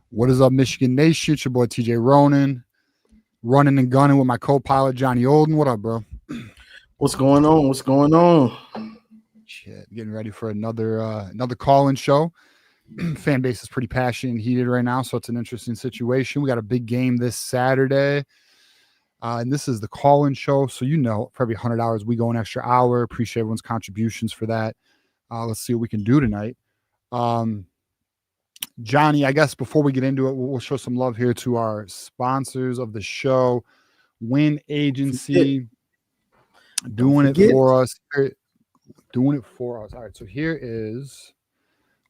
What is up, Michigan Nation? It's your boy TJ Ronin, running and gunning with my co-pilot Johnny Olden. What up, bro? What's going on? What's going on? Shit, getting ready for another call-in show. Fan base is pretty passionate and heated right now, so it's an interesting situation. We got a big game this Saturday, and this is the call-in show. So for every 100 hours, we go an extra hour. Appreciate everyone's contributions for that. Let's see what we can do tonight. Johnny, I guess before we get into it, we'll show some love here to our sponsors of the show. Win Agency, doing it for us. All right, so here is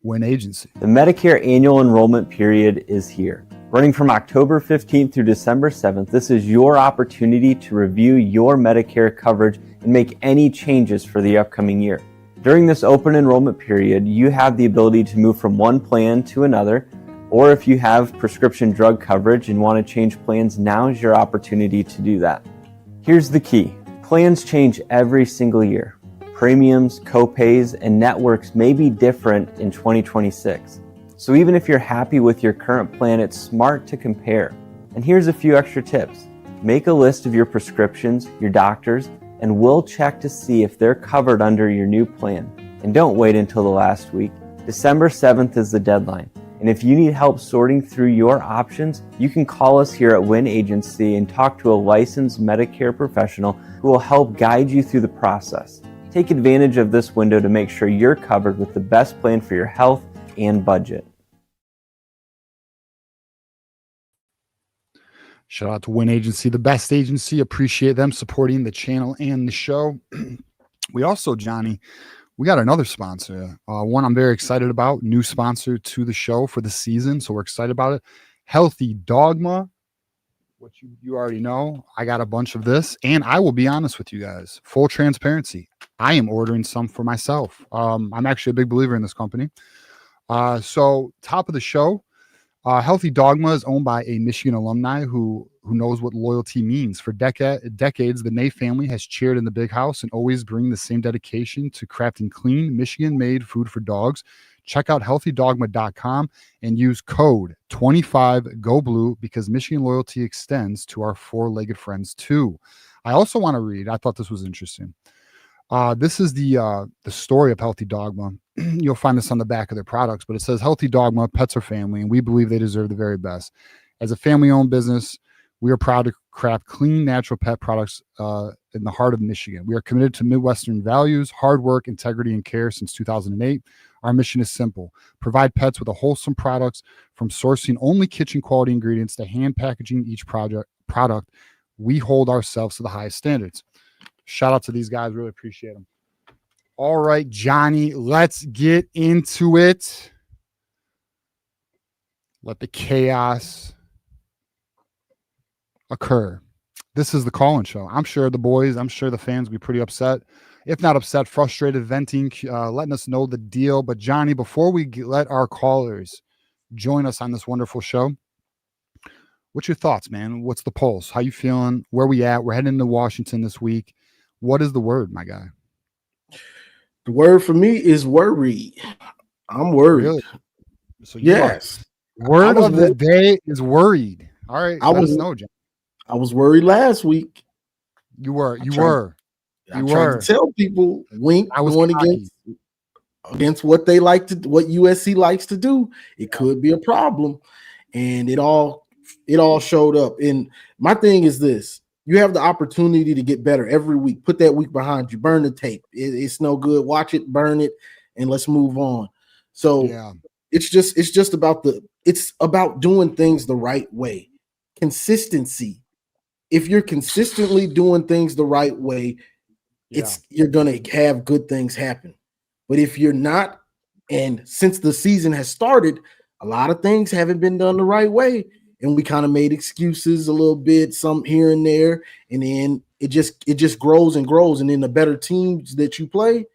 Win Agency. The Medicare annual enrollment period is here. Running from October 15th through December 7th, this is your opportunity to review your Medicare coverage and make any changes for the upcoming year. During this open enrollment period, you have the ability to move from one plan to another, or if you have prescription drug coverage and want to change plans, now is your opportunity to do that. Here's the key. Plans change every single year. Premiums, copays, and networks may be different in 2026. So even if you're happy with your current plan, it's smart to compare. And here's a few extra tips. Make a list of your prescriptions, your doctors, and we'll check to see if they're covered under your new plan. And don't wait until the last week. December 7th is the deadline. And if you need help sorting through your options, you can call us here at Win Agency and talk to a licensed Medicare professional who will help guide you through the process. Take advantage of this window to make sure you're covered with the best plan for your health and budget. Shout out to Win Agency, the best agency. Appreciate them supporting the channel and the show. We also, Johnny, we got another sponsor. One I'm very excited about. New sponsor to the show for the season, so we're excited about it. Healthy Dogma, which you already know. I got a bunch of this, and I will be honest with you guys. Full transparency. I am ordering some for myself. I'm actually a big believer in this company. So top of the show. Healthy Dogma is owned by a Michigan alumni who knows what loyalty means. For decades, the May family has cheered in the big house and always bring the same dedication to crafting clean, Michigan-made food for dogs. Check out healthydogma.com and use code 25GOBLUE because Michigan loyalty extends to our four-legged friends too. I also want to read, I thought this was interesting. This is the story of Healthy Dogma. You'll find this on the back of their products, but it says Healthy Dogma, pets are family, and we believe they deserve the very best. As a family-owned business, we are proud to craft clean, natural pet products in the heart of Michigan. We are committed to Midwestern values, hard work, integrity, and care since 2008. Our mission is simple. Provide pets with a wholesome products from sourcing only kitchen quality ingredients to hand packaging each product. We hold ourselves to the highest standards. Shout out to these guys. Really appreciate them. All right, Johnny, let's get into it. Let the chaos occur. This is the call-in show. I'm sure the boys, I'm sure the fans will be pretty upset. If not upset, frustrated, venting, letting us know the deal. But Johnny, before we let our callers join us on this wonderful show, what's your thoughts, man? What's the pulse? How you feeling? Where we at? We're heading to Washington this week. What is the word, my guy? The word for me is worried. I'm worried. Really? So Yes. Word of the day is worried. All right, let us know, John. I was worried last week. You were. I tried to tell people Wink going against what they like to, what USC likes to do. It could be a problem, and it all showed up. And my thing is this: you have the opportunity to get better every week. Put that week behind you. Burn the tape. It's no good. Watch it, burn it, and let's move on. So it's just about it's about doing things the right way. Consistency. If you're consistently doing things the right way, you're gonna have good things happen. But if you're not, and since the season has started, a lot of things haven't been done the right way, and we kind of made excuses a little bit, some here and there, and then it just grows and grows. And then the better teams that you play,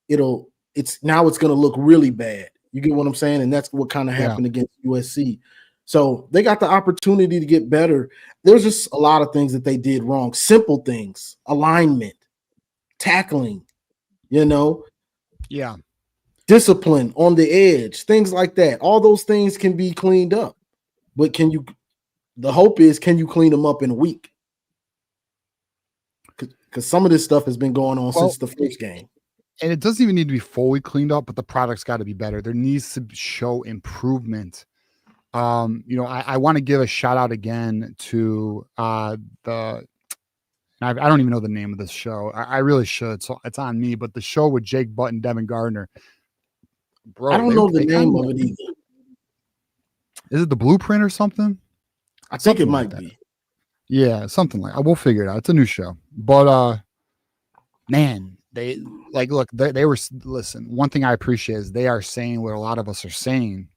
it's gonna look really bad. You get what I'm saying? And that's what kind of happened against USC. So they got the opportunity to get better. There's just a lot of things that they did wrong. Simple things, alignment, tackling, discipline on the edge, things like that. All those things can be cleaned up. But the hope is, can you clean them up in a week? Because some of this stuff has been going on since the first game. And it doesn't even need to be fully cleaned up, but the product's got to be better. There needs to show improvement. I want to give a shout out again to I don't even know the name of this show. I really should, so it's on me. But the show with Jake Butt and Devin Gardner, bro. I don't know the name of it either. Is it The Blueprint or something? I think it might be. Yeah, something like that. We'll figure it out. It's a new show, but man, they were listen. One thing I appreciate is they are saying what a lot of us are saying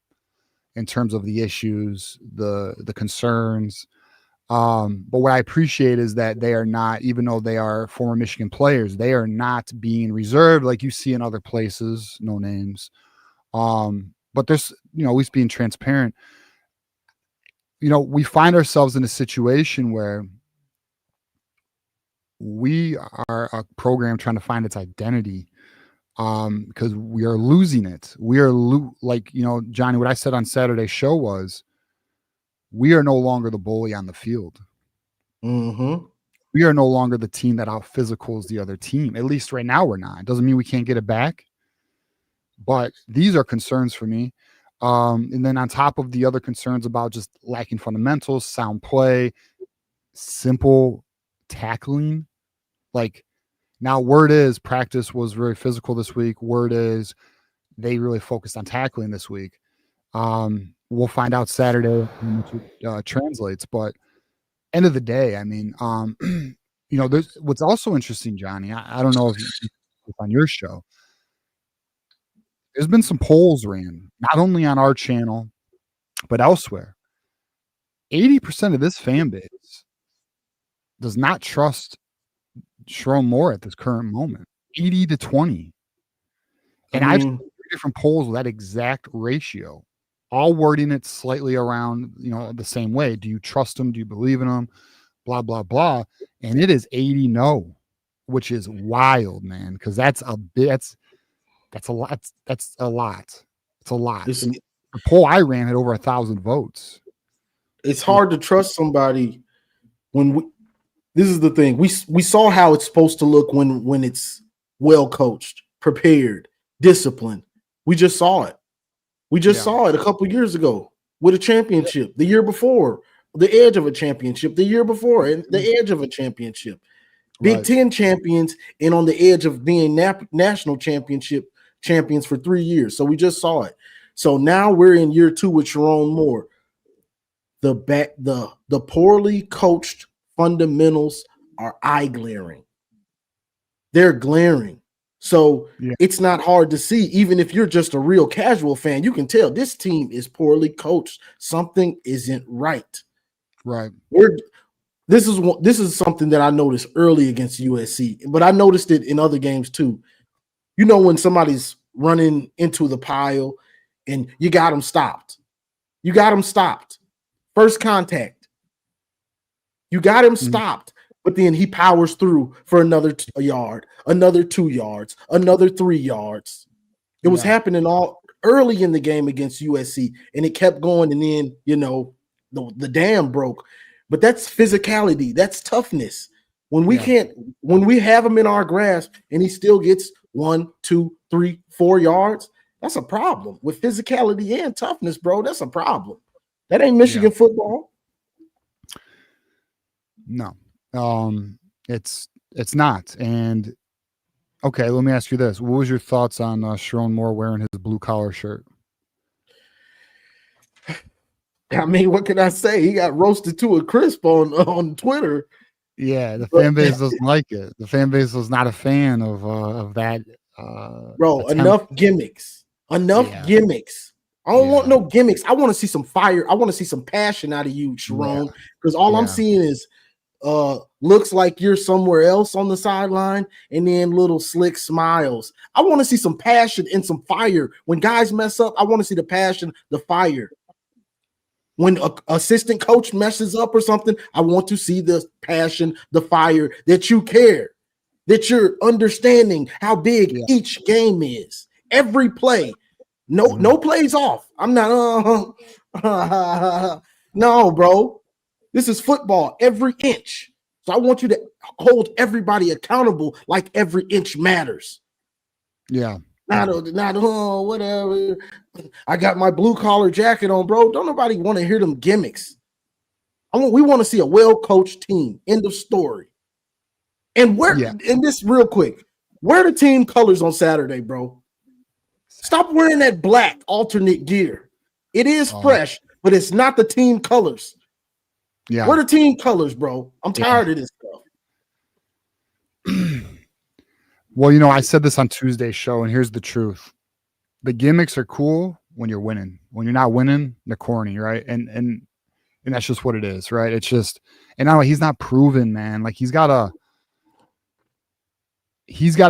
in terms of the issues, the concerns. But what I appreciate is that they are not, even though they are former Michigan players, they are not being reserved like you see in other places, no names. But there's, at least being transparent. We find ourselves in a situation where we are a program trying to find its identity because we are losing it. We are Johnny, what I said on Saturday's show was, we are no longer the bully on the field. Mm-hmm. We are no longer the team that out physicals the other team. At least right now we're not. It doesn't mean we can't get it back. But these are concerns for me. And then on top of the other concerns about just lacking fundamentals, sound play, simple tackling. Like, now word is practice was very physical this week. Word is they really focused on tackling this week. We'll find out Saturday how much it translates. But end of the day, I mean, there's what's also interesting, Johnny. I don't know if it's on your show. There's been some polls ran, not only on our channel, but elsewhere. 80% of this fan base does not trust Sharon Moore at this current moment. 80-20. And I've seen 3 different polls with that exact ratio, all wording it slightly around, the same way. Do you trust them? Do you believe in them? Blah, blah, blah. And it is 80 no, which is wild, man, because that's a lot. That's a lot. It's a lot. The poll I ran had over 1,000 votes. It's hard to trust somebody when this is the thing. We saw how it's supposed to look when it's well coached, prepared, disciplined. We just saw it. We just saw it a couple years ago with a championship. The year before, the edge of a championship. The year before, and the edge of a championship. Big Ten champions, and on the edge of being national championship champions for 3 years. So we just saw it. So now we're in year 2 with Sharon Moore. The poorly coached fundamentals are eye glaring. They're glaring. So it's not hard to see. Even if you're just a real casual fan, you can tell this team is poorly coached. Something isn't right. Right. This is something that I noticed early against USC, but I noticed it in other games too. When somebody's running into the pile and you got them stopped. First contact. You got him stopped. but then he powers through for another yard, another 2 yards, another 3 yards. It was happening all early in the game against USC, and it kept going. And then, the dam broke. But that's physicality. That's toughness. When we when we have him in our grasp and he still gets 1, 2, 3, 4 yards, that's a problem. With physicality and toughness, bro, that's a problem. That ain't Michigan football. No, it's not. And okay, let me ask you this: what was your thoughts on Sharon Moore wearing his blue collar shirt? I mean, what can I say? He got roasted to a crisp on Twitter. Yeah, the fan base doesn't like it. The fan base was not a fan of that. Bro, attempt. Enough gimmicks. Gimmicks. I don't want no gimmicks. I want to see some fire. I want to see some passion out of you, Sharon, because all I'm seeing is looks like you're somewhere else on the sideline, and then little slick smiles. I want to see some passion and some fire. When guys mess up, I want to see the passion, the fire. When an assistant coach messes up or something, I want to see the passion, the fire, that you care, that you're understanding how big each game is. Every play, no plays off. I'm not. No, bro. This is football. Every inch. So I want you to hold everybody accountable, like every inch matters. Yeah. Not whatever. I got my blue collar jacket on, bro. Don't nobody want to hear them gimmicks. We want to see a well-coached team. End of story. And and this real quick, wear the team colors on Saturday, bro. Stop wearing that black alternate gear. It is fresh, but it's not the team colors. Yeah. Wear the team colors, bro. I'm tired of this stuff. Well, I said this on Tuesday's show, and here's the truth. The gimmicks are cool when you're winning. When you're not winning, they're corny, right? And that's just what it is, right? It's just, and now he's not proven, man. Like he's got to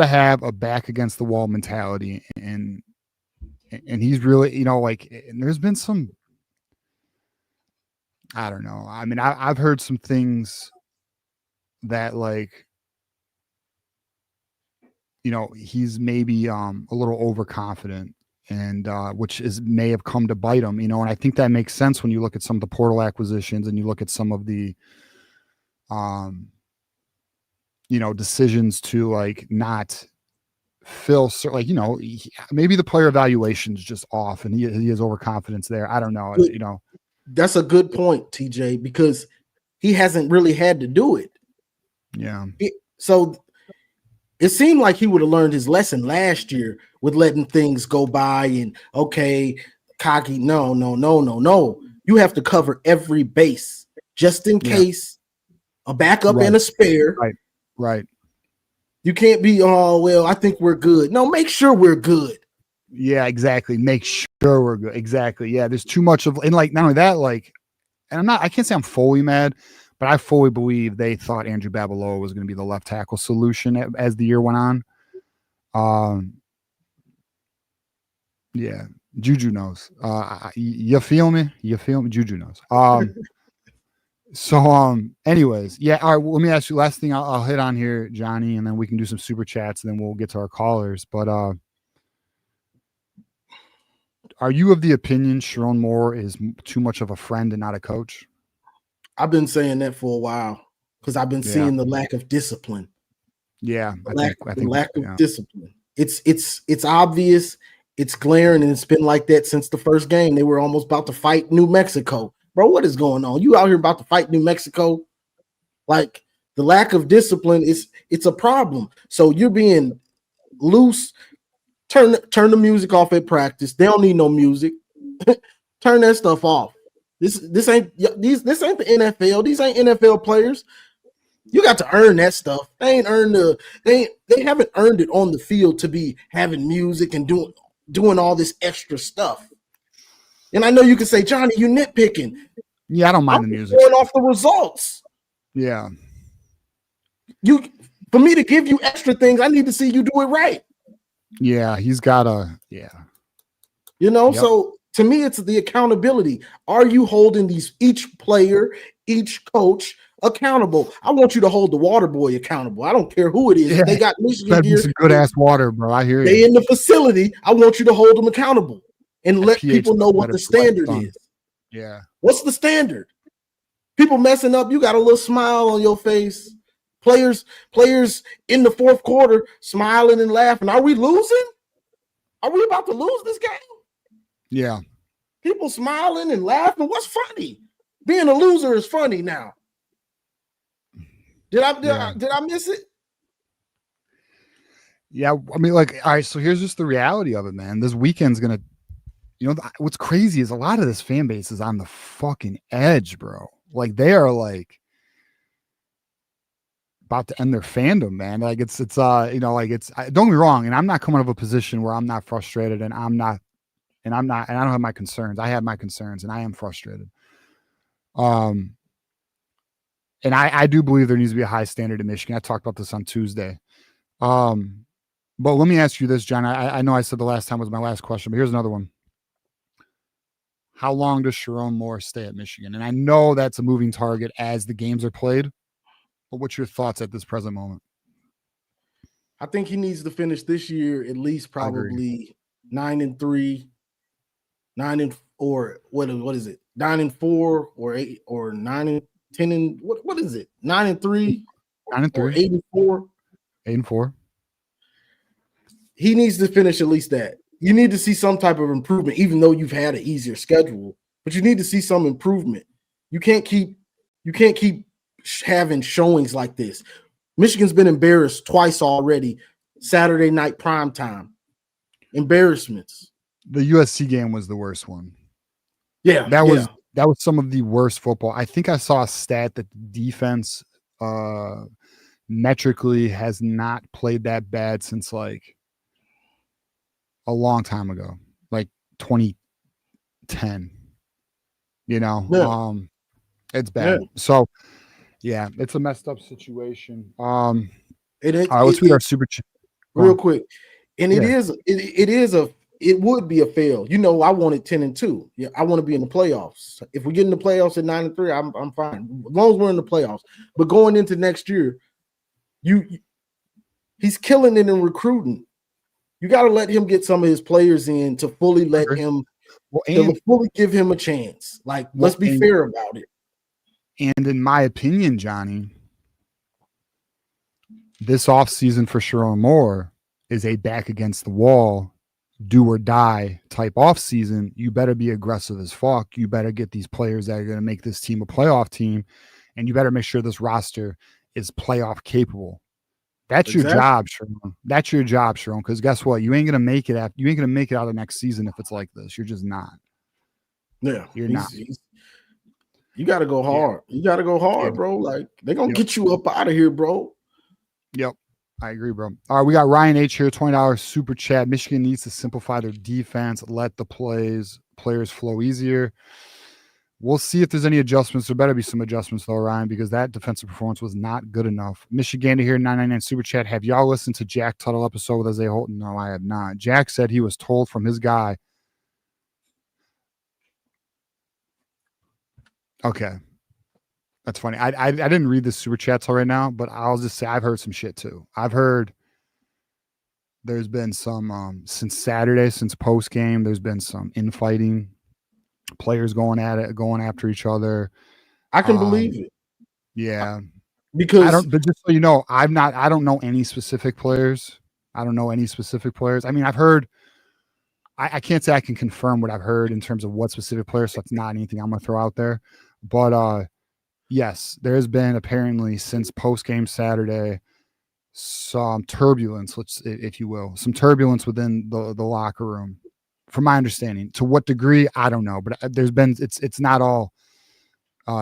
have a back against the wall mentality, and he's really, and there's been some, I don't know. I mean, I've heard some things that he's maybe a little overconfident, and which may have come to bite him, and I think that makes sense when you look at some of the portal acquisitions and you look at some of the decisions to not fill, maybe the player evaluation is just off and he has overconfidence there. I don't know. That's a good point, TJ, because he hasn't really had to do it. Yeah. So it seemed like he would have learned his lesson last year with letting things go by and cocky. No. You have to cover every base just in case, a backup and a spare. Right. You can't be, I think we're good. No, make sure we're good. Yeah, exactly. Make sure we're good. Exactly. Yeah, there's too much of, and not only that, and I can't say I'm fully mad, but I fully believe they thought Andrew Babalola was going to be the left tackle solution as the year went on. Yeah, Juju knows. You feel me? Juju knows. Anyways, yeah. All right. Let me ask you last thing. I'll hit on here, Johnny, and then we can do some super chats, and then we'll get to our callers. But are you of the opinion Sharon Moore is too much of a friend and not a coach? I've been saying that for a while because I've been seeing the lack of discipline. Yeah, I think lack of discipline. It's obvious. It's glaring, and it's been like that since the first game. They were almost about to fight New Mexico. Bro, what is going on? You out here about to fight New Mexico? The lack of discipline it's a problem. So you're being loose. Turn the music off at practice. They don't need no music. Turn that stuff off. This ain't the NFL. These ain't NFL players. You got to earn that stuff. They haven't earned it on the field to be having music and doing all this extra stuff. And I know you can say, Johnny, you nitpicking. Yeah, I don't mind the music. Going off the results. Yeah. For me to give you extra things, I need to see you do it right. Yeah, he's got So to me, it's the accountability. Are you holding each player each coach accountable. I want you to hold the water boy accountable. I don't care who it is. If they got Michigan gear, some good ass water, bro. I hear they you. in the facility. I want you to hold them accountable and let people know what the standard is. Yeah. What's the standard? People messing up. You got a little smile on your face. Players in the fourth quarter smiling and laughing. Are we losing? Are we about to lose this game? Yeah. People smiling and laughing. What's funny? Being a loser is funny now. Did I miss it? Yeah, I mean, like, all right, so here's just the reality of it, man. This weekend's gonna, what's crazy is a lot of this fan base is on the fucking edge, bro. Like, they are like about to end their fandom, man. Like, don't get me wrong, and I'm not coming out of a position where I'm not frustrated, and I don't have my concerns. I have my concerns, and I am frustrated. And I do believe there needs to be a high standard in Michigan. I talked about this on Tuesday. But let me ask you this, John. I know I said the last time was my last question, but here's another one. How long does Sharon Moore stay at Michigan? And I know that's a moving target as the games are played, but what's your thoughts at this present moment? I think he needs to finish this year at least probably 9-3, 9 or what is it? 9-4 or 8 or 9-10 and what is it? 9-3, 9-3, or 8-4, 8-4. He needs to finish at least that. You need to see some type of improvement, even though you've had an easier schedule. But you need to see some improvement. You can't keep having showings like this. Michigan's been embarrassed twice already. Saturday night primetime embarrassments. The USC game was the worst one. Yeah, that was some of the worst football. I think I saw a stat that the defense metrically has not played that bad since like a long time ago, like 2010. It's bad. Yeah. So yeah, it's a messed up situation. All right, let's read our super chat real quick. And it would be a fail. I wanted 10-2. Yeah, I want to be in the playoffs. If we get in the playoffs at 9-3, I'm fine. As long as we're in the playoffs. But going into next year, he's killing it in recruiting. You got to let him get some of his players in to fully let him fully give him a chance. Like, let's be fair about it. And in my opinion, Johnny, this offseason for Sharon Moore is a back against the wall, do or die type offseason. You better be aggressive as fuck. You better get these players that are going to make this team a playoff team, and you better make sure this roster is playoff capable. That's your job, Sharon. That's your job, Sharon. Because guess what? You ain't gonna make it out of the next season if it's like this. You're just not. Yeah, you're not. You got to go hard. Yeah. You got to go hard, bro. Like, they're gonna get you up out of here, bro. Yep, I agree, bro. All right, we got Ryan H here, $20 super chat. Michigan needs to simplify their defense, let the players flow easier. We'll see if there's any adjustments. There better be some adjustments, though, Ryan, because that defensive performance was not good enough. Michigan to here, 999 super chat. Have y'all listened to Jack Tuttle episode with Isaiah Holton? No, I have not. Jack said he was told from his guy. Okay. That's funny. I didn't read the super chat till right now, but I'll just say I've heard some shit, too. I've heard there's been some, since Saturday, since post-game, there's been some infighting. Players going at it, going after each other. I can believe it. Yeah, because but just so you know, I don't know any specific players. I mean, I've heard. I can't say I can confirm what I've heard in terms of what specific players. So it's not anything I'm gonna throw out there. But yes, there's been apparently since post game Saturday some turbulence, if you will, some turbulence within the locker room. From my understanding, to what degree, I don't know, but there's been, it's not all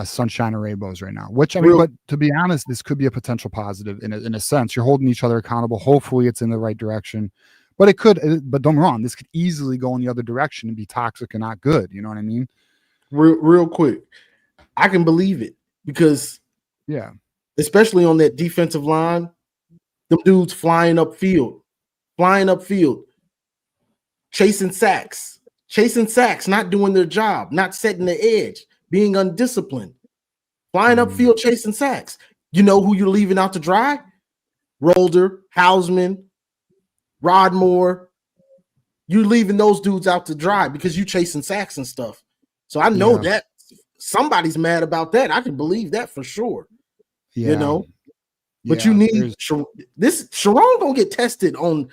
sunshine and rainbows right now, which I mean, but to be honest, this could be a potential positive in a sense. You're holding each other accountable. Hopefully it's in the right direction, but but don't get me wrong, this could easily go in the other direction and be toxic and not good. You know what I mean? Real quick. I can believe it because especially on that defensive line, them dudes flying upfield, chasing sacks, not doing their job, not setting the edge, being undisciplined, flying upfield chasing sacks. You know who you're leaving out to dry? Rolder, Hausman, Rodmore. You're leaving those dudes out to dry because you chasing sacks and stuff. So I know that somebody's mad about that. I can believe that for sure. Yeah. You know, but you need this. Sharon gonna get tested on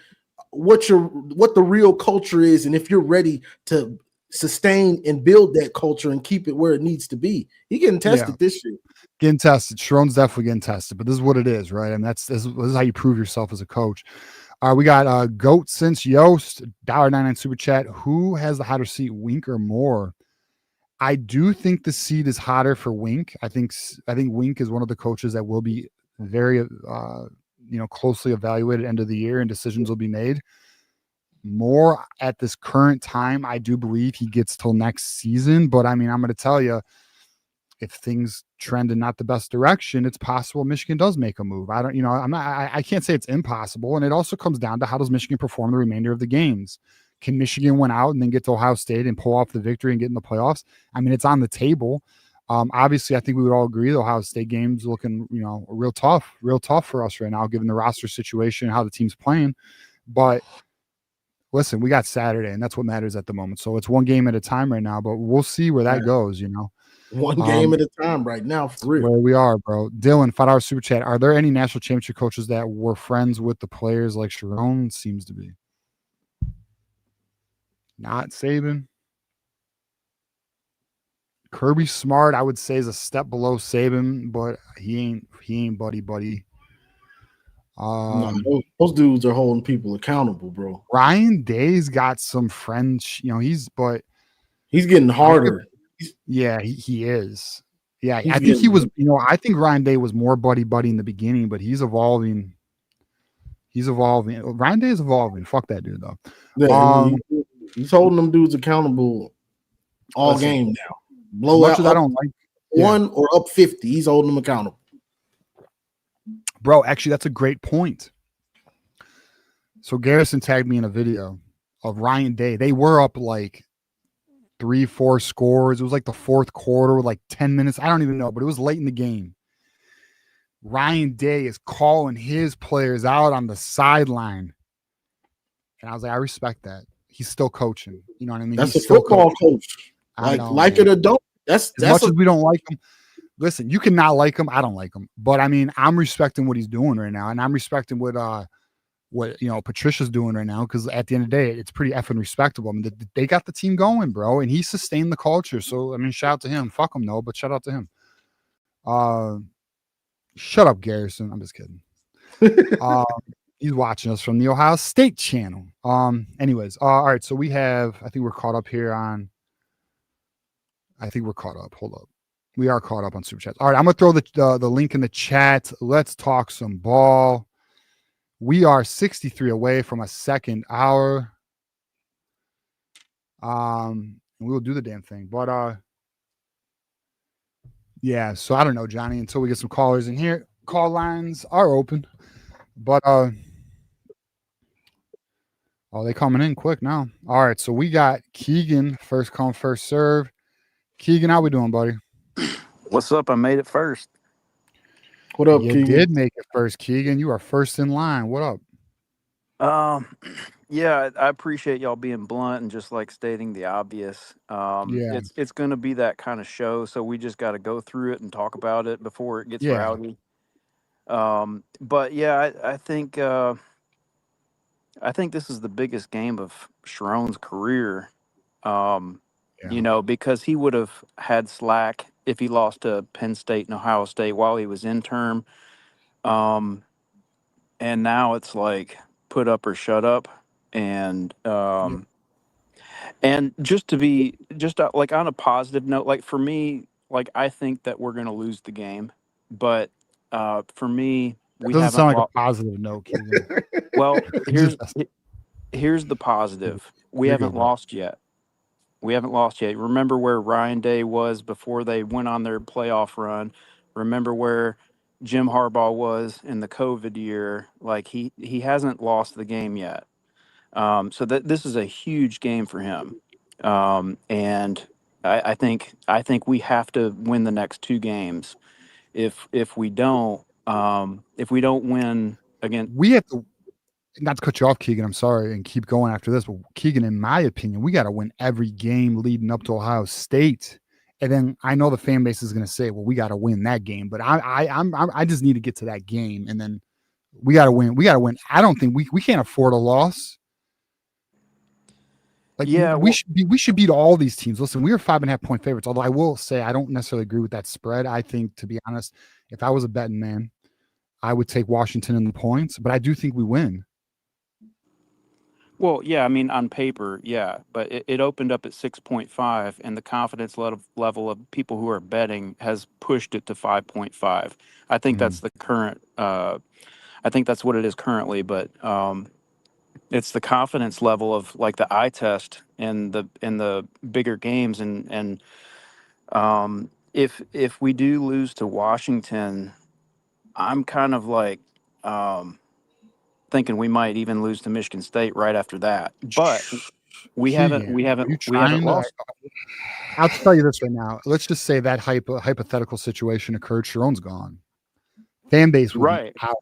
what the real culture is, and if you're ready to sustain and build that culture and keep it where it needs to be. He getting tested this year. Getting tested. Sharon's definitely getting tested, but this is what it is, right? I mean, this is how you prove yourself as a coach. We got Goat since Yost, $1.99 super chat. Who has the hotter seat, Wink or Moore? I do think the seat is hotter for Wink. I think Wink is one of the coaches that will be very closely evaluated end of the year, and decisions will be made. Moore at this current time, I do believe he gets till next season, but I mean, I'm going to tell you, if things trend in not the best direction, it's possible Michigan does make a move. I can't say it's impossible. And it also comes down to, how does Michigan perform the remainder of the games? Can Michigan win out and then get to Ohio State and pull off the victory and get in the playoffs? I mean, it's on the table. Obviously, I think we would all agree the Ohio State game's looking, real tough for us right now, given the roster situation and how the team's playing. But listen, we got Saturday, and that's what matters at the moment. So it's one game at a time right now, but we'll see where that goes, One game at a time right now, for real. Where we are, bro. Dylan, $5 super chat. Are there any national championship coaches that were friends with the players like Sharon? Seems to be. Not Saban. Kirby Smart, I would say, is a step below Saban, but he ain't buddy. No, those dudes are holding people accountable, bro. Ryan Day's got some friends, he's getting harder. He is. Yeah, I think he was, I think Ryan Day was more buddy in the beginning, but he's evolving. Ryan Day is evolving. Fuck that dude, though. Yeah, he's holding them dudes accountable all game now. Blowout. I don't like one or up 50. He's holding them accountable. Bro, actually, that's a great point. So Garrison tagged me in a video of Ryan Day. They were up like 3-4 scores. It was like the fourth quarter, like 10 minutes. I don't even know, but it was late in the game. Ryan Day is calling his players out on the sideline. And I was like, I respect that. He's still coaching. You know what I mean? That's a football coach. Like it or don't. That's as much as we don't like him. Listen, you can not like him. I don't like him. But I mean, I'm respecting what he's doing right now. And I'm respecting what Patricia's doing right now, because at the end of the day, it's pretty effing respectable. I mean, they got the team going, bro, and he sustained the culture. So I mean, shout out to him. Fuck him, no, but shout out to him. Shut up, Garrison. I'm just kidding. He's watching us from the Ohio State channel. Anyways, all right. So we have, I think we're caught up here on. Hold up. We are caught up on Super Chats. All right, I'm gonna throw the link in the chat. Let's talk some ball. We are 63 away from a second hour. We'll do the damn thing. But yeah, so I don't know, Johnny, until we get some callers in here. Call lines are open. But oh, they coming in quick now. All right, so we got Keegan, first come, first serve. Keegan, how we doing, buddy? What's up? I made it first. What up, you Keegan? You did make it first, Keegan. You are first in line. What up? Yeah, I appreciate y'all being blunt and just like stating the obvious. It's going to be that kind of show, so we just got to go through it and talk about it before it gets rowdy. But yeah, I think this is the biggest game of Sharon's career. Because he would have had slack if he lost to Penn State and Ohio State while he was interim. And now it's like put up or shut up. And and just like on a positive note, like for me, like I think that we're going to lose the game. But for me, we doesn't sound like a positive note. Well, here's the positive. We haven't lost yet. Remember where Ryan Day was before they went on their playoff run. Remember where Jim Harbaugh was in the COVID year. Like he hasn't lost the game yet. So this is a huge game for him. And I think we have to win the next two games. if we don't win again. We have to, not to cut you off, Keegan, I'm sorry, and keep going after this, but Keegan, in my opinion, we got to win every game leading up to Ohio State. And then I know the fan base is going to say, well, we got to win that game, but I just need to get to that game, and then we got to win. We got to win. I don't think we can't afford a loss. Like, yeah, we should beat all these teams. Listen, we were 5.5 point favorites. Although I will say I don't necessarily agree with that spread. I think, to be honest, if I was a betting man, I would take Washington in the points. But I do think we win. Well, yeah, I mean, on paper, yeah, but it opened up at 6.5, and the confidence level of people who are betting has pushed it to 5.5. I think that's the current. I think that's what it is currently, but it's the confidence level of like the eye test in the bigger games, and if we do lose to Washington, I'm kind of like thinking we might even lose to Michigan State right after that. But we haven't lost. I'll tell you this right now. Let's just say that hypothetical situation occurred. Sharon's gone. Fan base will be out.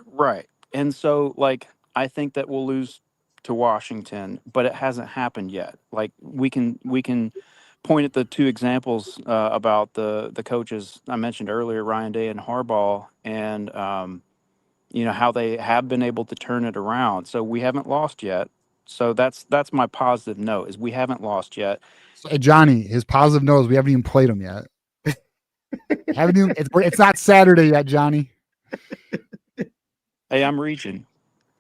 Right. And so, like, I think that we'll lose to Washington, but it hasn't happened yet. Like, we can point at the two examples about the coaches I mentioned earlier, Ryan Day and Harbaugh, and how they have been able to turn it around. So we haven't lost yet. So that's my positive note, is we haven't lost yet. So, Johnny, his positive note is we haven't even played them yet. It's not Saturday yet, Johnny. Hey, I'm reaching.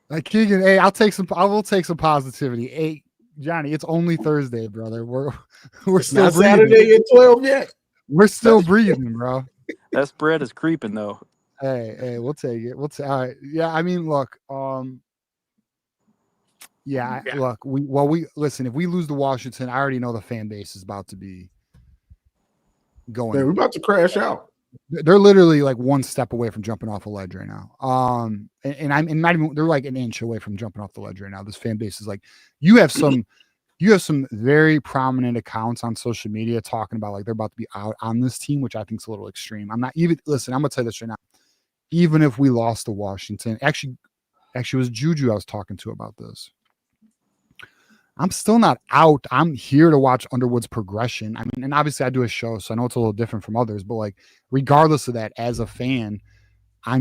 Like, Keegan, hey, I will take some positivity. Hey, Johnny, it's only Thursday, brother. We're still not breathing. Saturday at 12 yet. We're still breathing, bro. That spread is creeping though. Hey, we'll take it. All right. Yeah, I mean, look, look, we listen, if we lose to Washington, I already know the fan base is about to be going. We're about to crash out. They're literally like one step away from jumping off a ledge right now. And not even, they're like an inch away from jumping off the ledge right now. This fan base is like, you have some very prominent accounts on social media talking about like they're about to be out on this team, which I think is a little extreme. I'm gonna tell you this right now. Even if we lost to Washington, actually it was Juju I was talking to about this. I'm still not out. I'm here to watch Underwood's progression. I mean, and obviously I do a show, so I know it's a little different from others, but like, regardless of that, as a fan, I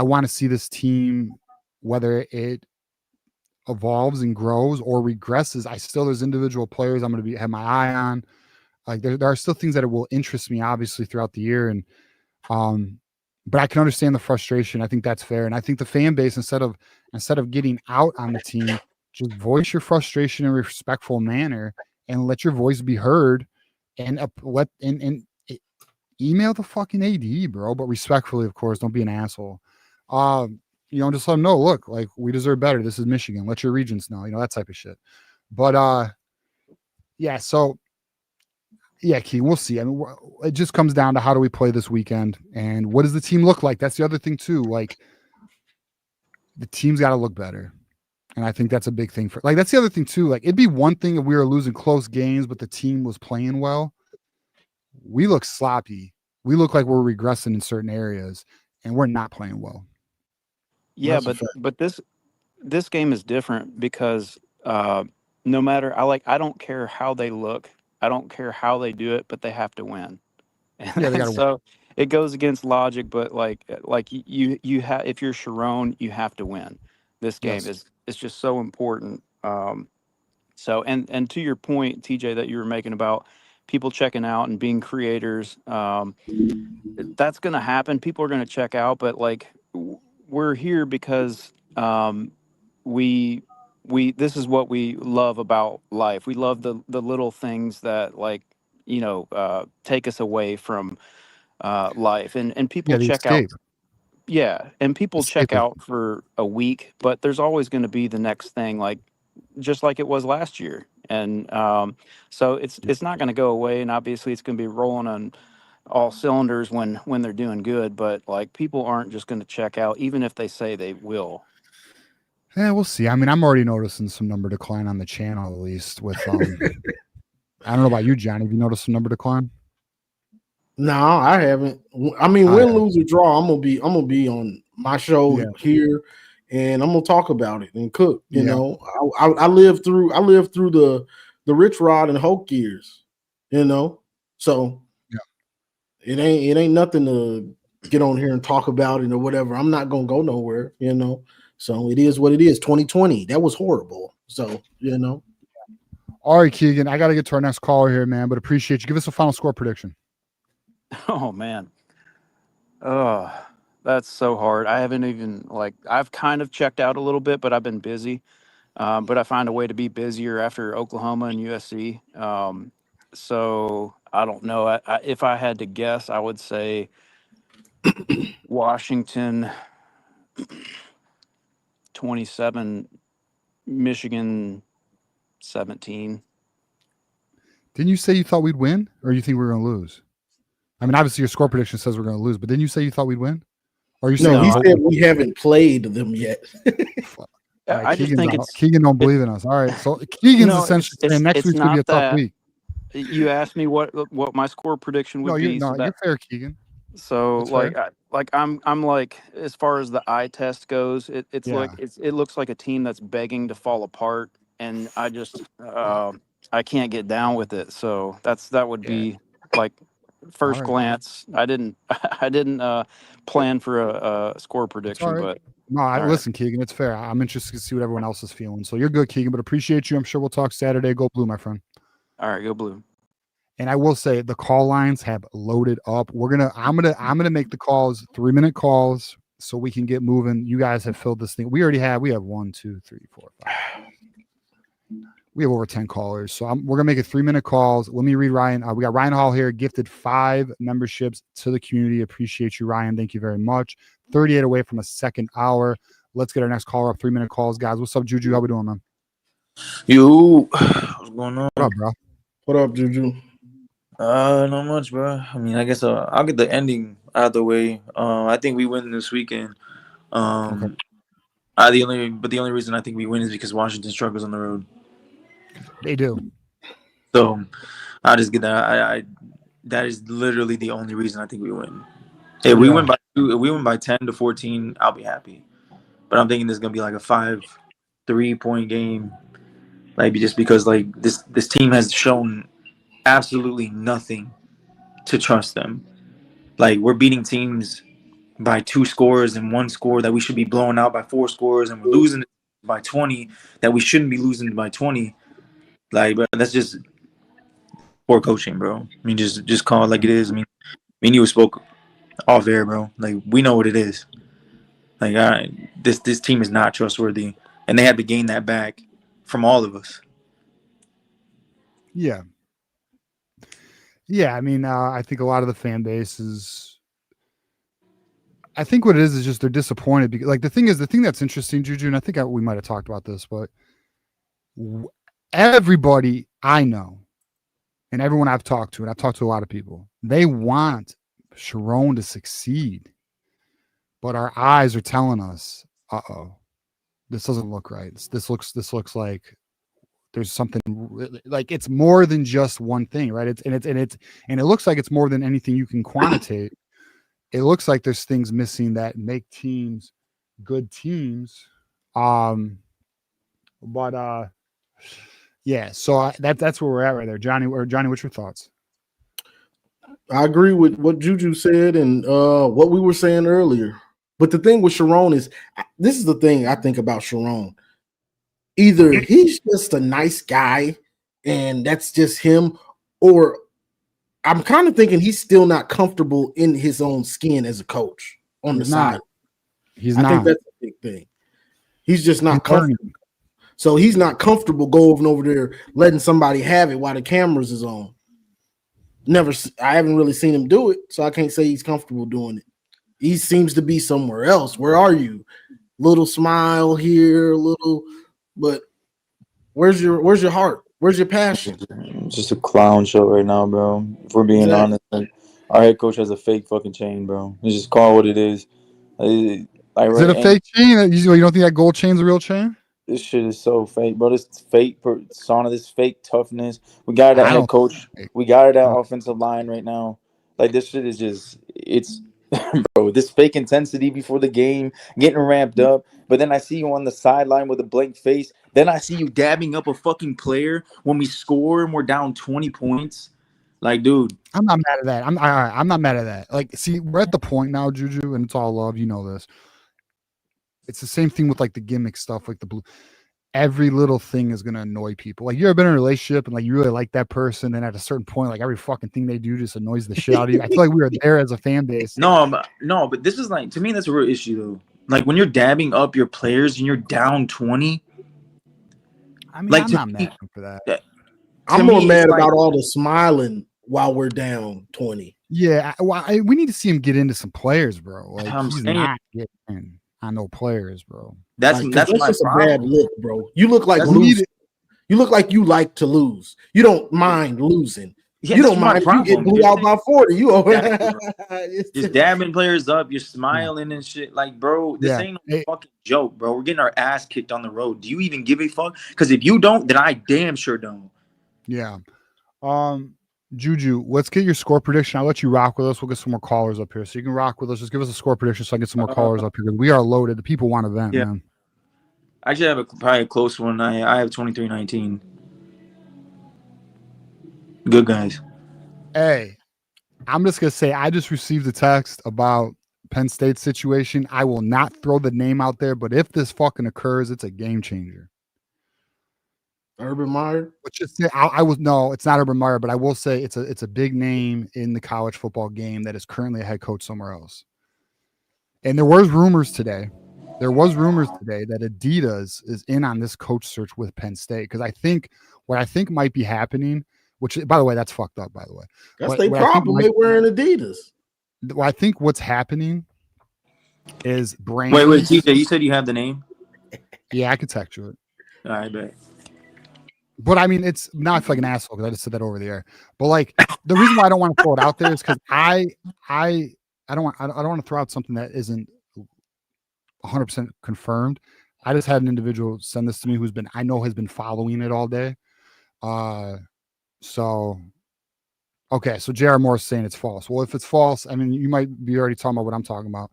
want to see this team, whether it evolves and grows or regresses. There's individual players I'm going to have my eye on. Like, there are still things that will interest me, obviously, throughout the year. And, but I can understand the frustration. I think that's fair. And I think the fan base, instead of getting out on the team, just voice your frustration in a respectful manner and let your voice be heard, and email the fucking AD, bro. But respectfully, of course, don't be an asshole. Just let them know, look, like, we deserve better. This is Michigan. Let your regents know, that type of shit. But yeah, so yeah, Key, we'll see. I mean, it just comes down to how do we play this weekend and what does the team look like? That's the other thing too. Like, the team's got to look better. And I think that's a big thing that's the other thing too. Like, it'd be one thing if we were losing close games, but the team was playing well. We look sloppy. We look like we're regressing in certain areas, and we're not playing well. Yeah, but this game is different because no matter, I don't care how they look, I don't care how they do it, but they have to win. Yeah, they got to win. It goes against logic, but like you have, if you're Sharon, you have to win. This game is just so important. So and to your point, TJ, that you were making about people checking out and being creators, that's going to happen. People are going to check out, but like, we're here because this is what we love about life. We love the little things that, like, take us away from life, and people check out. Yeah, and people check out for a week, but there's always going to be the next thing, like just like it was last year, and so it's not going to go away, and obviously it's going to be rolling on all cylinders when they're doing good, but like, people aren't just going to check out, even if they say they will. Yeah, we'll see. I mean, I'm already noticing some number decline on the channel, at least with I don't know about you, Johnny. Have you noticed some number decline? No, I haven't. I mean, win, lose, or draw, I'm gonna be on my show here, and I'm gonna talk about it and cook. You know, I lived through the Rich Rod and Hulk years. You know, so it ain't nothing to get on here and talk about it or whatever. I'm not gonna go nowhere. You know, so it is what it is. 2020, that was horrible. So you know. All right, Keegan, I got to get to our next caller here, man, but appreciate you. Give us a final score prediction. Oh, man. Oh, that's so hard. I haven't even, I've kind of checked out a little bit, but I've been busy. But I find a way to be busier after Oklahoma and USC. So I don't know. If I had to guess, I would say Washington 27, Michigan 17. Didn't you say you thought we'd win, or you think we're going to lose? I mean, obviously your score prediction says we're going to lose, but didn't you say you thought we'd win? Or you no, he said we haven't played them yet. Right, I just think Keegan don't believe in us. All right, so Keegan's essentially saying next week's going to be a tough week. You asked me what my score prediction would be. You're fair, Keegan. So I'm like, as far as the eye test goes, it looks like a team that's begging to fall apart, and I just I can't get down with it. So that would be like first glance. I didn't plan for a score prediction, but listen, Keegan, it's fair. I'm interested to see what everyone else is feeling. So you're good, Keegan, but appreciate you. I'm sure we'll talk Saturday. Go Blue, my friend. All right, go Blue. And I will say the call lines have loaded up. I'm gonna make the calls 3-minute calls so we can get moving. You guys have filled this thing. We have 1, 2, 3, 4, 5. We have over 10 callers. So we're gonna make it 3-minute calls. Let me read Ryan. We got Ryan Hall here, gifted 5 memberships to the community. Appreciate you, Ryan. Thank you very much. 38 away from a second hour. Let's get our next caller up. 3-minute calls, guys. What's up, Juju? How we doing, man? Yo, what's going on? What up, bro? What up, Juju? Not much, bro. I mean, I guess I'll get the ending out of the way. I think we win this weekend. Okay. The only reason I think we win is because Washington struggles on the road. They do. So I'll just get that. That is literally the only reason I think we win. If we win by 2, if we win by 10 to 14, I'll be happy. But I'm thinking this is gonna be like a 5-3-point game, just because this team has shown absolutely nothing to trust them. We're beating teams by 2 scores and 1 score that we should be blowing out by 4 scores, and we're losing by 20 that we shouldn't be losing by 20. But that's just poor coaching, bro. I mean, just call it like it is. I mean, me and you spoke off air, bro. We know what it is. This team is not trustworthy, and they had to gain that back from all of us. Yeah. Yeah, I mean, I think a lot of the fan base is. I think what it is just they're disappointed because, the thing that's interesting, Juju, and I think we might have talked about this, but everybody I know and everyone I've talked to, and I've talked to a lot of people, they want Sharon to succeed, but our eyes are telling us, this doesn't look right. This looks like there's something it's more than just one thing, right? It looks like it's more than anything you can quantitate. It looks like there's things missing that make teams good teams. So that's where we're at right there. Johnny, what's your thoughts? I agree with what Juju said and what we were saying earlier. But the thing with Sharon is, this is the thing I think about Sharon. Either he's just a nice guy and that's just him, or I'm kind of thinking he's still not comfortable in his own skin as a coach on the side. He's not. I think that's a big thing. He's just not comfortable. So he's not comfortable going over there letting somebody have it while the cameras is on. I haven't really seen him do it, so I can't say he's comfortable doing it. He seems to be somewhere else. Where are you? Little smile here, but where's your heart? Where's your passion? It's just a clown show right now, bro. If we're being honest, our head coach has a fake fucking chain, bro. Let's just call it what it is. Is it a fake chain? You don't think that gold chain's a real chain? This shit is so fake, bro. This fake persona, this fake toughness. We got it at head coach. We got it at offensive line right now. Like this shit is just it's bro, this fake intensity before the game, getting ramped up. But then I see you on the sideline with a blank face. Then I see you dabbing up a fucking player when we score and we're down 20 points. Like, dude. I'm not mad at that. I'm not mad at that. Like, see, we're at the point now, Juju, and it's all love. You know this. It's the same thing with like the gimmick stuff, like the blue. Every little thing is gonna annoy people. Like, you ever been in a relationship and like you really like that person, and at a certain point, like every fucking thing they do just annoys the shit out of you. I feel like we were there as a fan base. No, but this is like, to me, that's a real issue though. Like when you're dabbing up your players and you're down 20. I mean, like, I'm not mad for that. I'm more mad about all the smiling while we're down 20. Yeah, we need to see him get into some players, bro. Like, he's not getting on no players, bro. That's just a bad look, bro. You look like losing. You look like you like to lose. You don't mind losing. Yeah, you don't mind if you get blew out by 40. You over just dabbing players up. You're smiling and shit. Like, bro, this ain't no fucking joke, bro. We're getting our ass kicked on the road. Do you even give a fuck? Because if you don't, then I damn sure don't. Yeah. Juju, let's get your score prediction. I'll let you rock with us. We'll get some more callers up here. So you can rock with us. Just give us a score prediction so I can get some more callers up here. We are loaded. The people want to vent, man. I actually have probably a close one. I have 23-19. Good guys. Hey, I'm just going to say I just received a text about Penn State situation. I will not throw the name out there, but if this fucking occurs, it's a game changer. Urban Meyer? No, it's not Urban Meyer, but I will say it's a big name in the college football game that is currently a head coach somewhere else. And there was rumors today that Adidas is in on this coach search with Penn State, because what I think might be happening, which, by the way, that's fucked up, by the way. That's their problem. They wearing Adidas. Well, I think what's happening is brand. Wait, TJ, you said you have the name? Yeah, I could text you it. All right, bet. But I mean, it's not like an asshole because I just said that over the air. But like, the reason why I don't want to throw it out there is because I don't want to throw out something that isn't 100% confirmed. I just had an individual send this to me I know has been following it all day. So J.R. Moore is saying it's false. Well, if it's false, I mean, you might be already talking about what I'm talking about.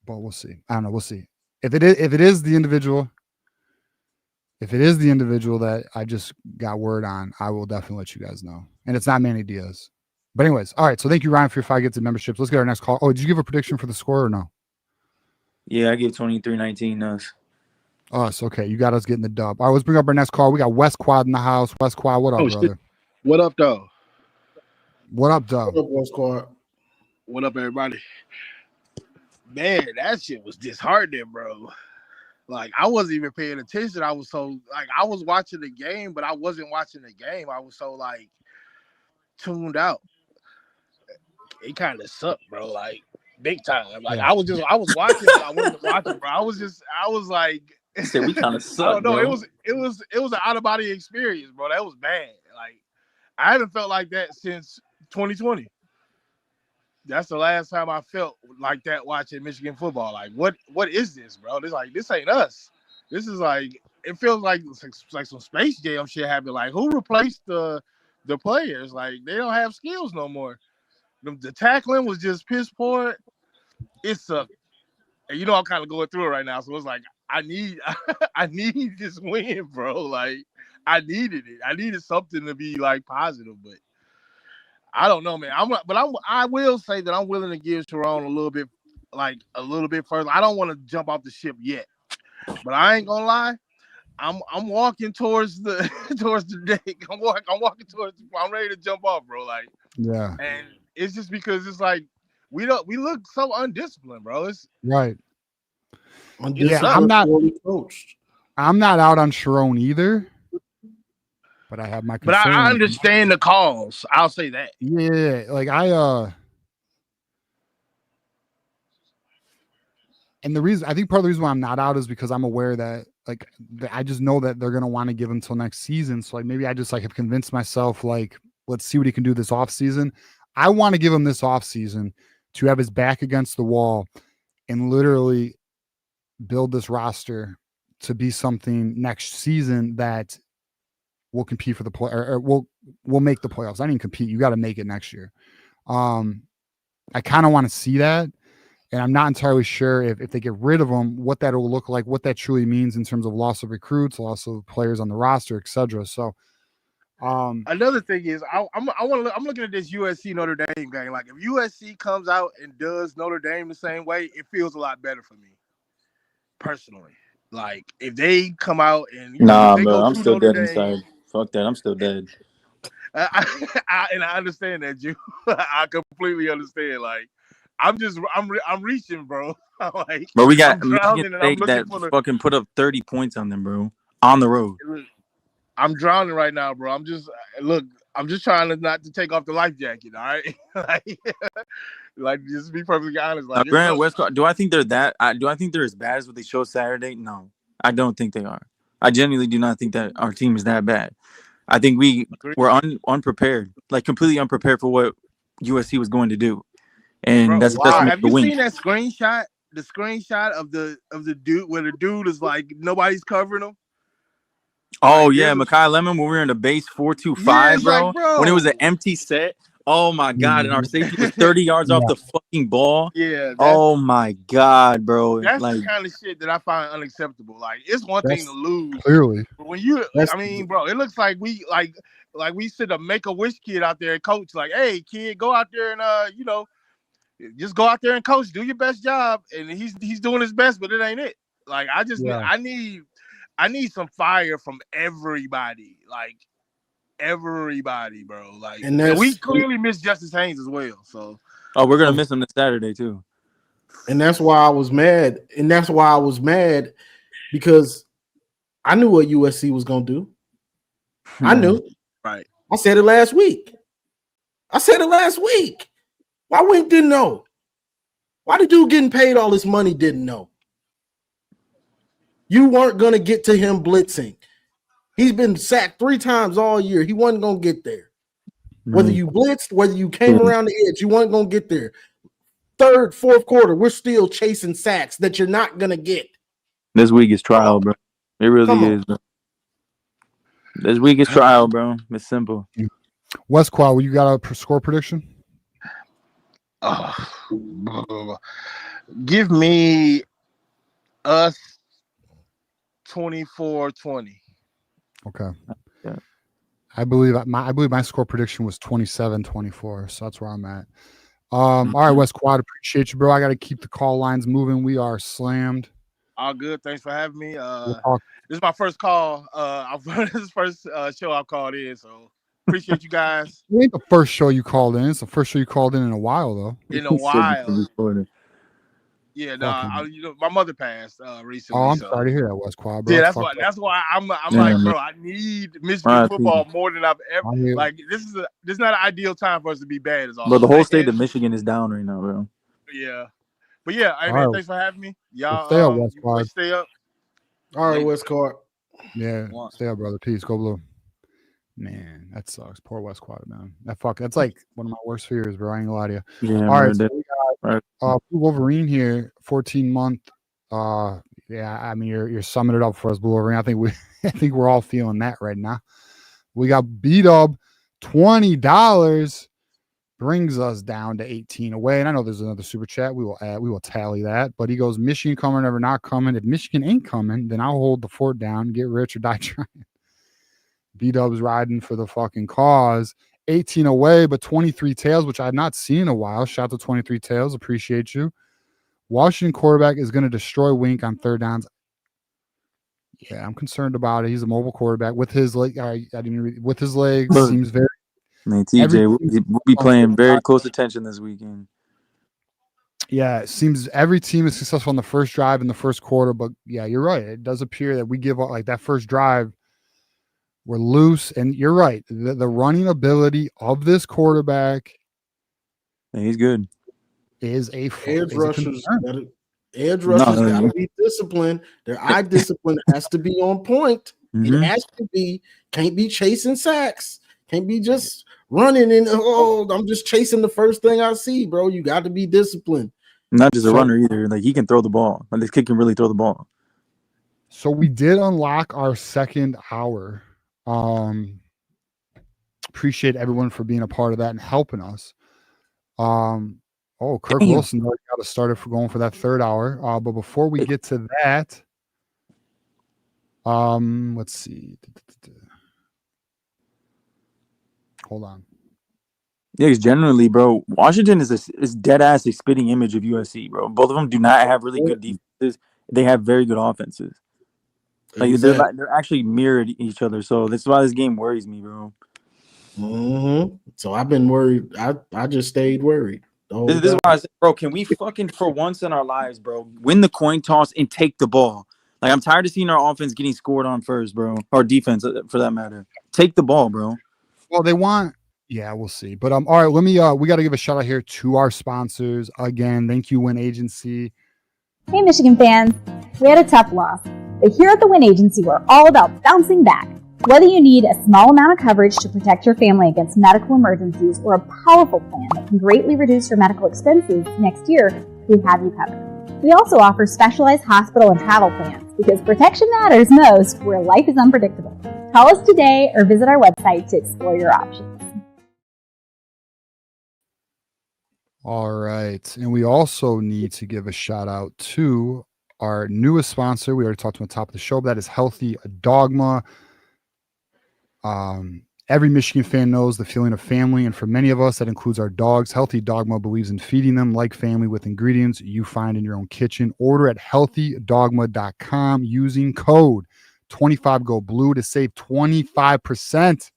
But we'll see. I don't know. We'll see. If it is the individual that I just got word on, I will definitely let you guys know. And it's not Manny Diaz. But anyways, all right. So thank you, Ryan, for your 5 gifts and memberships. Let's get our next call. Oh, did you give a prediction for the score or no? Yeah, I give 23-19 us. Us. Okay, you got us getting the dub. All right, let's bring up our next call. We got West Quad in the house. West Quad, what up, brother? Shit. What up, though? What up, dub? What up, West Quad? What up, everybody? Man, that shit was disheartening, bro. Like, I wasn't even paying attention. I was so, like, I was watching the game, but I wasn't watching the game. I was so, like, tuned out. It kind of sucked, bro. Like, big time. Like, I was watching, but I wasn't watching, bro. I was like, we kind of sucked. I don't know. It was an out of body experience, bro. That was bad. Like, I haven't felt like that since 2020. That's the last time I felt like that watching Michigan football. Like, what is this, bro? This ain't us. This is like, it feels like some Space Jam shit happened. Like, who replaced the players? Like, they don't have skills no more. The tackling was just piss poor. It sucked. And you know I'm kind of going through it right now, so it's like I need this win, bro. Like, I needed it. I needed something to be like positive, but I don't know, man. I will say that I'm willing to give Sharon a little bit further. I don't want to jump off the ship yet, but I ain't gonna lie. I'm walking towards the deck. I'm walking towards. I'm ready to jump off, bro. Like, yeah. And it's just because it's like we look so undisciplined, bro. It's right. Yeah, I'm not out on Sharon either. But I have my concerns. But I understand the calls. I'll say that. Yeah, like and the reason, I think part of the reason why I'm not out is because I'm aware that, like, I just know that they're gonna want to give him till next season. So like maybe I just like have convinced myself, like, let's see what he can do this off season. I want to give him this off season to have his back against the wall and literally build this roster to be something next season that we'll compete for the play, or we'll make the playoffs. I didn't compete. You got to make it next year. I kind of want to see that, and I'm not entirely sure if they get rid of them, what that will look like, what that truly means in terms of loss of recruits, loss of players on the roster, etc. So, another thing is, I'm looking at this USC Notre Dame game. Like, if USC comes out and does Notre Dame the same way, it feels a lot better for me personally. Like, if they come out and nah, they bro, go I'm through still Notre dead Dame, inside. Fuck that, I'm still dead. And I understand that, Jew. I completely understand. Like, I'm reaching, bro. Like, But we got I'm drowning, and I'm looking that for the fucking put up 30 points on them, bro, on the road. I'm drowning right now, bro. I'm just trying to not to take off the life jacket. All right, like just to be perfectly honest. Like, Grant Westcott, do I think they're that? Do I think they're as bad as what they showed Saturday? No, I don't think they are. I genuinely do not think that our team is that bad. I think we were unprepared, like completely unprepared for what USC was going to do, and bro, that's a testament have to you Wink. seen that screenshot? The screenshot of the dude where the dude is like nobody's covering him. Oh, like, yeah, Mekhi Lemon when we were in the base 4-2-5, bro. Like, bro. When it was an empty set. Oh, my God. And our safety was 30 yards off the fucking ball. Yeah. Oh, my God, bro. That's the kind of shit that I find unacceptable. Like, it's one thing to lose. Clearly. But when bro, it looks like we we sent a Make-A-Wish kid out there and coach. Like, hey, kid, go out there and, just go out there and coach. Do your best job. And he's doing his best, but it ain't it. Like, I need some fire from everybody, like everybody, bro. Like, and we clearly miss Justice Haynes as well. So, we're gonna miss him this Saturday too. And that's why I was mad. Because I knew what USC was gonna do. I knew. Right. I said it last week. Why Wink didn't know? Why the dude getting paid all this money didn't know? You weren't going to get to him blitzing. He's been sacked 3 times all year. He wasn't going to get there. Whether you blitzed, whether you came around the edge, you weren't going to get there. 3rd, 4th quarter, we're still chasing sacks that you're not going to get. This week is trial, bro. It really is, bro. This week is trial, bro. It's simple. West Quad, you got a score prediction? Give me us 24-20. Okay. Yeah. I believe my score prediction was 27-24, so that's where I'm at. All right, West Quad, appreciate you, bro. I got to keep the call lines moving. We are slammed. All good. Thanks for having me. This is my first call. This is the first show I've called in, so appreciate you guys. It ain't the first show you called in. It's the first show you called in a while, though. In a while. Yeah, my mother passed recently. Oh, I'm sorry to hear that, West Quad, bro. Yeah, that's why I'm like, bro, I need Michigan football more than I've ever. Like, this is not an ideal time for us to be bad as all. But the whole state of Michigan is down right now, bro. Yeah, but yeah, hey, man, thanks for having me. Y'all stay up, West Quad. Stay up. All right, West Quad. Yeah, stay up, brother. Peace. Go blue. Man, that sucks. Poor West Quad, man. That's like one of my worst fears, bro. I ain't gonna lie to you. Yeah, all right, so we got Blue Wolverine here, 14-month. Yeah, I mean you're summing it up for us, Blue Wolverine. I think we're all feeling that right now. We got B-Dub, $20 brings us down to 18 away. And I know there's another super chat. We will tally that. But he goes, Michigan coming, never not coming. If Michigan ain't coming, then I'll hold the fort down, get rich or die trying. B-Dub's riding for the fucking cause. 18 away, but 23 tails, which I've not seen in a while. Shout out to 23 tails. Appreciate you. Washington quarterback is going to destroy Wink on 3rd downs. Yeah, I'm concerned about it. He's a mobile quarterback with his leg. With his legs, seems very. Man, TJ, we'll be playing very close attention this weekend. Yeah, it seems every team is successful on the first drive in the first quarter, but yeah, you're right. It does appear that we give up like that first drive. We're loose, and you're right. The running ability of this quarterback, he's good. Is a edge rushers. Edge rushers got to be disciplined. Their eye discipline has to be on point. Mm-hmm. It has to be. Can't be chasing sacks. Can't be just running and I'm just chasing the first thing I see, bro. You got to be disciplined. Not just a runner either. Like he can throw the ball. Like this kid can really throw the ball. So we did unlock our second hour. Appreciate everyone for being a part of that and helping us. Kirk Damn. Wilson already got us started for going for that third hour. But before we get to that, let's see. Hold on. Yeah, because generally, bro, Washington is dead ass a spitting image of USC, bro. Both of them do not have really good defenses. They have very good offenses. Like Exactly. they're actually mirrored each other. So that's why this game worries me, bro. Mm-hmm. So I've been worried. I just stayed worried. This is why I said, bro, can we fucking for once in our lives, bro, win the coin toss and take the ball? Like, I'm tired of seeing our offense getting scored on first, bro, or defense for that matter. Take the ball, bro. Well, they want. Yeah, we'll see. But all right, let me. We got to give a shout out here to our sponsors again. Thank you, Win Agency. Hey, Michigan fans. We had a tough loss, but here at the Win Agency, we're all about bouncing back. Whether you need a small amount of coverage to protect your family against medical emergencies or a powerful plan that can greatly reduce your medical expenses next year, we have you covered. We also offer specialized hospital and travel plans because protection matters most where life is unpredictable. Call us today or visit our website to explore your options. All right. And we also need to give a shout out to our newest sponsor. We already talked to on top of the show, but that is Healthy Dogma. Every Michigan fan knows the feeling of family, and for many of us, that includes our dogs. Healthy Dogma believes in feeding them like family with ingredients you find in your own kitchen. Order at healthydogma.com using code 25GoBlue to save 25%.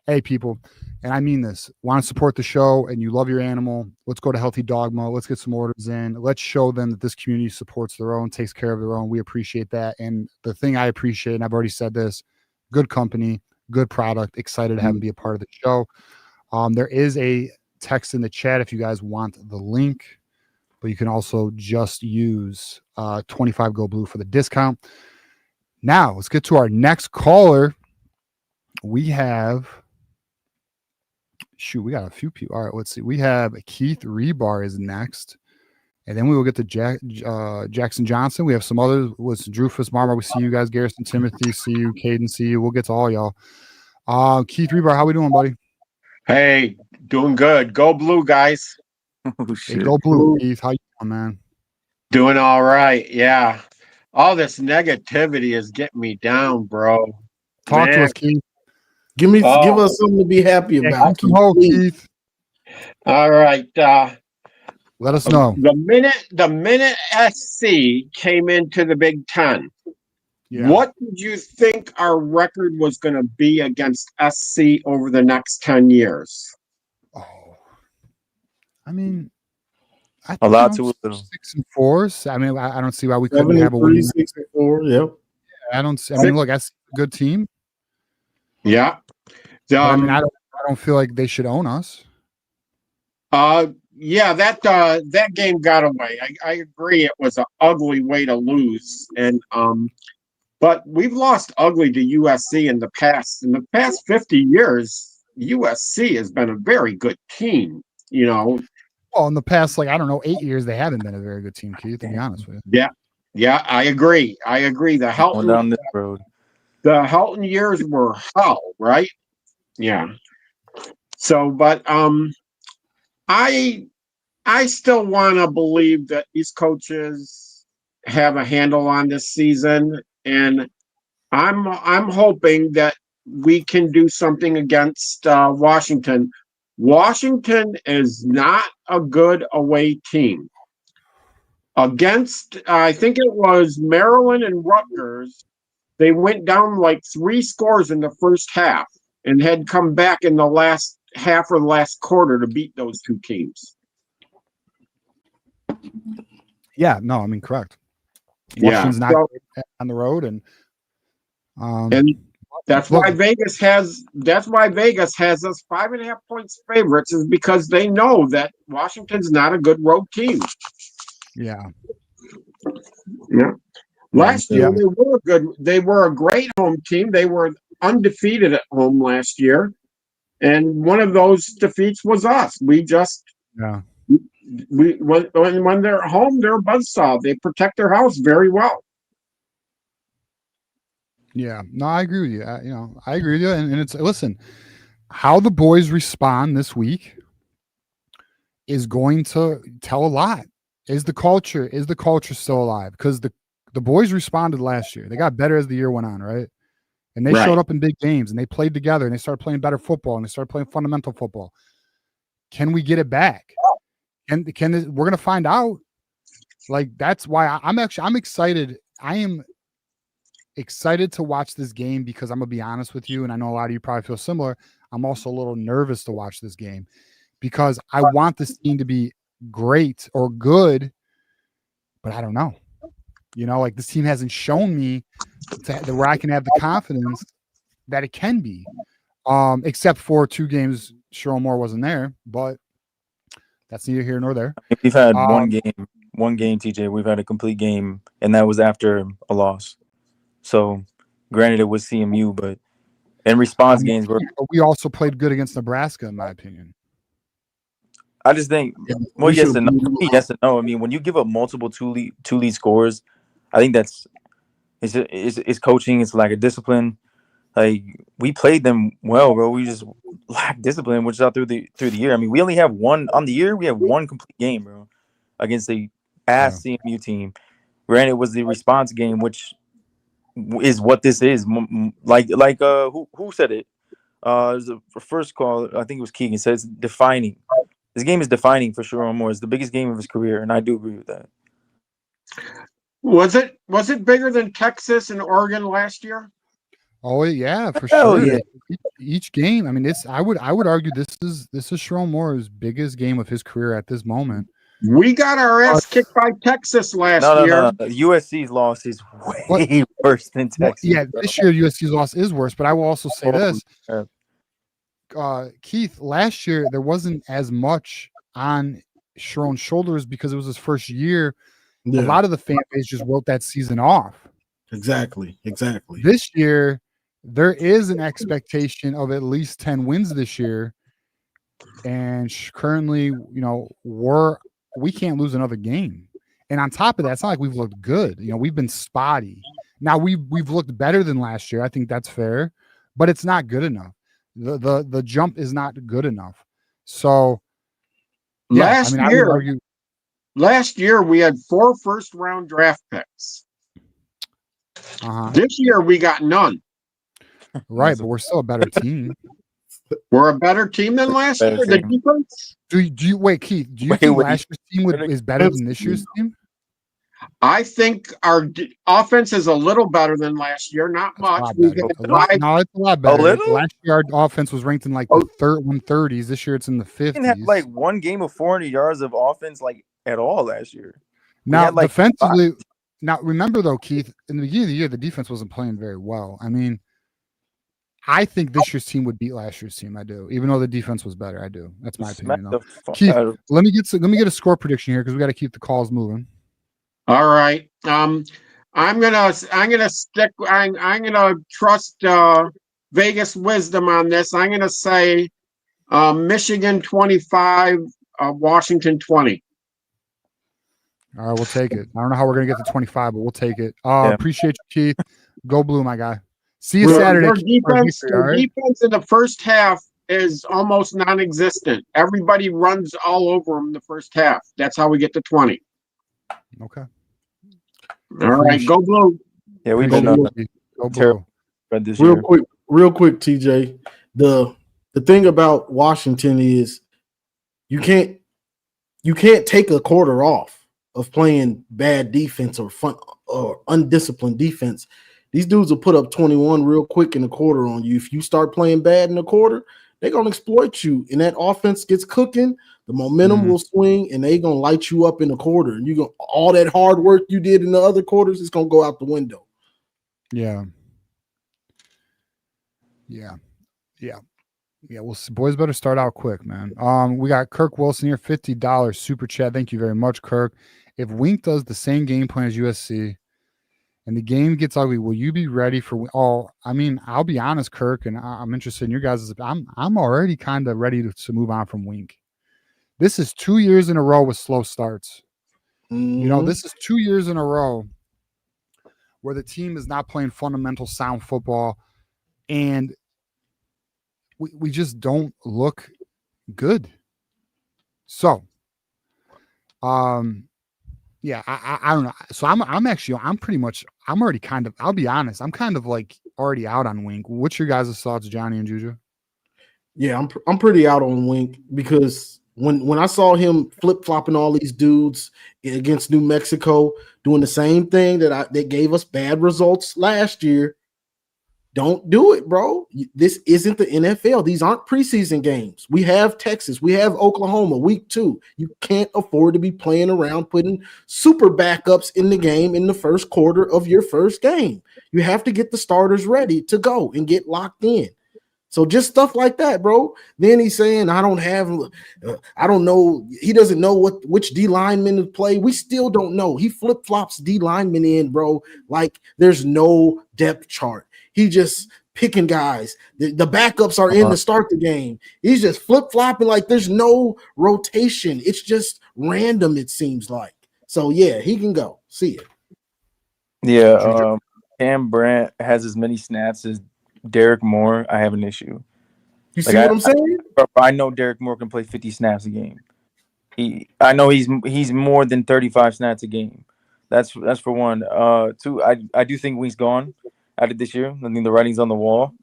Hey, people, and I mean this, want to support the show and you love your animal, let's go to Healthy Dogma. Let's get some orders in. Let's show them that this community supports their own, takes care of their own. We appreciate that. And the thing I appreciate, and I've already said this, good company, good product, excited to have them be a part of the show. There is a text in the chat if you guys want the link, but you can also just use 25GoBlue for the discount. Now, let's get to our next caller. We got a few people. All right, let's see. We have Keith Rebar is next. And then we will get to Jackson Johnson. We have some others. With Drufus, Marmar, we see you guys. Garrison, Timothy, see you. Caden, see you. We'll get to all y'all. Keith Rebar, how we doing, buddy? Hey, doing good. Go Blue, guys. Oh, shit. Hey, go Blue, Keith. How you doing, man? Doing all right. Yeah. All this negativity is getting me down, bro. Talk to us, Keith. Give us something to be happy about. Keith. All right. Let us know. The minute SC came into the Big Ten, what did you think our record was going to be against SC over the next 10 years? Oh, I mean, I a lot to 6-4. I mean, I don't see why we couldn't have a win. 6-4. Yep. I mean, look, that's a good team. Yeah. I mean, I don't feel like they should own us. Yeah, that game got away. I agree. It was an ugly way to lose, and but we've lost ugly to USC in the past. In the past 50 years, USC has been a very good team. You know. Well, in the past, 8 years, they haven't been a very good team, Keith. To be honest with you. Yeah, I agree. The Helton down this road. The Helton years were hell, right? Yeah. So, but I still want to believe that these coaches have a handle on this season, and I'm hoping that we can do something against Washington. Washington is not a good away team. Against, I think it was Maryland and Rutgers, they went down like 3 scores in the first half and had come back in the last half or the last quarter to beat those two teams. Yeah, no, I mean, correct. Washington's not on the road, and that's why Vegas has us 5.5 points favorites, is because they know that Washington's not a good road team. Yeah. Last year they were good. They were a great home team. They were undefeated at home last year, and one of those defeats was us. When they're home, they're a buzzsaw. They protect their house very well. Yeah, no, I agree with you. I agree with you. And it's listen, how the boys respond this week is going to tell a lot. Is the culture still alive? Because the boys responded last year. They got better as the year went on, right? And they showed up in big games and they played together and they started playing better football and they started playing fundamental football. Can we get it back? And we're gonna find out. Like that's why I'm excited. I am excited to watch this game because I'm gonna be honest with you, and I know a lot of you probably feel similar. I'm also a little nervous to watch this game because I want this team to be great or good, but I don't know. Like this team hasn't shown me where I can have the confidence that it can be. Except for 2 games, Sherrone Moore wasn't there, but that's neither here nor there. We've had one game, TJ. We've had a complete game, and that was after a loss. So, granted, it was CMU, but in response games, we also played good against Nebraska, in my opinion. I just think, yes and no. Yes and no. I mean, when you give up multiple two lead scores, I think it's coaching. It's lack of discipline. Like we played them well, bro. We just lack discipline, which is out through the year. I mean, we only have one on the year. We have one complete game, bro, against the ass CMU team. Granted, it was the response game, which is what this is. Like who said it? It was the first call. I think it was Keegan. Said it's defining. This game is defining for Sherrone Moore. It's the biggest game of his career, and I do agree with that. Was it bigger than Texas and Oregon last year? Oh yeah, for sure. Yeah. Each game, I mean, I would argue this is Sherrone Moore's biggest game of his career at this moment. We got our ass kicked by Texas last year. No. USC's loss is way worse than Texas. Yeah, this year USC's loss is worse, but I will also say this. Keith, last year there wasn't as much on Sherrone's shoulders because it was his first year. Yeah. A lot of the fan base just wrote that season off. Exactly. This year, there is an expectation of at least 10 wins this year. And currently, we can't lose another game. And on top of that, it's not like we've looked good. We've been spotty. Now we've looked better than last year. I think that's fair, but it's not good enough. The jump is not good enough. So last year we had 4 first-round draft picks. This year we got none. Right, but we're still a better team. We're a better team than last year. The defense. Do you wait, Keith? Do you think last year's team is better than this year's team? I think our offense is a little better than last year. Not much. No, it's a lot better. Last year our offense was ranked in like the 130s. This year it's in the 50s. We didn't have like one game of 400 yards of offense like at all last year. Now defensively. Now, remember, though, Keith, in the beginning of the year, the defense wasn't playing very well. I mean, I think this year's team would beat last year's team. I do, even though the defense was better. I do. That's my opinion. Though. Keith, let me get a score prediction here because we got to keep the calls moving. All right. I'm gonna trust Vegas wisdom on this. I'm gonna say Michigan 25, Washington 20. All right, we'll take it. I don't know how we're going to get to 25, but we'll take it. Appreciate you, Keith. Go Blue, my guy. See you Saturday. Your defense in the first half is almost non-existent. Everybody runs all over them in the first half. That's how we get to 20. Okay. All right, go Blue. Yeah, we've been go Blue. Real quick, TJ. The thing about Washington is you can't take a quarter off of playing bad defense or undisciplined defense. These dudes will put up 21 real quick in a quarter on you. If you start playing bad in a quarter, they're going to exploit you. And that offense gets cooking, the momentum will swing, and they're going to light you up in a quarter. And all that hard work you did in the other quarters is going to go out the window. Yeah. Well, boys better start out quick, man. We got Kirk Wilson here, $50 super chat. Thank you very much, Kirk. If Wink does the same game plan as USC and the game gets ugly, will you be ready for? I mean, I'll be honest, Kirk, and I'm interested in your guys'. I'm already kind of ready to move on from Wink. This is 2 years in a row with slow starts. This is 2 years in a row where the team is not playing fundamental sound football, and we just don't look good. So, yeah, I don't know. So I'm already kind of, I'll be honest, I'm kind of like already out on Wink. What's your guys' thoughts, Johnny and Juju? Yeah, I'm pretty out on Wink because when I saw him flip flopping all these dudes against New Mexico, doing the same thing that gave us bad results last year. Don't do it, bro. This isn't the NFL. These aren't preseason games. We have Texas. We have Oklahoma week 2. You can't afford to be playing around putting super backups in the game in the first quarter of your first game. You have to get the starters ready to go and get locked in. So just stuff like that, bro. Then he's saying, I don't know. He doesn't know which D lineman to play. We still don't know. He flip-flops D linemen in, bro, like there's no depth chart. He just picking guys. The backups are in to start the game. He's just flip-flopping like there's no rotation. It's just random, it seems like. So, yeah, he can go. See it. Yeah, Cam Brandt has as many snaps as Derek Moore. I have an issue. You see what I'm saying? I know Derek Moore can play 50 snaps a game. I know he's more than 35 snaps a game. That's for one. Two, I do think Wink's gone out of this year. I think the writing's on the wall.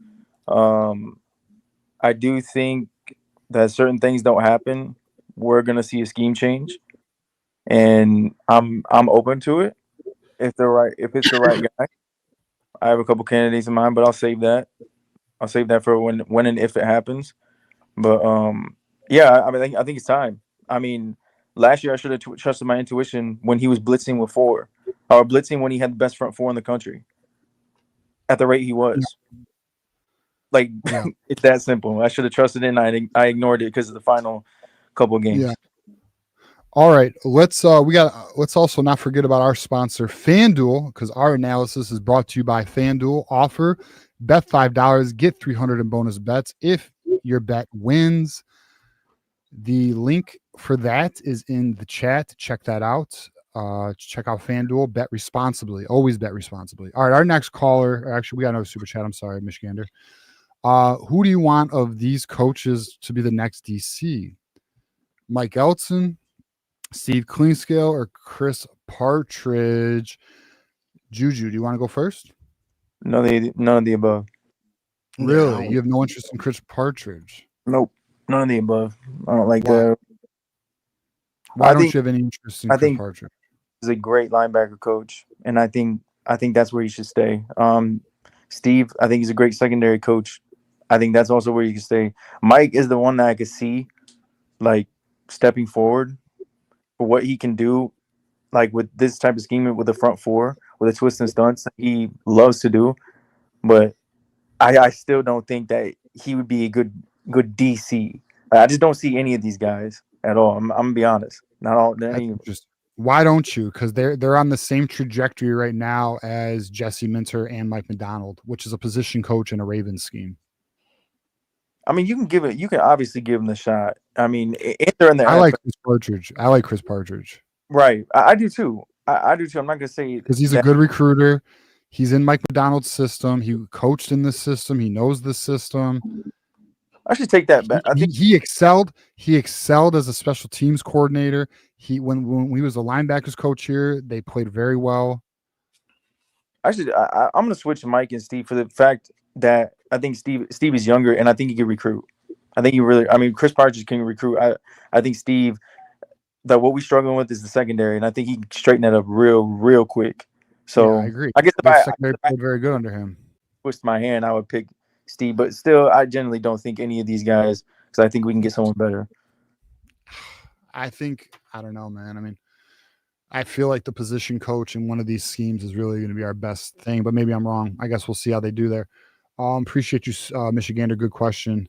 I do think that certain things don't happen. We're gonna see a scheme change, and I'm open to it if it's the right guy. I have a couple candidates in mind, but I'll save that. I'll save that for when and if it happens. But yeah, I mean, I think it's time. I mean, last year I should have trusted my intuition when he was blitzing with 4, or blitzing when he had the best front 4 in the country. At the rate he was, like it's that simple. I should have trusted it, and I ignored it because of the final couple of games. Yeah. All right, let's also not forget about our sponsor, FanDuel, because our analysis is brought to you by FanDuel. Offer: bet $5, get $300 in bonus bets if your bet wins. The link for that is in the chat. Check that out. Check out FanDuel. Bet responsibly. Always bet responsibly. All right, our next caller. Actually, we got another super chat. I'm sorry, Michigander. Who do you want of these coaches to be the next DC? Mike Elton, Steve Cleanscale, or Chris Partridge? Juju, do you want to go first? None of the above. Really? No. You have no interest in Chris Partridge? Nope. None of the above. I don't like that. Why don't you have any interest in Chris Partridge? He's a great linebacker coach, and I think that's where he should stay. Steve, I think he's a great secondary coach. I think that's also where you can stay. Mike is the one that I could see, like, stepping forward for what he can do, like with this type of scheme with the front 4, with the twists and stunts that he loves to do. But I still don't think that he would be a good DC. I just don't see any of these guys at all. I'm gonna be honest. Not all. Why don't you? Because they're on the same trajectory right now as Jesse Minter and Mike McDonald, which is a position coach in a Ravens scheme. I mean, you can obviously give them the shot. I mean, if they're in there. I like Chris Partridge. Right. I do too. I do too. I'm not going to say because he's a good recruiter. He's in Mike McDonald's system. He coached in this system. He knows the system. I should take that back. I think he excelled. He excelled as a special teams coordinator. When he was a linebackers coach here, they played very well. I'm going to switch Mike and Steve for the fact that I think Steve is younger, and I think he can recruit. I think Chris Partridge can recruit. I think Steve, that what we're struggling with is the secondary, and I think he can straighten that up real quick. So yeah, I agree. I guess the secondary played very good under him. Twist my hand, I would pick Steve, but still, I generally don't think any of these guys, because I think we can get someone better. I don't know, man. I mean, I feel like the position coach in one of these schemes is really going to be our best thing, but maybe I'm wrong. I guess we'll see how they do there. Appreciate you, Michigander. Good question.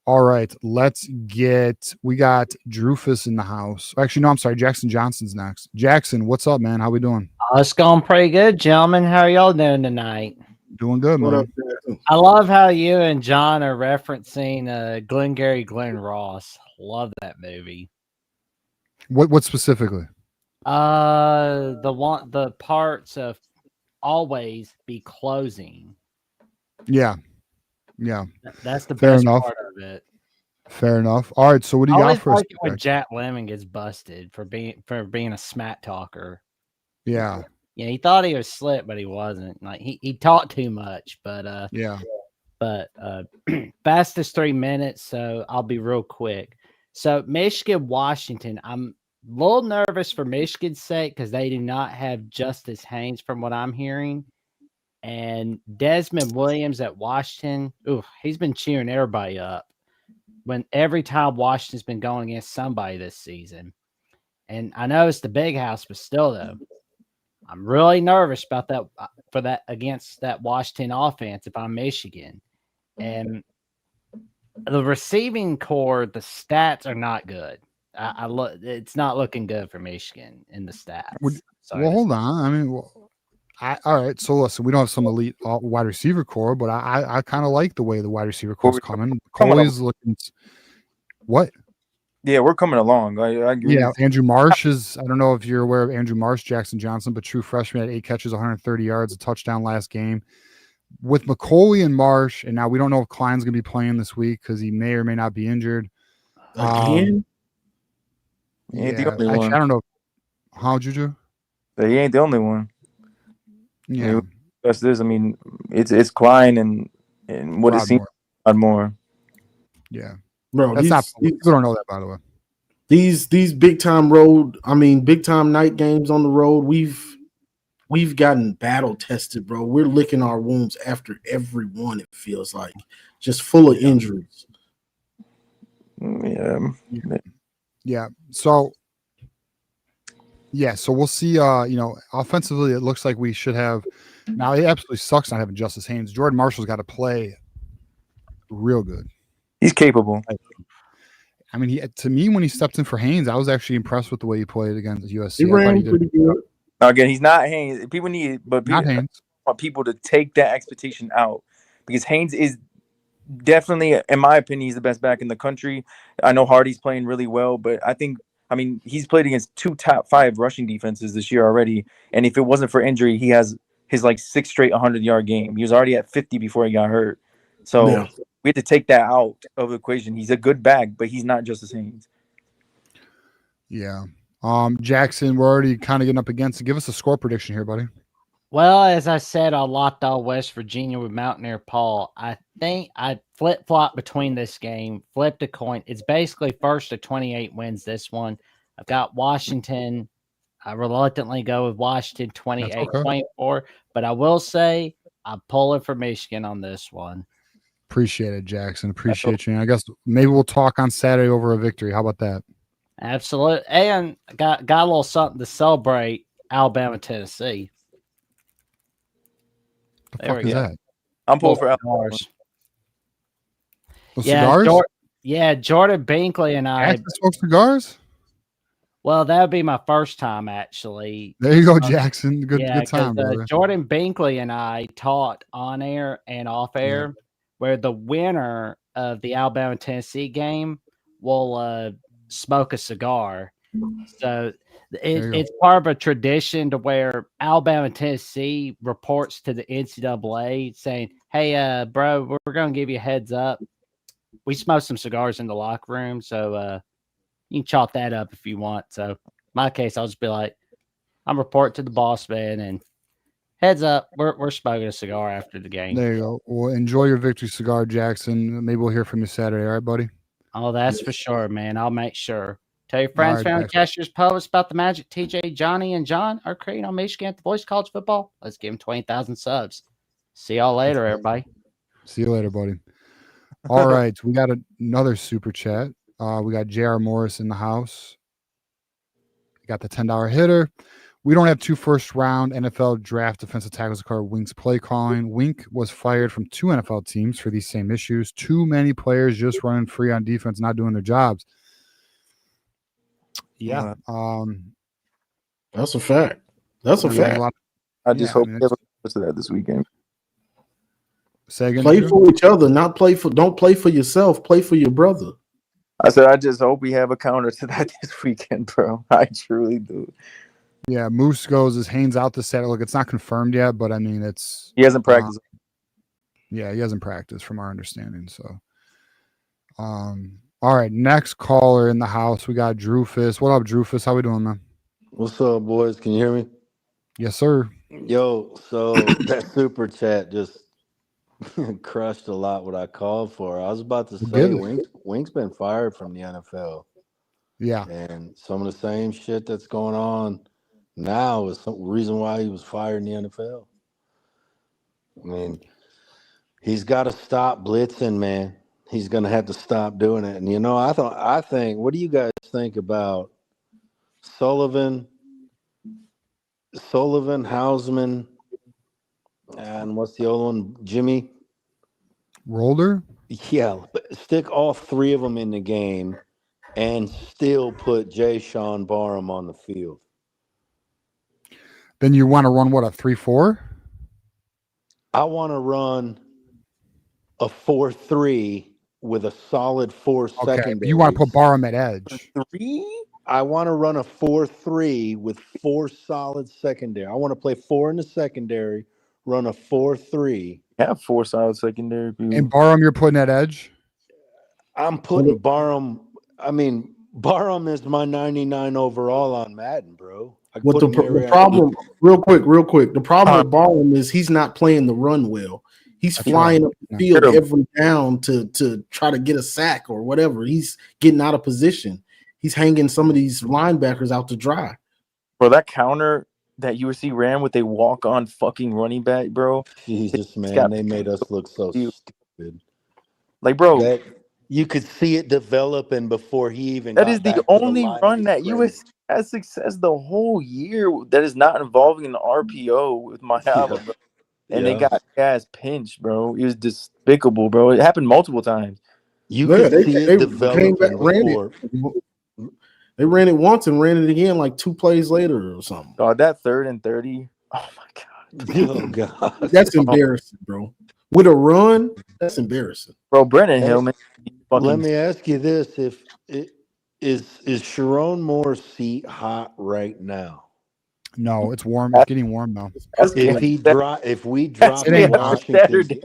All right, we got Drufus in the house. Actually, no, I'm sorry. Jackson Johnson's next. Jackson, what's up, man? How we doing? It's going pretty good, gentlemen. How are y'all doing tonight? Doing good, man. I love how you and John are referencing Glengarry Glen Ross. Love that movie. What specifically? The parts of always be closing. Yeah. That's the Fair best enough. part of it. Fair enough. All right, so what do you got for us? When Jack Lemon gets busted for being a smack talker. Yeah. Yeah, he thought he was slick, but he wasn't. Like he talked too much, but fastest 3 minutes, so I'll be real quick. So Michigan, Washington, I'm a little nervous for Michigan's sake because they do not have Justice Haynes from what I'm hearing. And Desmond Williams at Washington, he's been cheering everybody up when every time Washington's been going against somebody this season. And I know it's the big house, but still though, I'm really nervous about that for that against that Washington offense if I'm Michigan. And the receiving core, the stats are not good. I look, it's not looking good for Michigan in the stats. Well, hold on. I mean, all right. So listen, we don't have some elite wide receiver core, but I kind of like the way the wide receiver core is coming. Always looking. What? Yeah, we're coming along. I agree. Yeah, Andrew Marsh is. I don't know if you're aware of Andrew Marsh, Jackson Johnson, but true freshman had 8 catches, 130 yards, a touchdown last game. With McCauley and Marsh, and now we don't know if Klein's going to be playing this week because he may or may not be injured. Again? He ain't the only one. I don't know. How, Juju? But he ain't the only one. Yeah. That's this. I mean, it's Klein and what it seems a lot more. Yeah. Bro, that's people don't know that, by the way. These big time night games on the road, we've gotten battle tested, bro. We're licking our wounds after every one, it feels like. Just full of injuries. Yeah. So we'll see. Offensively, it looks like we should have. Now, it absolutely sucks not having Justice Haynes. Jordan Marshall's got to play real good. He's capable. I mean, to me, when he stepped in for Haynes, I was actually impressed with the way he played against USC. He ran pretty good. Again, he's not Haynes. People need, but not Haynes. Want people to take that expectation out because Haynes is definitely, in my opinion, he's the best back in the country. I know Hardy's playing really well, but he's played against 2 top 5 rushing defenses this year already. And if it wasn't for injury, he has his 6 straight 100-yard game. He was already at 50 before he got hurt. So we had to take that out of the equation. He's a good back, but he's not Justice Haynes. Yeah. Jackson, we're already kind of getting up against it. Give us a score prediction here, buddy. Well, as I said, I locked all West Virginia with Mountaineer Paul. I think I flip-flop between this game, flipped a coin. It's basically first to 28 wins this one. I've got Washington. I reluctantly go with Washington 28-24, but I will say I'm pulling for Michigan on this one. Appreciate it, Jackson. Appreciate you. I guess maybe we'll talk on Saturday over a victory. How about that? Absolutely. And got a little something to celebrate Alabama, Tennessee. The fuck is that? I'm pulling for Alabama. Cigars? Jordan Binkley and I. Smoke cigars? Well, that would be my first time, actually. There you go, Jackson. Good time, brother. Jordan Binkley and I talked on air and off air where the winner of the Alabama-Tennessee game will smoke a cigar. So it's part of a tradition to where Alabama-Tennessee reports to the NCAA saying, hey, bro, we're going to give you a heads up. We smoked some cigars in the locker room, so you can chalk that up if you want. So in my case, I'll just be like, I'm reporting to the boss man and heads up, we're smoking a cigar after the game. There you go. Well, enjoy your victory cigar, Jackson. Maybe we'll hear from you Saturday. All right, buddy? Oh, that's for sure, man. I'll make sure. Tell your friends, family, cashier's posts about the magic TJ, Johnny, and John are creating on Michigan at the Voice of College Football. Let's give them 20,000 subs. See y'all later, everybody. See you later, buddy. All right. We got another super chat. We got J.R. Morris in the house. We got the $10 hitter. We don't have 2 first-round NFL draft defensive tackles called Wink's play calling. Wink was fired from 2 NFL teams for these same issues. Too many players just running free on defense, not doing their jobs. Yeah. That's a fact. That's a fact. I just hope they look to that this weekend. Play for each other, don't play for yourself. Play for your brother. I said, I just hope we have a counter to that this weekend, bro. I truly do. Yeah, Moose goes, is Haynes out this Saturday? Look, it's not confirmed yet, but I mean, he hasn't practiced. Yeah, he hasn't practiced from our understanding. So, all right, next caller in the house, we got Drufus. What up, Drufus? How we doing, man? What's up, boys? Can you hear me? Yes, sir. Yo, so that super chat just crushed a lot what I called for. I was about to say Wink's been fired from the NFL. Yeah. And some of the same shit that's going on now is some reason why he was fired in the NFL. I mean, he's got to stop blitzing, man. He's going to have to stop doing it. And, I think, what do you guys think about Sullivan, Hausman, and what's the other one? Jimmy? Roller? Yeah, stick all three of them in the game and still put Sean Barham on the field. Then you want to run what, a 3-4? I want to run a 4-3 with a solid 4 secondary. You want to put Barham at edge. 3? I want to run a 4-3 with 4 solid secondary. I want to play 4 in the secondary, run a 4-3. Have 4 solid secondary. And Barham, you're putting at edge? I'm putting Barham. I mean, Barham is my 99 overall on Madden, bro. What the problem? Real quick. The problem with Barham is he's not playing the run well. He's flying up the field every down to try to get a sack or whatever. He's getting out of position. He's hanging some of these linebackers out to dry. Bro, that counter that USC ran with a walk-on fucking running back, bro. Jesus, man, they made us look so stupid. Like, bro, you could see it developing before he even. That is the only run that USC has success the whole year that is not involving an RPO with Miami, bro. And they got guys pinched, bro. It was despicable, bro. It happened multiple times. You could see it developing before. They ran it once and ran it again like 2 plays later or something. Oh, that 3rd and 30. Oh my god. Oh god. That's embarrassing, bro. With a run, that's embarrassing. Bro, Brennan Hillman. Let me ask you this: is Sharon Moore's seat hot right now? No, it's warm. It's getting warm now. If we drop the Washington,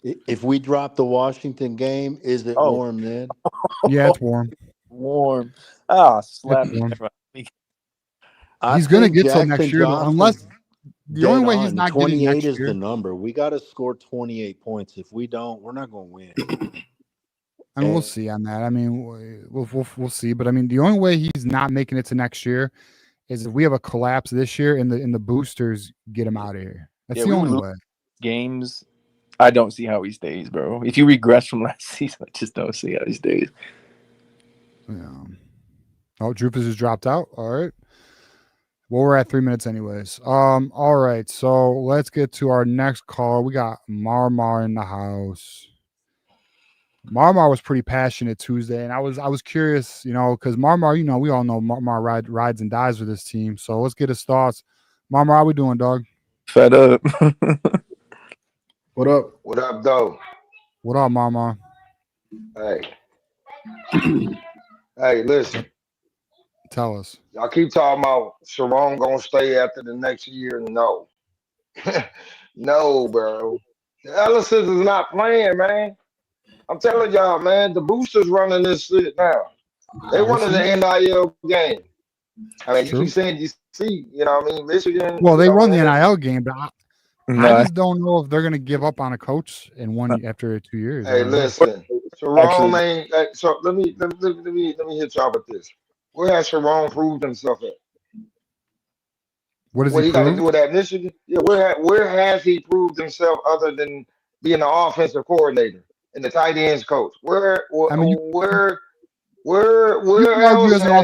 if we drop the Washington game, is it warm then? Yeah, it's warm. Warm. Slap me. He's going to get till next year, unless the only way he's not getting next year. 28 is the number. We got to score 28 points. If we don't, we're not going to win. I mean, we'll see on that. I mean, we'll see. But I mean, the only way he's not making it to next year is if we have a collapse this year and the boosters get him out of here. That's the only way. Games, I don't see how he stays, bro. If you regress from last season, I just don't see how he stays. Yeah. Oh, Drupus has dropped out. All right. Well, we're at 3 minutes anyways. All right. So let's get to our next call. We got Marmar in the house. Marmar was pretty passionate Tuesday, and I was curious, because Marmar, we all know Marmar rides and dies with his team. So let's get his thoughts. Marmar, how we doing, dog? Fed up. What up? What up, though? What up, Marmar? Hey. Hey, listen. Tell us. Y'all keep talking about Sharon gonna stay after the next year. No. No, bro. The Ellisons is not playing, man. I'm telling y'all, man, the boosters running this shit now. They running the NIL game. I mean, you keep saying you see, Michigan. Well, they run the NIL game, but I just don't know if they're going to give up on a coach after 2 years. Hey, listen, Sharon, man. So let me hit y'all with this. Where has Sharon proved himself at? What he got to do with that Michigan? Yeah, where has he proved himself other than being the offensive coordinator and the tight ends coach? Where else has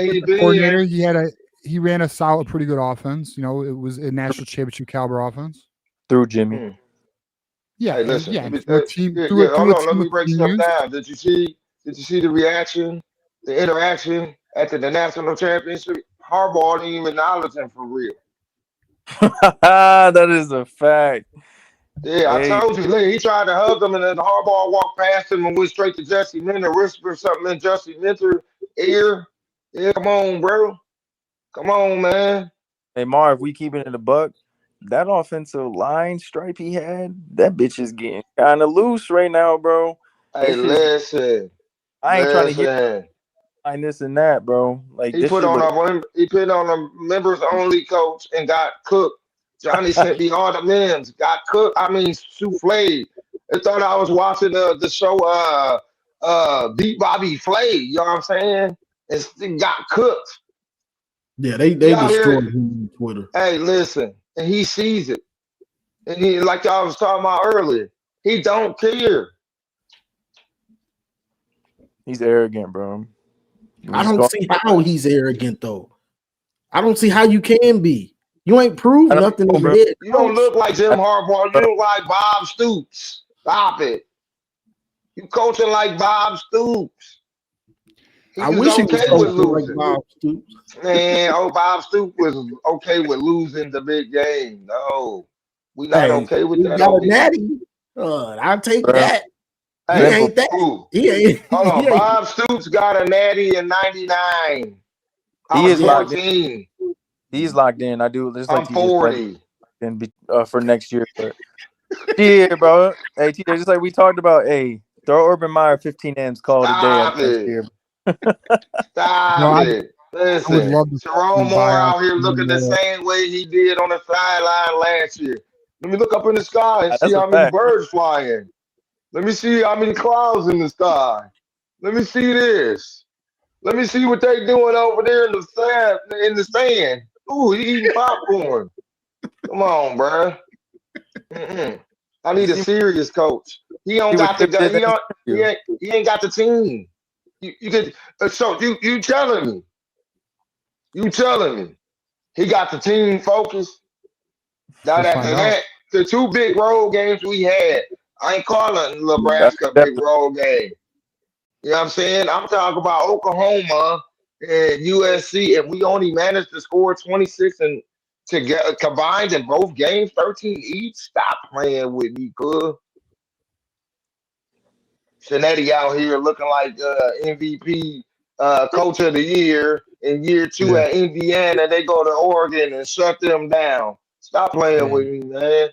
he been? Coordinator, he ran a solid, pretty good offense. It was a national championship caliber offense through Jimmy. Yeah, hey, listen. Hold on, let me break stuff down. Did you see the reaction, the interaction after the national championship? Harbaugh didn't even acknowledge him for real. That is a fact. Yeah, I told you. Look, he tried to hug him, and then Harbaugh walked past him and went straight to Jesse Minter, whispered something in Jesse Minter's ear. Yeah, come on, bro. Come on, man. Hey, Mar, if we keep it in the buck, that offensive line stripe he had, that bitch is getting kind of loose right now, bro. Hey, listen. I ain't trying to hear this and that, bro. Like he this put shit on look. he put on a members only coach and got cooked. Johnny sent me all the memes. Got cooked. I mean souffle. I thought I was watching the show Beat Bobby Flay. You know what I'm saying? It got cooked. Yeah, they destroyed him on Twitter. Hey, listen, and he sees it. And he, like y'all was talking about earlier, he don't care. He's arrogant, bro. I don't see how he's arrogant though. I don't see how you can be. You ain't proved nothing. You don't look like Jim Harbaugh. You look like Bob Stoops. Stop it. You coaching like Bob Stoops. I wish he was with losing. like Bob Stoops. Man, Bob Stoops was okay with losing the big game. No, we not okay with that. Got a natty. I'll take that. Hey, he ain't that. He ain't. Hold on, Bob Stoops got a natty in '99. He is locked in. He's locked in. I do. Just like I'm 40. And for next year, but yeah, bro. Hey, TJ, just like we talked about. Hey, throw Urban Meyer 15 M's call today next year. Stop it. Listen, Jerome Moore out here looking the same way he did on the sideline last year. Let me look up in the sky and see how many birds flying. Let me see how many clouds in the sky. Let me see this. Let me see what they doing over there in the stand. Ooh, he eating popcorn. Come on, bro. I need a serious coach. He don't got the he ain't got the team. You could so you telling me. You telling me he got the team focused? Now after that, the two big road games we had, I ain't calling Nebraska a big road game. You know what I'm saying? I'm talking about Oklahoma and USC, and we only managed to score 26 and to get combined in both games, 13 each. Stop playing with me, good. Shanetti out here looking like MVP coach of the year in year 2 at Indiana. They go to Oregon and shut them down. Stop playing with me, man.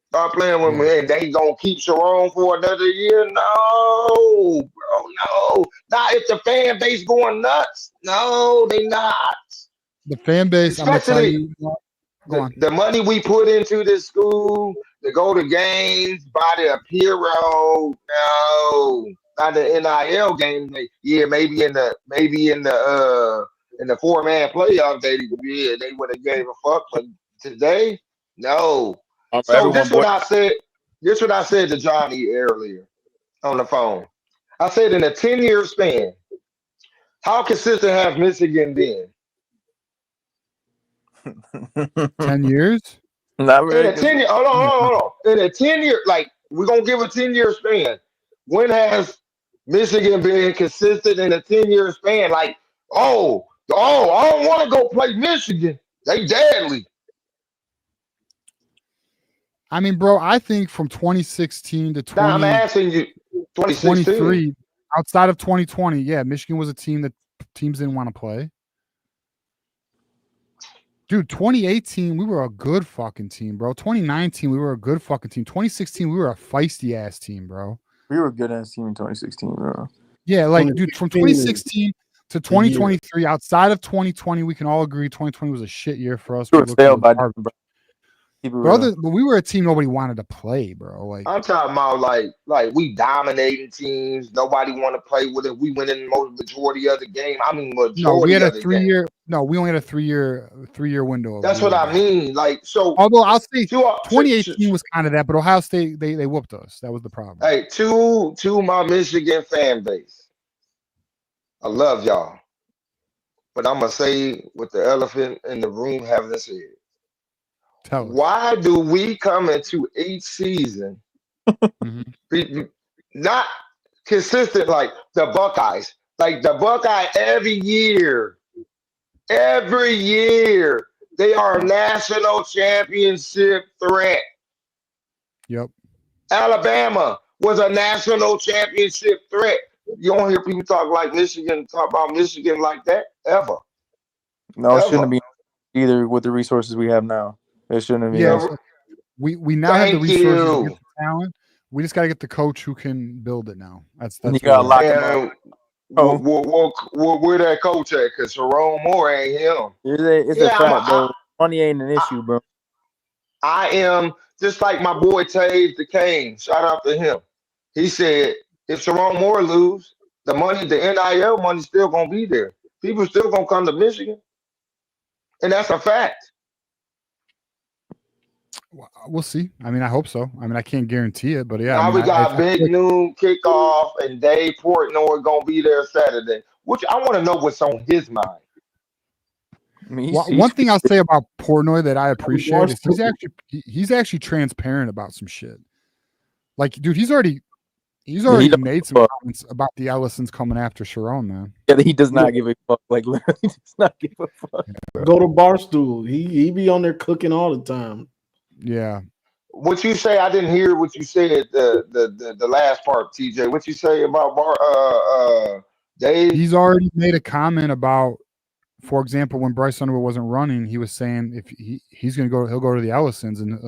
Stop playing with me. And they gonna keep Sharon for another year? No, bro, no. Not if the fan base going nuts. No, they not. The fan base, especially, I'm gonna tell you. The money we put into this school to go to games, buy the Apiro, no, not the NIL game. Yeah, maybe in the 4-man playoff they would have gave a fuck, but today, no. So this what I said. This what I said to Johnny earlier on the phone. I said in a 10-year span, how consistent has Michigan been? 10 years? Not really. In a 10-year, hold on. In a 10-year, like we're gonna give a 10-year span. When has Michigan been consistent in a 10-year span? Like, I don't want to go play Michigan. They deadly. I mean, bro, I think from 2016 to 20, I'm asking you, 23, outside of 2020, yeah, Michigan was a team that teams didn't want to play. Dude, 2018, we were a good fucking team, bro. 2019, we were a good fucking team. 2016, we were a feisty ass team, bro. We were a good ass team in 2016, bro. Yeah, like, dude, from 2016 to 2023, outside of 2020, we can all agree 2020 was a shit year for us. But we were a team nobody wanted to play, bro. Like, I'm talking about like we dominating teams. Nobody want to play with it. We went in the majority of the game. I mean, majority. No, we had a 3-year. No, we only had a 3-year window. That's what I mean. Like, so. Although I'll say 2018 was kind of that, but Ohio State they whooped us. That was the problem. Hey, to my Michigan fan base, I love y'all, but I'm gonna say what the elephant in the room haven't said. Why do we come into each season not consistent like the Buckeyes? Like the Buckeye every year, they are a national championship threat. Yep. Alabama was a national championship threat. You don't hear people talk about Michigan like that ever. No, it shouldn't be. either with the resources we have now. It shouldn't have been. Yeah, we now have the resources to get the talent. We just got to get the coach who can build it now. That's you got to lock him up. Where that coach at? Because Sharon Moore ain't him. It's a fact, bro. Money ain't an issue, bro. I am just like my boy Taves the Kane. Shout out to him. He said if Sharon Moore lose, the money, the NIL money, still gonna be there. People still gonna come to Michigan, and that's a fact. We'll see. I mean, I hope so. I mean, I can't guarantee it, but yeah. Now we got Big Noon kickoff, and Dave Portnoy gonna be there Saturday. Which I want to know what's on his mind. One thing I'll say about Portnoy that I appreciate is he's actually transparent about some shit. Like, dude, he's already made some comments about the Ellisons coming after Sharon, man. Yeah, he does not give a fuck. Like, literally does not give a fuck. Go to Barstool. He be on there cooking all the time. Yeah. What you say? I didn't hear what you said. The last part, TJ. What you say about Dave? He's already made a comment about, for example, when Bryce Underwood wasn't running, he was saying if he's going to go, he'll go to the Ellisons and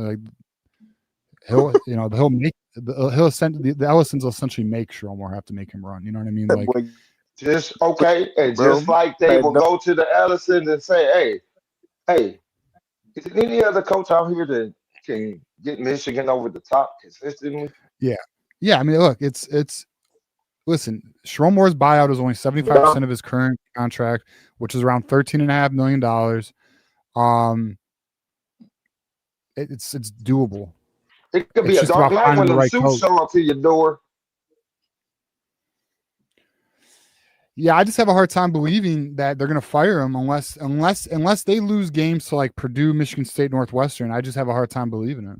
he'll send the Ellisons will essentially make Sharon Moore have to make him run. You know what I mean? Like, just okay, and just like they will go to the Ellisons and say, hey, is there any other coach out here that can get Michigan over the top consistently? Yeah. I mean, look, it's. Listen, Sharon Moore's buyout is only 75% of his current contract, which is around $13.5 million. It's doable. It could be a dark night when the suits show up to your door. Yeah, I just have a hard time believing that they're going to fire him unless they lose games to like Purdue, Michigan State, Northwestern. I just have a hard time believing it.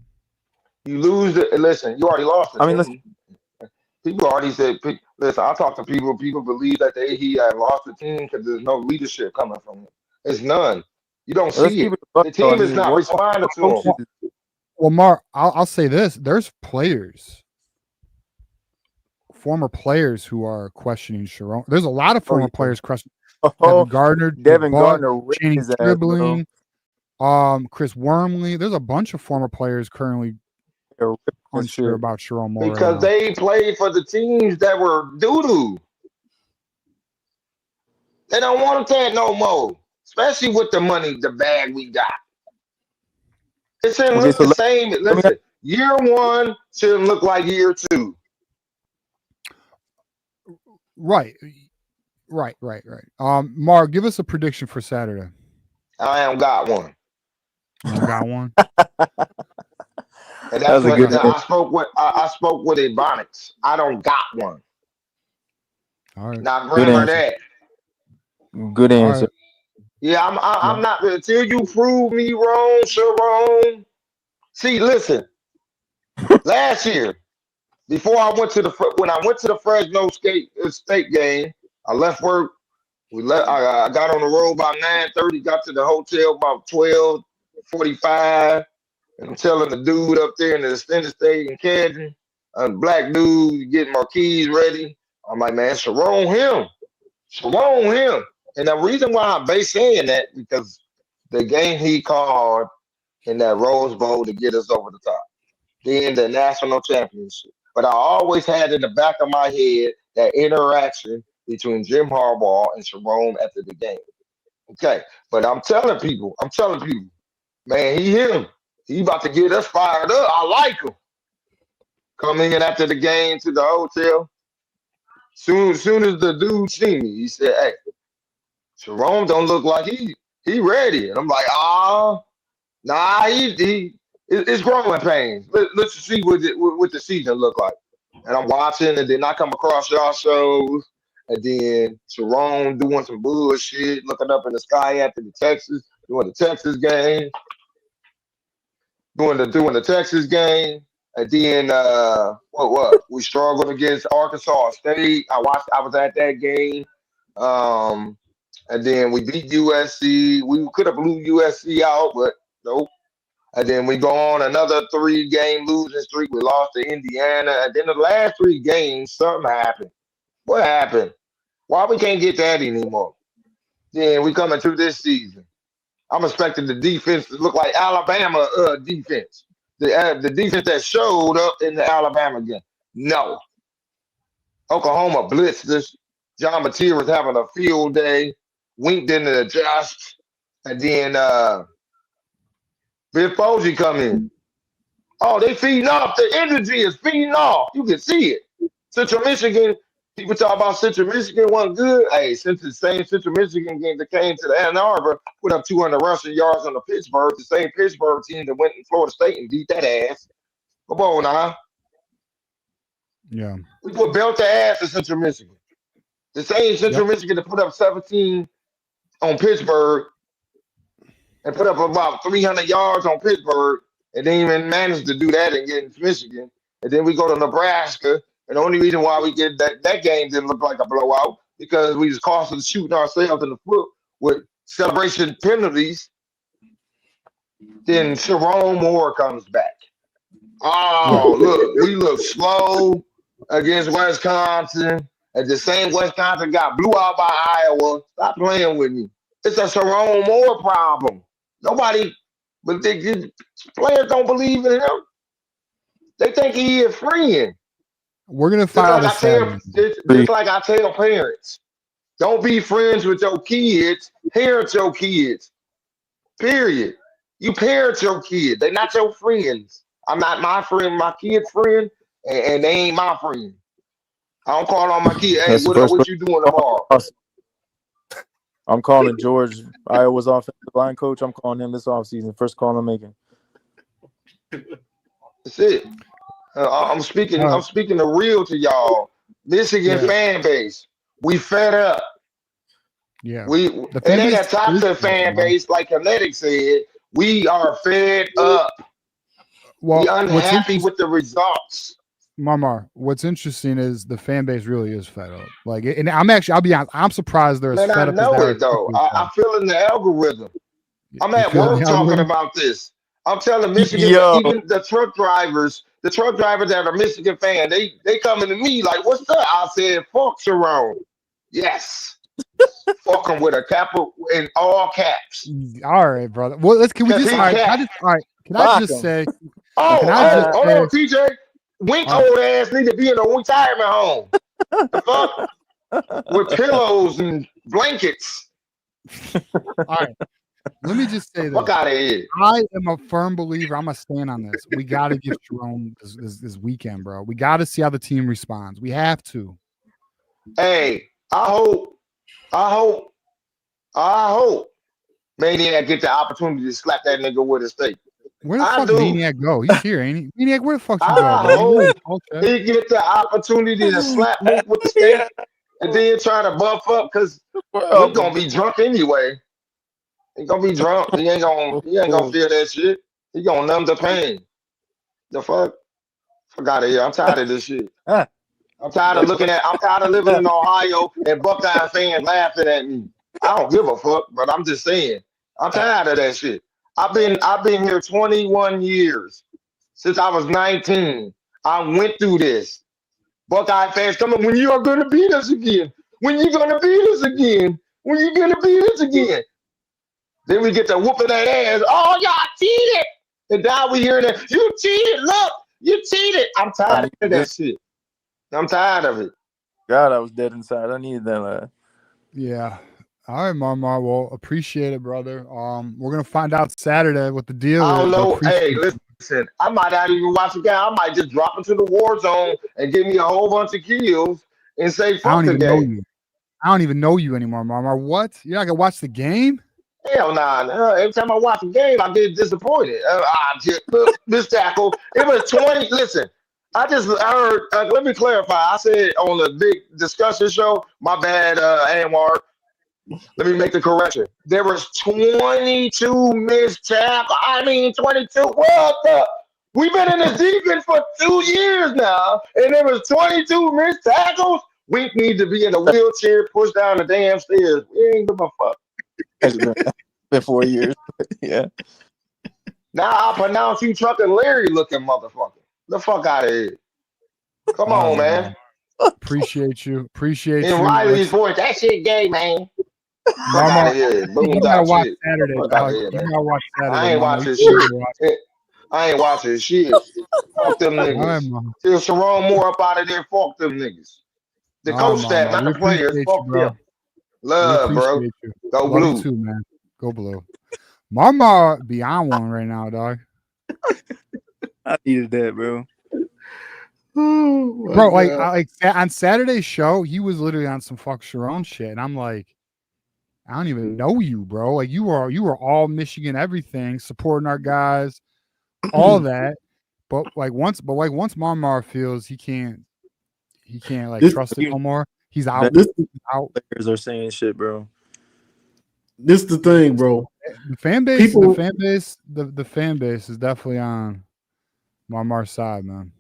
You lose it. Listen, you already lost it. People already said, listen, I talk to people. People believe that he had lost the team because there's no leadership coming from him. There's none. You don't see it. The team is not responding to him. Well, Mark, I'll say this. There's former players who are questioning Sharon. There's a lot of former players questioning Devin Gardner, Channing Dribbling, Chris Wormley. There's a bunch of former players currently unsure about Sharon Moore because they played for the teams that were doo-doo. They don't want to take no more, especially with the money, the bag we got. It shouldn't look the same. Listen, year one shouldn't look like year two. Right. Mark, give us a prediction for Saturday. I haven't got one. You got one? And that's what I spoke with Ebonics. I don't got one. All right. Now remember that. Good answer. Right. Yeah, I'm not until you prove me wrong, Sharon. See, listen. Last year, before I went to the Fresno State game, I left work. I got on the road about 9:30. Got to the hotel about 12:45. And I'm telling the dude up there in the extended stay in Camden, a black dude getting my keys ready. I'm like, man, Sharon him. And the reason why I'm saying that because the game he called in that Rose Bowl to get us over the top, then the national championship. But I always had in the back of my head that interaction between Jim Harbaugh and Sharon after the game. Okay, but I'm telling people, man, he him. He about to get us fired up. I like him. Coming in after the game to the hotel. Soon as the dude see me, he said, "Hey, Sharon don't look like he ready." And I'm like, nah, it's growing pains. Let's see what the season look like. And I'm watching, and then I come across y'all shows, and then Sharon doing some bullshit, looking up in the sky after doing the Texas game. Doing the Texas game, and then what? We struggled against Arkansas State. I was at that game, and then we beat USC. We could have blew USC out, but nope. And then we go on another 3-game losing streak. We lost to Indiana, and then the last 3 games, something happened. What happened? Why we can't get that anymore? Then we coming through this season. I'm expecting the defense to look like Alabama defense. The defense that showed up in the Alabama game. No. Oklahoma blitzed this. John Mateer was having a field day. Wink didn't adjust. And then Bill Posey come in. Oh, they feeding off. The energy is feeding off. You can see it. Central Michigan, people talk about Central Michigan wasn't good. Hey, since the same Central Michigan game that came to the Ann Arbor, put up 200 rushing yards on the Pittsburgh, the same Pittsburgh team that went in Florida State and beat that ass. Come on now. Yeah. We put belt to ass in Central Michigan. The same Central Michigan that put up 17 on Pittsburgh and put up about 300 yards on Pittsburgh and didn't even manage to do that against Michigan. And then we go to Nebraska. And the only reason why we get that game didn't look like a blowout because we was constantly shooting ourselves in the foot with celebration penalties. Then Sharon Moore comes back. Oh, look, we look slow against Wisconsin. And the same Wisconsin got blew out by Iowa. Stop playing with me. It's a Sharon Moore problem. Nobody, but players don't believe in him. They think he is freeing. We're gonna find out. Just like I tell parents, don't be friends with your kids. Parent your kids. Period. You parent your kid. They're not your friends. I'm not my friend, my kid's friend, and they ain't my friend. I don't call on my kid. Hey, what you doing tomorrow? I'm calling George, Iowa's offensive line coach. I'm calling him this offseason. First call I'm making. That's it. I'm speaking the real to y'all. Michigan fan base. We fed up. Yeah. And they got toxic fan base, like Kinetic said. We are fed up. Well, we unhappy with the results. Marmar, what's interesting is the fan base really is fed up. Like, and I'll be honest, I'm surprised they're as fed up as they are. I know it though. I feel in the algorithm. I'm at work talking about this. I'm telling Michigan, even the truck drivers that are Michigan fan, they coming to me like, "What's up?" I said, "Fuck Sharon." Yes, fuck him with a capital in all caps. All right, brother. Well, can we just? All right, can I just say? Hold on, TJ. Wink old ass need to be in a retirement home. The fuck? With pillows and blankets. All right. Let me just say this. Fuck out of here. I am a firm believer. I'm going to stand on this. We got to give Jerome this weekend, bro. We got to see how the team responds. We have to. Hey, I hope Maniac get the opportunity to slap that nigga with a steak. Where the fuck Maniac go? He's here, ain't he? Maniac, where the fuck you go? He get the opportunity to slap Mook with the steak and then try to buff up because we're gonna be drunk anyway. He gonna be drunk. He ain't gonna feel that shit. He gonna numb the pain. The fuck? Fuck out of here. I'm tired of this shit. I'm tired of living in Ohio and Buckeye fans laughing at me. I don't give a fuck, but I'm just saying. I'm tired of that shit. I've been here 21 years. Since I was 19. I went through this. Buckeye fans coming, when you are gonna beat us again? When you gonna beat us again? When you gonna beat us again? Then we get to whooping that ass. Oh, y'all cheated. And now we hear that you cheated. Look, you cheated. I'm tired of that shit. I'm tired of it. God, I was dead inside. I needed that. Yeah. All right, Marmar. Well, appreciate it, brother. We're gonna find out Saturday what the deal is. I don't know. Hey, listen, I might not even watch the game. I might just drop into the war zone and give me a whole bunch of kills and say fuck the game. I don't even know you anymore, Marmar. What? You're not gonna watch the game? Hell nah. Every time I watch the game, I get disappointed. I just this tackle. It was 20. Listen, I heard. Let me clarify. I said on the big discussion show. My bad, Anwar. Let me make the correction. There was 22 missed tackles. 22. What the? We've been in this defense for 2 years now, and there was 22 missed tackles. We need to be in a wheelchair, push down the damn stairs. We ain't give a fuck. It's been 4 years. Yeah. Now I pronounce you Truckin' Larry looking motherfucker. The fuck out of here. Come on, man. Appreciate you. And Riley's voice. That shit gay, man. Fuck out of here. You gotta watch Saturday, dog. You gotta watch Saturday. I ain't watching shit. I ain't watching shit. Fuck them niggas. Till Sharon Moore up out of there. Fuck them niggas. The coach staff, not the players. Fuck them. Love, bro. Go blue. Too, man. Go blue. Mama be on one right now, dog. I needed that, bro. Bro, like on Saturday's show, he was literally on some fuck Sharon shit, and I'm like, I don't even know you, bro. Like you were all Michigan everything, supporting our guys, all that. But once Marmar feels he can't like trust it no more. He's out. Players are saying shit, bro. This is the thing, bro. The fan base is definitely on Marmar's side, man.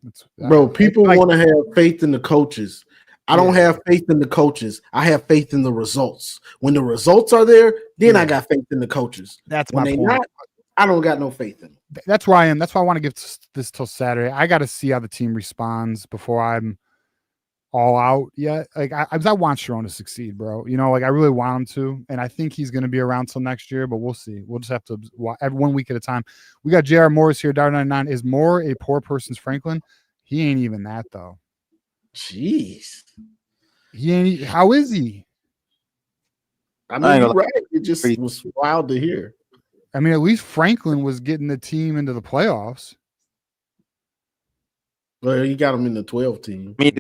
People want to have faith in the coaches. I don't have faith in the coaches. I have faith in the results. When the results are there, then I got faith in the coaches. That's when my they point. not, I don't got no faith in them. That's why I am. That's why I want to give this till Saturday. I got to see how the team responds before I'm all out yet. Like I want Sharon to succeed, bro. You know, like I really want him to, and I think he's going to be around till next year. But we'll see. We'll just have to watch 1 week at a time. We got J.R. Morris here. $99. Is Moore a poor person's Franklin? He ain't even that though. Jeez, he ain't. How is he? I mean, you're right. It just was wild to hear. I mean, at least Franklin was getting the team into the playoffs. Well, he got him in the 12 team. I mean,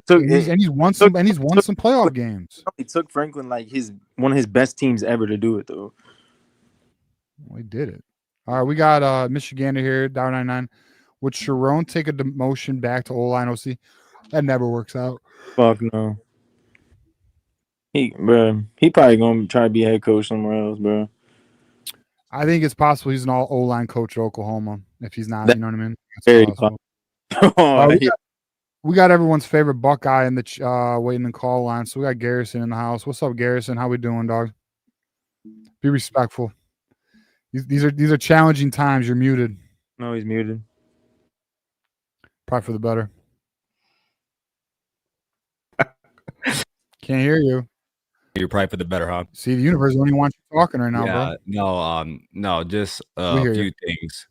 he's won some playoff games. It took Franklin like one of his best teams ever to do it, though. Well, he did it. All right, we got Michigander here, $99. Would Sharon take a demotion back to O-line OC? That never works out. Fuck no. He probably gonna try to be a head coach somewhere else, bro. I think it's possible he's an all O-line coach at Oklahoma. If he's not, you know what I mean? That's very possible. possible. We got everyone's favorite Buckeye in the waiting in call line. So we got Garrison in the house. What's up, Garrison? How we doing, dog? Be respectful. These are challenging times. You're muted. No, he's muted. Probably for the better. Can't hear you. You're probably for the better, huh? See, the universe don't even want you talking right now, bro. No, just a few things.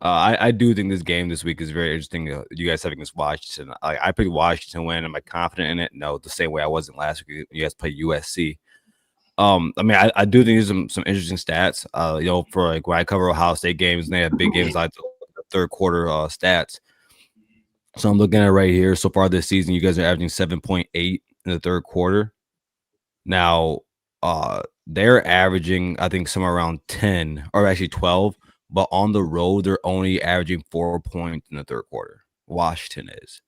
I do think this game this week is very interesting. You guys having this Washington. I picked Washington win. Am I confident in it? No, the same way I wasn't last week. You guys play USC. I mean, I do think there's some interesting stats. For like when I cover Ohio State games and they have big games like the third quarter stats. So I'm looking at it right here. So far this season, you guys are averaging 7.8 in the third quarter. Now, they're averaging, I think, somewhere around 10 or actually 12. But on the road, they're only averaging 4 points in the third quarter. Washington is.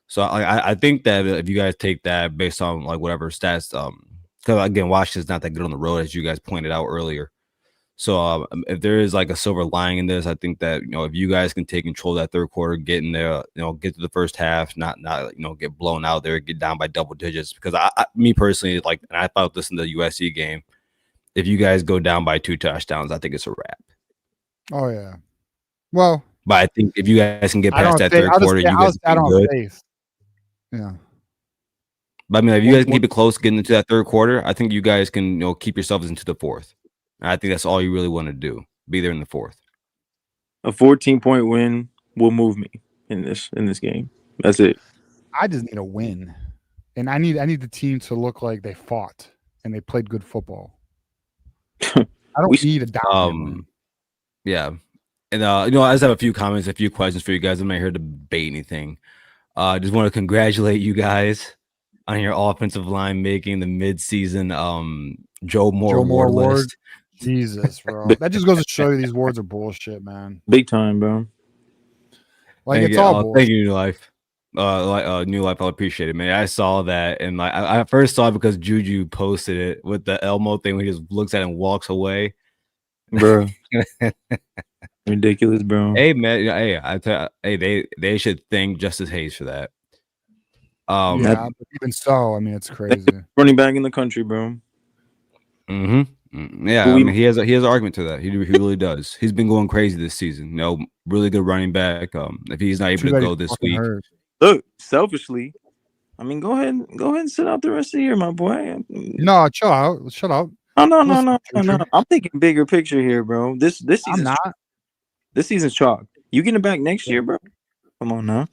So I think that if you guys take that based on like whatever stats, because again, Washington's not that good on the road, as you guys pointed out earlier. So if there is like a silver lining in this, I think that if you guys can take control of that third quarter, get in there, get to the first half, not get blown out there, get down by double digits. Because me personally, and I thought this in the USC game, if you guys go down by 2 touchdowns, I think it's a wrap. Oh yeah. Well, but I think if you guys can get past that third quarter, you guys can be good. Faith. Yeah. But I mean, if you guys can keep it close, getting into that third quarter, I think you guys can keep yourselves into the fourth. And I think that's all you really want to do. Be there in the fourth. A 14-point win will move me in this game. That's it. I just need a win, and I need the team to look like they fought and they played good football. I don't need a down win. Yeah. And, I just have a few comments, a few questions for you guys. I'm not here to debate anything. I just want to congratulate you guys on your offensive line making the midseason Joe Moore award list. Jesus, bro. That just goes to show you these awards are bullshit, man. Big time, bro. Like, it's all bullshit. Thank you, New Life. New Life, I appreciate it, man. I saw that, and I first saw it because Juju posted it with the Elmo thing where he just looks at it and walks away. Bro. Ridiculous, bro. Hey, man. They should thank Justice Hayes for that. But even so, I mean, it's crazy. Running back in the country, bro. Yeah, I mean, he has an argument to that. He really does. He's been going crazy this season. Really good running back. If he's not able to go this week, look, selfishly, I mean, go ahead and sit out the rest of the year, my boy. No, chill out. Shut up. No. I'm thinking bigger picture here, bro. This season's this season's chalk. You getting it back next year, bro? Come on now.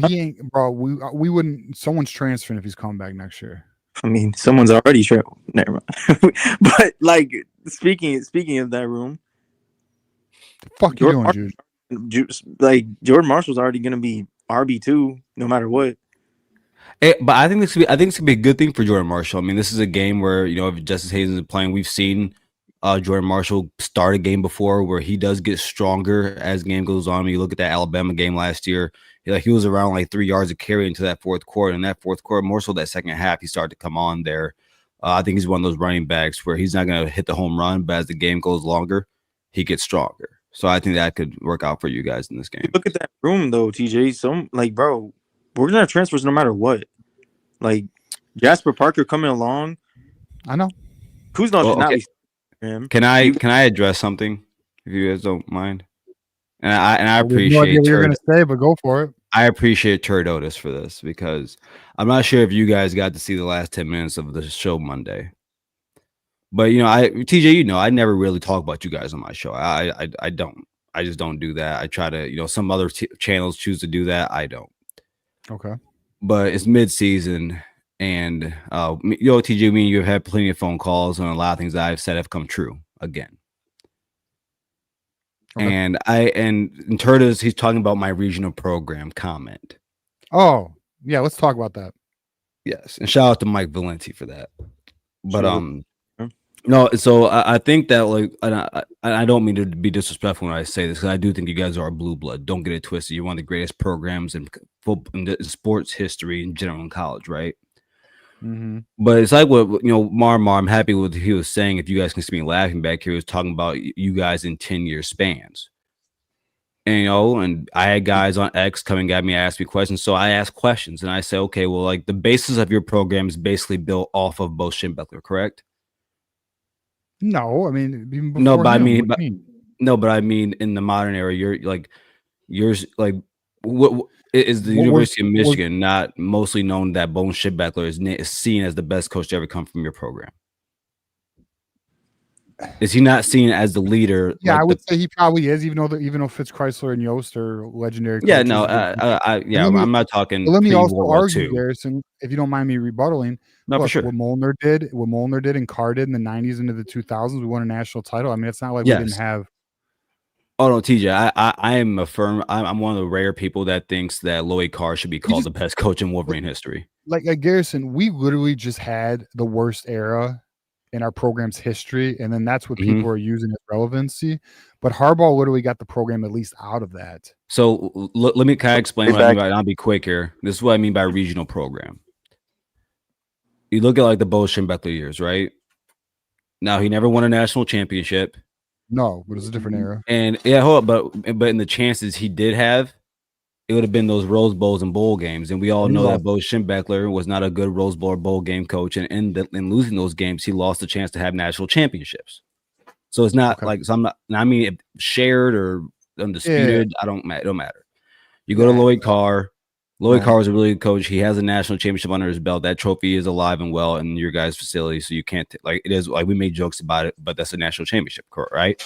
He ain't, bro. We wouldn't. Someone's transferring if he's coming back next year. I mean, someone's already never mind. But like speaking of that room, the fuck you doing, Jude? Like Jordan Marshall's already gonna be RB2 no matter what. But I think this could be a good thing for Jordan Marshall. I mean, this is a game where, you know, if Justice Hayes is playing, we've seen Jordan Marshall start a game before where he does get stronger as the game goes on. I mean, you look at that Alabama game last year, he was around like 3 yards of carry into that fourth quarter. And that fourth quarter, more so that second half, he started to come on there. I think he's one of those running backs where he's not going to hit the home run, but as the game goes longer, he gets stronger. So I think that could work out for you guys in this game. Look at that room though, TJ. Bro, we're gonna have transfers no matter what. Like Jasper Parker coming along. I know. Can I address something if you guys don't mind? And I appreciate no idea what you're gonna say, but go for it. I appreciate Turd Otis for this because I'm not sure if you guys got to see the last 10 minutes of the show Monday. But you know, TJ, you know, I never really talk about you guys on my show. I don't. I just don't do that. I try to, you know, some other channels choose to do that. I don't. Okay. But it's mid-season, and you know, TJ, me and you have had plenty of phone calls, and a lot of things that I've said have come true again. Okay. And in Turtis, he's talking about my regional program comment. Oh, yeah, let's talk about that. Yes, and shout out to Mike Valenti for that. But no, so I think that, like, I don't mean to be disrespectful when I say this, because I do think you guys are a blue blood. Don't get it twisted. You're one of the greatest programs in sports history in general in college, right? Mm-hmm. But it's like what, you know, Mar, I'm happy with what he was saying. If you guys can see me laughing back here, he was talking about you guys in 10-year spans. And, you know, and I had guys on X coming at me, ask me questions. So I asked questions, and I say, okay, well, like, the basis of your program is basically built off of Bo Schembechler, correct? No, I mean, even before no, but him, I mean, in the modern era, what is the University of Michigan not mostly known that Bo Schembechler is seen as the best coach to ever come from your program? Is he not seen as the leader? Yeah, like I would say he probably is, even though Fitz Chrysler and Yost are legendary. Yeah, no, I'm not talking. Let me also argue, Garrison, if you don't mind me rebuttaling. No, for sure. What Molnar did and Carr did in the 90s into the 2000s, we won a national title. I mean, it's not like we didn't have. Oh no, TJ, I am I'm one of the rare people that thinks that Lloyd Carr should be called the best coach in Wolverine history. Like Garrison, we literally just had the worst era in our program's history, and then that's what people are using as relevancy. But Harbaugh literally got the program at least out of that. So let me kind of explain what I mean by, I'll be quick here. This is what I mean by regional program. You look at like the Bo Schembechler years, right? Now he never won a national championship. No, but it's a different era. And yeah, hold up, but in the chances he did have, it would have been those Rose Bowls and bowl games. And we all know that Bo Schembechler was not a good Rose Bowl or bowl game coach. And in losing those games, he lost the chance to have national championships. So it's not like, so I'm not, I mean, shared or undisputed, it don't matter. You go to Lloyd Carr. Lloyd Carr was a really good coach. He has a national championship under his belt. That trophy is alive and well in your guys' facility. So you can't, like, it is like we made jokes about it, but that's a national championship, right?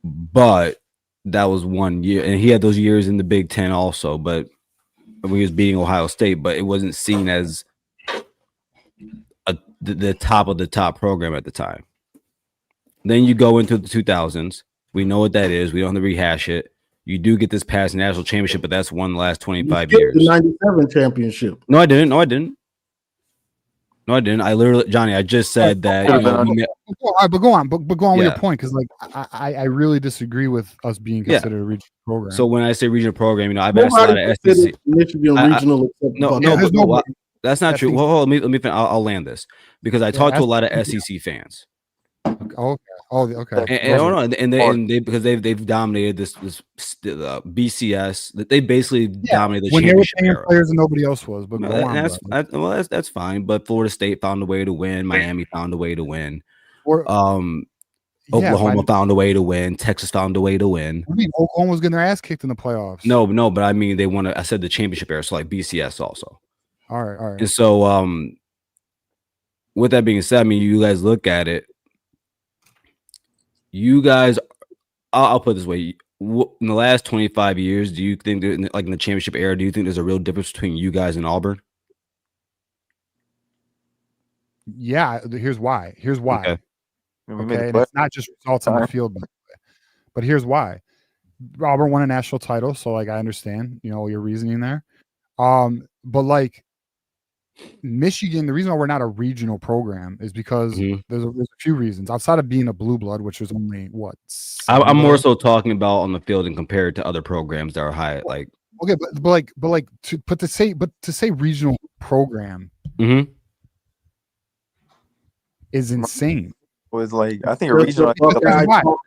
But that was 1 year, and he had those years in the Big Ten also. But when he was beating Ohio State, but it wasn't seen as the top of the top program at the time. Then you go into the 2000s. We know what that is. We don't have to rehash it. You do get this past national championship, but that's won the last 25 years. The 97 championship. No, I didn't. I literally, Johnny, I just said that. But go on with your point, because like I really disagree with us being considered a regional program. So when I say regional program, you know, I've asked a lot of SEC. Michigan regional. That's not true. Well, let me. I'll land this because I talked to a lot of SEC fans. Okay. And they because they've dominated this BCS. They basically dominated the when championship they were era. players and nobody else was. But that's fine. But Florida State found a way to win. Miami found a way to win. Oklahoma found a way to win. Texas found a way to win. I mean, Oklahoma was getting their ass kicked in the playoffs. No, but I mean they won. I said the championship era, so like BCS also. All right. And so with that being said, I mean, you guys look at it. You guys, I'll put it this way: in the last 25 years, do you think that, like in the championship era, do you think there's a real difference between you guys and Auburn? Yeah, here's why. Okay, and it's not just results on the field, but here's why. Auburn won a national title, so like I understand, your reasoning there. But like Michigan, the reason why we're not a regional program is because there's a few reasons outside of being a blue blood, which was only what. I'm more so talking about on the field and compared to other programs that are high. Like okay, but to say regional program is insane. Was like I think a regional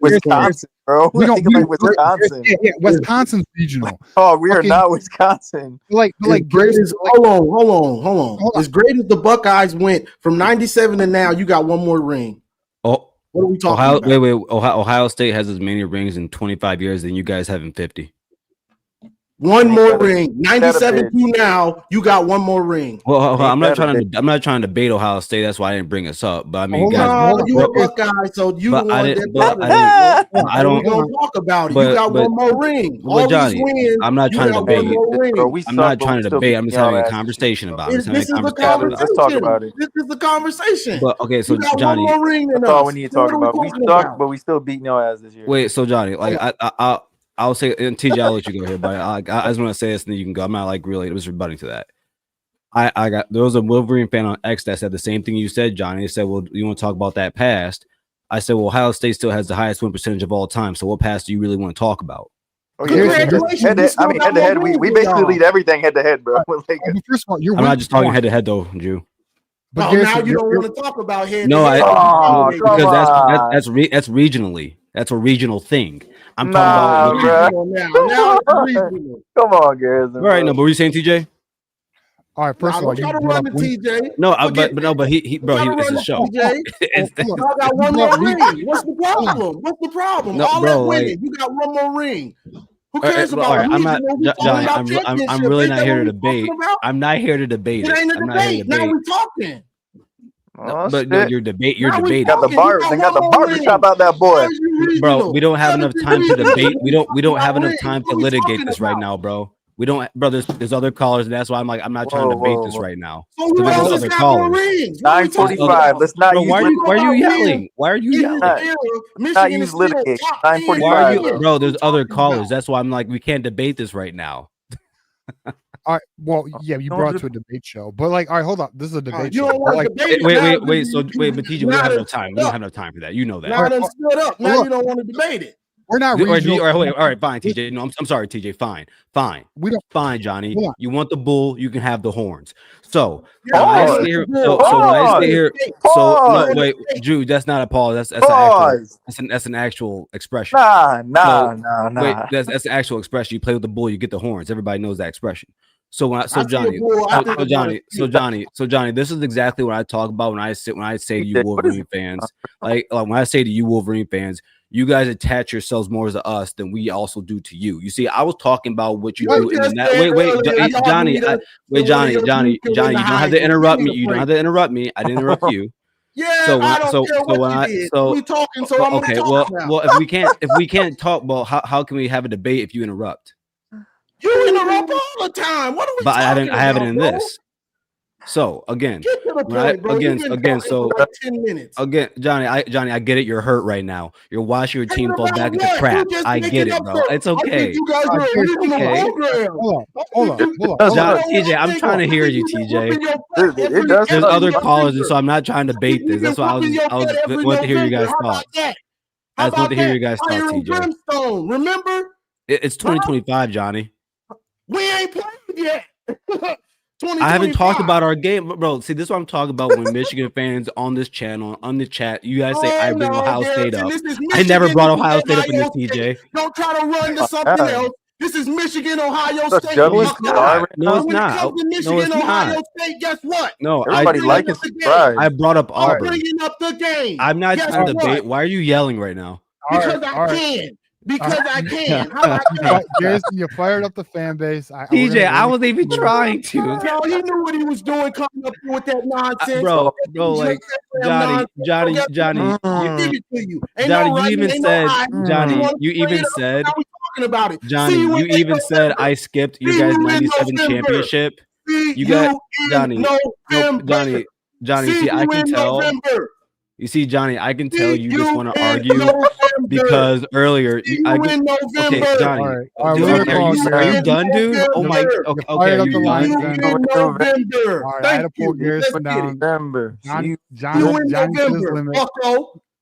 Wisconsin, bro. Wisconsin. Yeah, Wisconsin's regional. Oh, we are not Wisconsin. Hold on. As great as the Buckeyes went from 97 to now, you got one more ring. Oh, what are we talking about? Wait. Ohio State has as many rings in 25 years than you guys have in 50. One more ring. 97 to now, you got one more ring. Well, I'm not trying to debate Ohio State. That's why I didn't bring us up. But I mean, you a Buckeye, so you the one that I don't talk about it. You got one more ring. All Johnny, wins, I'm not trying to debate. I'm not trying to debate. I'm just having a conversation about it. This is a conversation. Let's talk about it. This is a conversation. But okay, so Johnny, that's all we need to talk about. We suck, but we still beating your ass this year. Wait, so Johnny, like I'll say, and TJ, I'll let you go here, but I just want to say this, and then you can go. I'm not like really, it was rebutting to that. There was a Wolverine fan on X that said the same thing you said, Johnny. He said, well, you want to talk about that past? I said, well, Ohio State still has the highest win percentage of all time. So what past do you really want to talk about? Oh, yeah, head to head. We basically lead everything head to head, bro. First of all, I'm not just talking head to head though, Jew. But now you don't want to talk about head. No, because that's regionally. That's a regional thing. I'm talking about now come on, Garrison. All right, no, but were you saying TJ? All right, first of all, you gotta run the TJ. No, but he it's a show. I got one more ring. What's the problem? What's the problem? No, all bro, that winning, you got one more ring. Who cares about? I'm not, Johnny. I'm really not here to debate. I'm not here to debate. It ain't a debate. Now we're talking. No, but you're debating. They got the barber shop out that boy. Bro, we don't have enough time to debate. We don't have enough time to litigate this right now, bro. We don't, bro. There's other callers, and that's why I'm not trying to debate this right now. So who else has got more rings? 9:45. Let's not use. Why are you yelling? Why are you yelling? Not use litigate. 9:45. Bro, there's other callers. That's why I'm like, we can't debate this right now. All right. Well, yeah, you brought it to a debate show, but like, all right, hold on. This is a debate show. Like, wait. So wait, but TJ, we don't have enough time. We don't have enough time for that. You know that. Now done stood up. Now you don't want to debate it. We're not. All right, fine, TJ. No, I'm sorry, TJ. Fine. We don't. Fine, Johnny. You want the bull? You can have the horns. So when I stay here, wait, Drew. That's not a pause. That's an actual expression. Nah. Wait, that's an actual expression. You play with the bull, you get the horns. Everybody knows that expression. So Johnny, this is exactly what I talk about when I say to you Wolverine fans. Like when I say to you Wolverine fans, you guys attach yourselves more to us than we also do to you. You see, I was talking about what you do in the net. Johnny, you don't have to interrupt me. You don't have to interrupt me. I didn't interrupt you. Yeah, we talking. So I'm okay. Well, if we can't talk, well, how can we have a debate if you interrupt? You interrupt all the time. What are we but talking I have it in bro? this. So again, Johnny, I get it. You're hurt right now. You're watching your team fall back into crap. I get it, bro. It's okay. You guys are Hold on. TJ, I'm trying to hear you, TJ. There's other callers, and so I'm not trying to debate this. That's why I was want to hear you guys talk. I just want to hear you guys talk, TJ. Remember? It's 2025, Johnny. We ain't played yet. I haven't talked about our game, bro. See, this is what I'm talking about when Michigan fans on this channel, on the chat, you guys say I bring Ohio State up. I never brought Ohio State up in this, TJ. Don't try to run to something else. This is Michigan, Ohio State. No, it's not. No, it's Ohio State, guess what? No, everybody like it. I brought up Auburn. I'm bringing up the game. I'm not trying to debate. Why are you yelling right now? Because I can. Because I can. How about that? Garrison, you fired up the fan base. DJ, I wasn't even trying to. No, he knew what he was doing coming up with that nonsense. Bro, like Johnny, you even said, Johnny, you even said, Johnny, you even said I skipped your guys' 97 championship. You got Johnny, Johnny. See, I can tell. You see, Johnny, I can tell you just want to argue because earlier, okay, Johnny, are you done, dude? Oh my, okay, are you done? All right, I had to pull Garrison down. Johnny,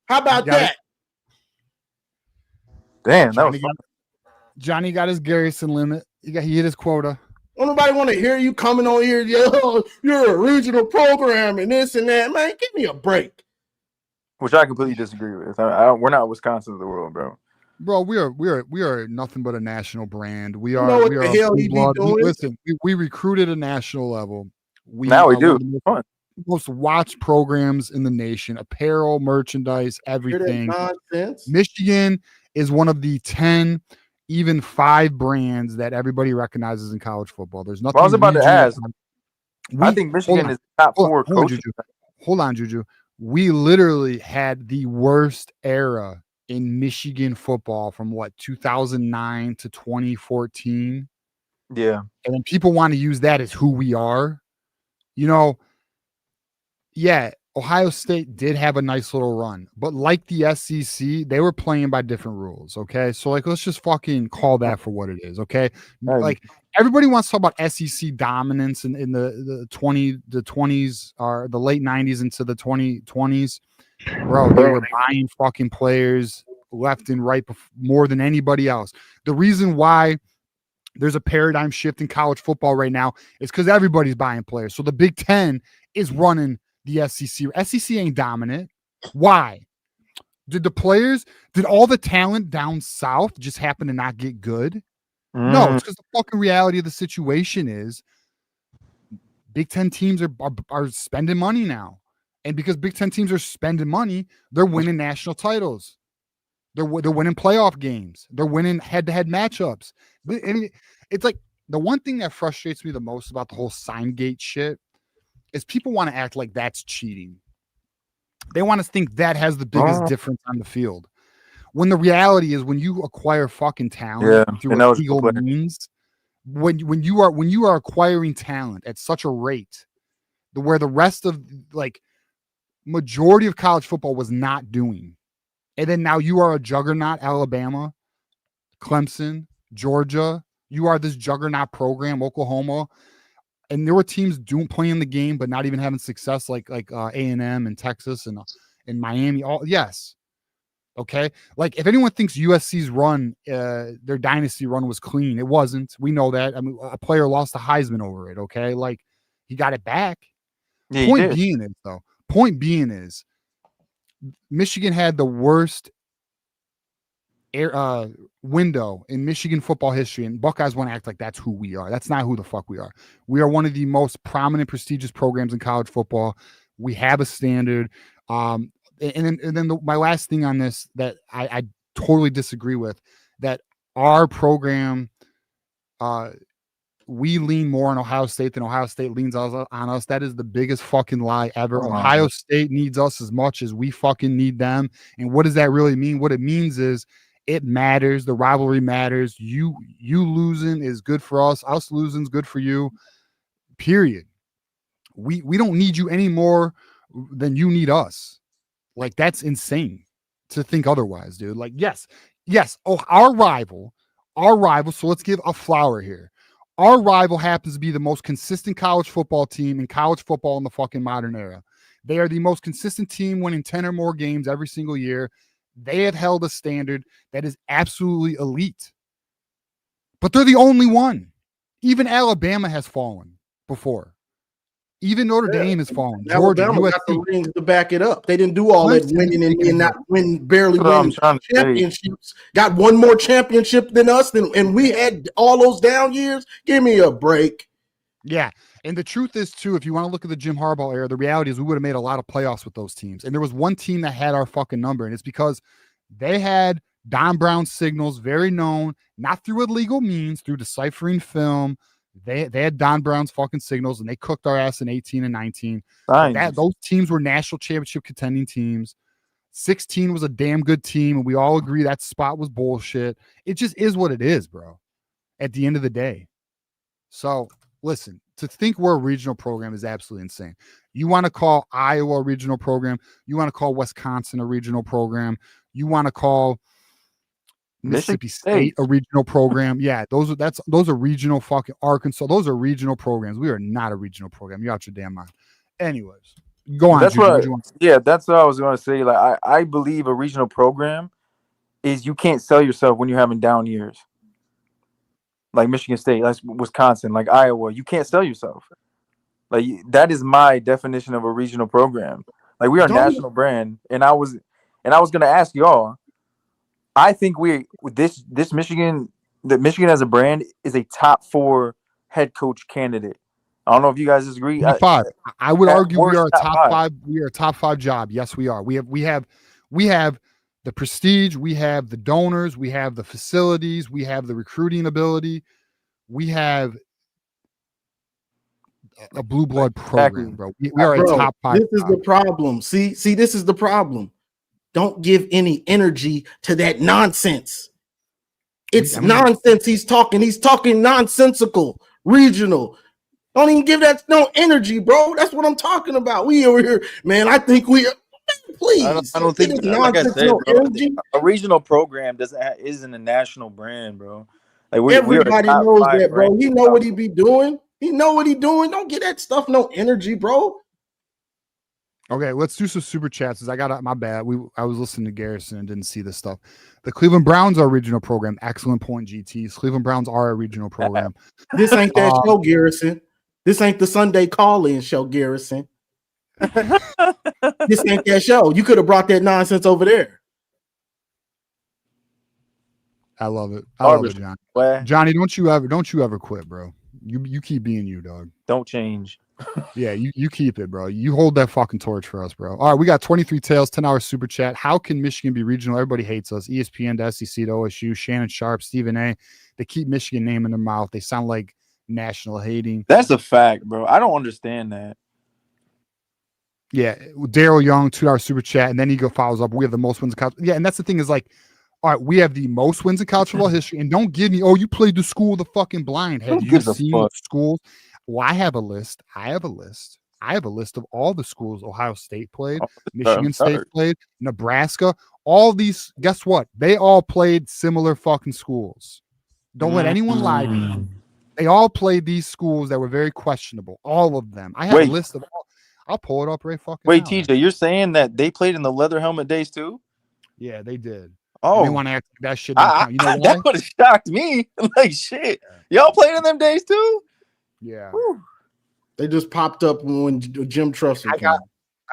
how about that? Damn, that was Johnny got his Garrison limit. He hit his quota. Don't nobody want to hear you coming on here. Yo, you're a regional program and this and that. Man, give me a break. Which I completely disagree with. We're not Wisconsin of the world, bro. Bro, we are nothing but a national brand. We are. What the hell he be doing? Listen, we recruited at a national level. Now we do. Most watched programs in the nation, apparel, merchandise, everything. Nonsense. Michigan is one of the 10, even 5 brands that everybody recognizes in college football. There's nothing. I was about to ask. I think Michigan is top 4 coaches. Hold on, Juju. We literally had the worst era in Michigan football from 2009 to 2014. Yeah. And then people want to use that as who we are. You know, yeah, Ohio State did have a nice little run, but like the SEC, they were playing by different rules. Okay. So let's just fucking call that for what it is. Okay. Like everybody wants to talk about SEC dominance in the 20s or the late 90s into the 2020s. Bro, they were buying fucking players left and right more than anybody else. The reason why there's a paradigm shift in college football right now is because everybody's buying players. So the Big Ten is running the SEC. SEC ain't dominant. Why? Did all the talent down south just happen to not get good? No, it's because the fucking reality of the situation is Big Ten teams are spending money now. And because Big Ten teams are spending money, they're winning national titles. They're winning playoff games. They're winning head-to-head matchups. It's like the one thing that frustrates me the most about the whole Signgate shit is people want to act like that's cheating. They want to think that has the biggest difference on the field. When the reality is when you acquire fucking talent through illegal means, when you are acquiring talent at such a rate where the rest of majority of college football was not doing. And then now you are a juggernaut, Alabama, Clemson, Georgia. You are this juggernaut program, Oklahoma. And there were teams playing the game, but not even having success like A&M and Texas and Miami. Yes. Okay. Like if anyone thinks USC's run, their dynasty run was clean, it wasn't. We know that. I mean, a player lost a Heisman over it. Okay. Like he got it back. Yeah, Point being is Michigan had the worst window in Michigan football history, and Buckeyes want to act like that's who we are. That's not who the fuck we are. We are one of the most prominent, prestigious programs in college football. We have a standard. And then my last thing on this that I totally disagree with, that our program, we lean more on Ohio State than Ohio State leans on us. That is the biggest fucking lie ever. Ohio State needs us as much as we fucking need them. And what does that really mean? What it means is it matters. The rivalry matters. You losing is good for us. Us losing is good for you. Period. We don't need you any more than you need us. Like, that's insane to think otherwise, dude. Like, yes. Oh, our rival. So let's give a flower here. Our rival happens to be the most consistent college football team in college football in the fucking modern era. They are the most consistent team, winning 10 or more games every single year. They have held a standard that is absolutely elite. But they're the only one. Even Alabama has fallen before. Even Notre Dame has fallen. Georgia, Alabama got the rings to back it up. They didn't do all that winning and not barely winning championships. Got one more championship than us, and we had all those down years. Give me a break. Yeah, and the truth is, too, if you want to look at the Jim Harbaugh era, the reality is we would have made a lot of playoffs with those teams. And there was one team that had our fucking number, and it's because they had Don Brown signals, very known, not through illegal means, through deciphering film. They had Don Brown's fucking signals, and they cooked our ass in 18 and 19. Those teams were national championship contending teams. 16 was a damn good team, and we all agree that spot was bullshit. It just is what it is, bro, at the end of the day. So, listen, to think we're a regional program is absolutely insane. You want to call Iowa a regional program. You want to call Wisconsin a regional program. You want to call Mississippi State a regional program. Yeah, those are regional fucking Arkansas. Those are regional programs. We are not a regional program. You're out your damn mind. Anyways, go on. That's that's what I was going to say. Like I believe a regional program is you can't sell yourself when you're having down years. Like Michigan State, like Wisconsin, like Iowa, you can't sell yourself. Like that is my definition of a regional program. Like we are a national brand, and I was going to ask y'all. I think this Michigan, that Michigan as a brand is a top 4 head coach candidate. I don't know if you guys agree. Top 5. I would argue we are a top 5. We are a top 5 job. Yes, we are. We have the prestige. We have the donors. We have the facilities. We have the recruiting ability. We have a blue blood program, bro. We are a top 5. This is the problem. See, this is the problem. Don't give any energy to that nonsense. It's nonsense. He's talking nonsensical, regional. Don't even give that no energy, bro. That's what I'm talking about. We over here, man. I think please. I don't think like I said, bro, a regional program isn't a national brand, bro. Like everybody knows that, bro. He know what he be doing. He know what he doing. Don't get that stuff no energy, bro. Okay, let's do some super chats. I got my bad. I was listening to Garrison and didn't see this stuff. The Cleveland Browns are a regional program. Excellent point, GTs. Cleveland Browns are a regional program. This ain't that show, Garrison. This ain't the Sunday call-in show, Garrison. This ain't that show. You could have brought that nonsense over there. I love it. I love it, Johnny. Johnny, don't you ever quit, bro. You keep being you, dog. Don't change. Yeah, you keep it, bro. You hold that fucking torch for us, bro. All right, we got 23 Tails, 10-hour super chat. How can Michigan be regional? Everybody hates us. ESPN to SEC to OSU, Shannon Sharp, Stephen A. They keep Michigan name in their mouth. They sound like national hating. That's a fact, bro. I don't understand that. Yeah, Daryl Young, $2 super chat, and then he follows up. We have the most wins in college. Yeah, and that's the thing is like, all right, we have the most wins in college football history, and don't give me, you played the school of the fucking blind. Have you seen schools? Well, I have a list. I have a list of all the schools Ohio State played, Michigan State played, Nebraska. All these, guess what? They all played similar fucking schools. Don't let anyone lie to you. They all played these schools that were very questionable. All of them. I have a list of all. I'll pull it up right fucking now. TJ, you're saying that they played in the leather helmet days too? Yeah, they did. Oh, they want to act like that shit. You know that would have shocked me. Like shit, y'all played in them days too? Yeah. Whew. They just popped up when Jim Trusser came.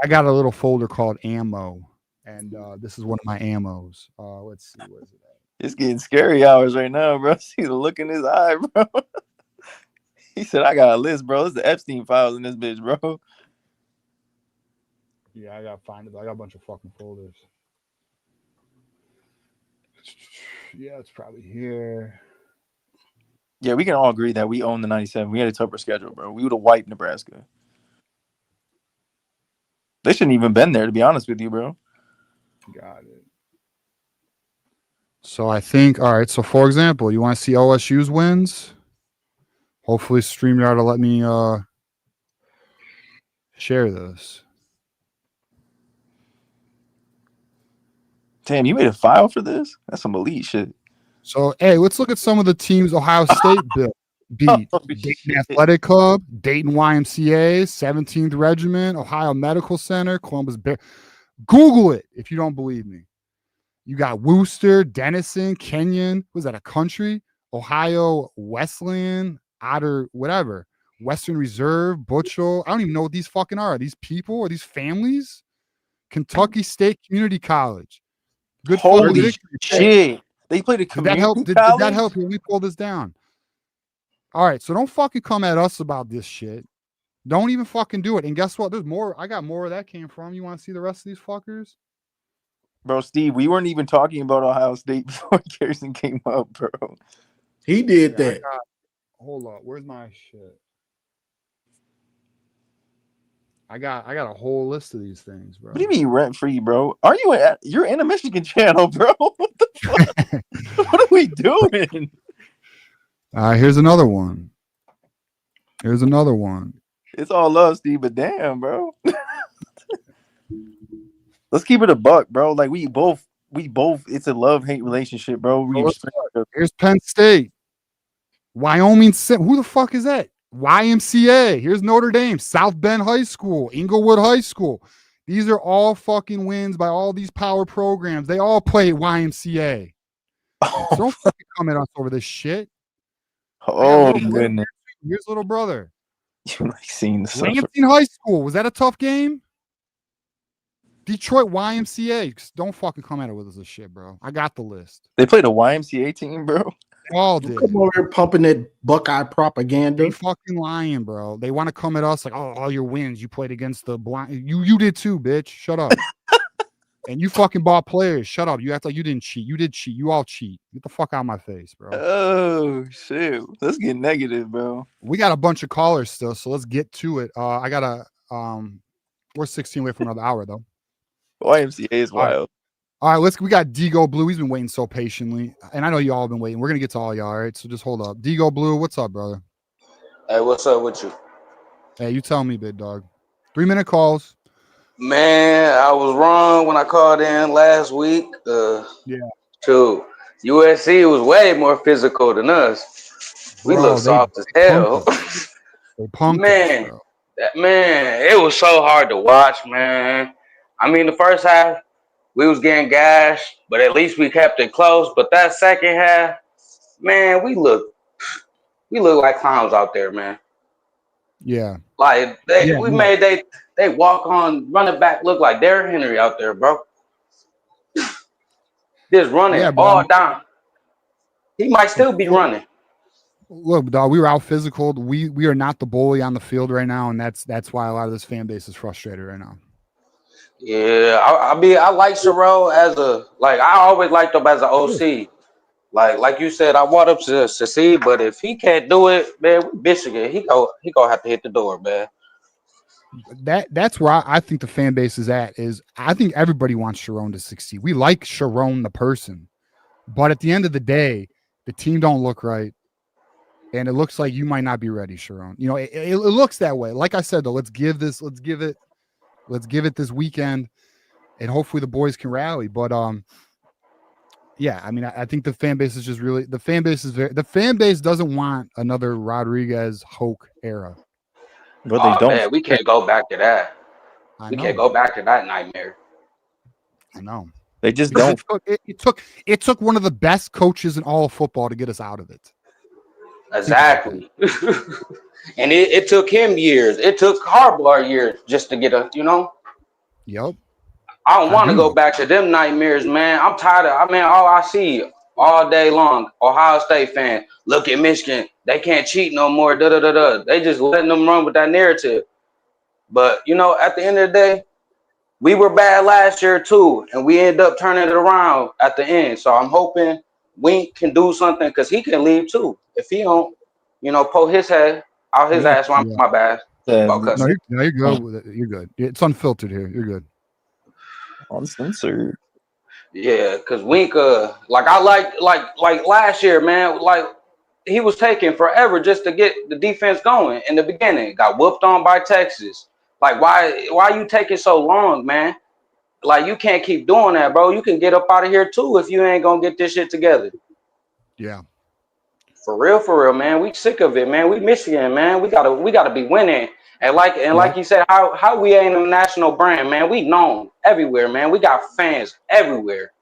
I got a little folder called ammo, and this is one of my ammos. Let's see, what is it? It's getting scary hours right now, bro. See the look in his eye, bro. He said, "I got a list, bro. It's the Epstein files in this bitch, bro." Yeah, I gotta find it. I got a bunch of fucking folders. Yeah, it's probably here. Yeah, we can all agree that we own the 97. We had a tougher schedule, bro. We would have wiped Nebraska. They shouldn't even been there, to be honest with you, bro. Got it. So I think, all right, so for example, you want to see OSU's wins? Hopefully StreamYard will let me share this. Damn, you made a file for this? That's some elite shit. So, hey, let's look at some of the teams Ohio State beat. Dayton Athletic Club, Dayton YMCA, 17th Regiment, Ohio Medical Center, Columbus Bear. Google it if you don't believe me. You got Worcester, Denison, Kenyon. Was that a country? Ohio Wesleyan, Otter, whatever. Western Reserve, Butchell. I don't even know what these fucking are. Are these people? Are these families? Kentucky State Community College. Good. Holy shit. They played a community college? Did that help when we pull this down? All right, so don't fucking come at us about this shit. Don't even fucking do it. And guess what? There's more. I got more where that came from. You want to see the rest of these fuckers? Bro, Steve, we weren't even talking about Ohio State before Garrison came up, bro. He did that. Hold up. Where's my shit? I got a whole list of these things, bro. What do you mean rent free, bro? You're in a Michigan channel, bro? What the fuck? What are we doing? Here's another one. It's all love, Steve, but damn, bro. Let's keep it a buck, bro. Like we both. It's a love-hate relationship, bro. Here's Penn State, Wyoming. Who the fuck is that? YMCA. Here's Notre Dame, South Bend High School, Inglewood High School. These are all fucking wins by all these power programs. They all play YMCA. So don't fucking come at us over this shit. Oh goodness. Here's little brother. You like seeing the Lansing High School. Was that a tough game? Detroit YMCA. Don't fucking come at it with us this shit, bro. I got the list. They played a YMCA team, bro. All did. Come over here pumping that Buckeye propaganda. They fucking lying, bro. They want to come at us like, oh, all your wins. You played against the blind. You did too, bitch. Shut up. And you fucking bought players. Shut up. You act like you didn't cheat. You did cheat. You all cheat. Get the fuck out of my face, bro. Oh shit. Let's get negative, bro. We got a bunch of callers still, so let's get to it. I got we're 16 away from another hour though. YMCA is wild. All right, we got Digo Blue. He's been waiting so patiently. And I know y'all have been waiting. We're gonna get to all y'all, all right? So just hold up. Digo Blue, what's up, brother? Hey, what's up with you? Hey, you tell me, big dog. 3-minute calls. Man, I was wrong when I called in last week. Yeah. To USC was way more physical than us. We look soft as hell. They punked man, us, bro. Man, it was so hard to watch, man. I mean, the first half, we was getting gashed, but at least we kept it close. But that second half, man, we look like clowns out there, man. Yeah. Like made they walk on running back look like Derrick Henry out there, bro. Just running all down. He might still be running. Look, dog, we were out physical. We are not the bully on the field right now, and that's why a lot of this fan base is frustrated right now. Yeah, I like Sherrod as I always liked him as an OC. Like you said, I want him to succeed, but if he can't do it, man, Michigan, he gonna have to hit the door, man. That's where I think the fan base is at. Is I think everybody wants Sharon to succeed. We like Sharon the person, but at the end of the day, the team don't look right, and it looks like you might not be ready, Sharon. You know, it looks that way. Like I said, though, let's give it this weekend, and hopefully the boys can rally. But yeah, I mean, I think the fan base is just really the fan base doesn't want another Rodriguez Hoke era. But they don't. Man, we can't go back to that. We can't go back to that nightmare. I know. They just don't. It took one of the best coaches in all of football to get us out of it. Exactly. And it took him years. It took Harbaugh years just to get us, you know? Yep. I don't want to go back to them nightmares, man. I'm tired of all I see all day long, Ohio State fan. Look at Michigan. They can't cheat no more. They just letting them run with that narrative. But, you know, at the end of the day, we were bad last year too, and we ended up turning it around at the end. So I'm hoping Wink can do something because he can leave too. If he don't, you know, pull his head out his ass, my bad. No, you're good with it. You're good. It's unfiltered here. You're good. Uncensored. Yeah, because Wink, I like last year, man, like he was taking forever just to get the defense going in the beginning. Got whooped on by Texas. Like, why you taking so long, man? Like, you can't keep doing that, bro. You can get up out of here too if you ain't gonna get this shit together. Yeah. For real, man. We sick of it, man. We Michigan, man. We gotta be winning. And like you said, how we ain't a national brand, man. We known everywhere, man. We got fans everywhere.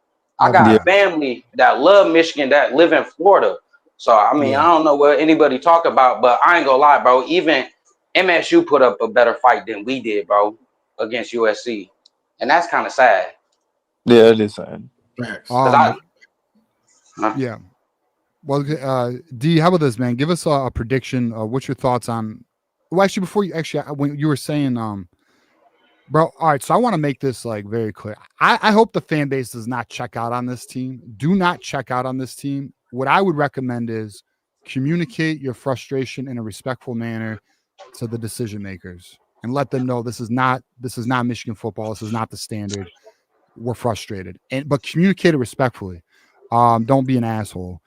I got family that love Michigan that live in Florida. So I mean, I don't know what anybody talk about, but I ain't gonna lie, bro. Even MSU put up a better fight than we did, bro, against USC, and that's kind of sad. Yeah, it is sad. Yeah. Well, D, how about this, man? Give us a prediction. What's your thoughts on? Well, actually, when you were saying Bro, all right, so I want to make this like very clear. I hope the fan base does not check out on this team. Do not check out on this team. What I would recommend is communicate your frustration in a respectful manner to the decision makers and let them know this is not Michigan football. This is not the standard. We're frustrated, but communicate it respectfully. Don't be an asshole.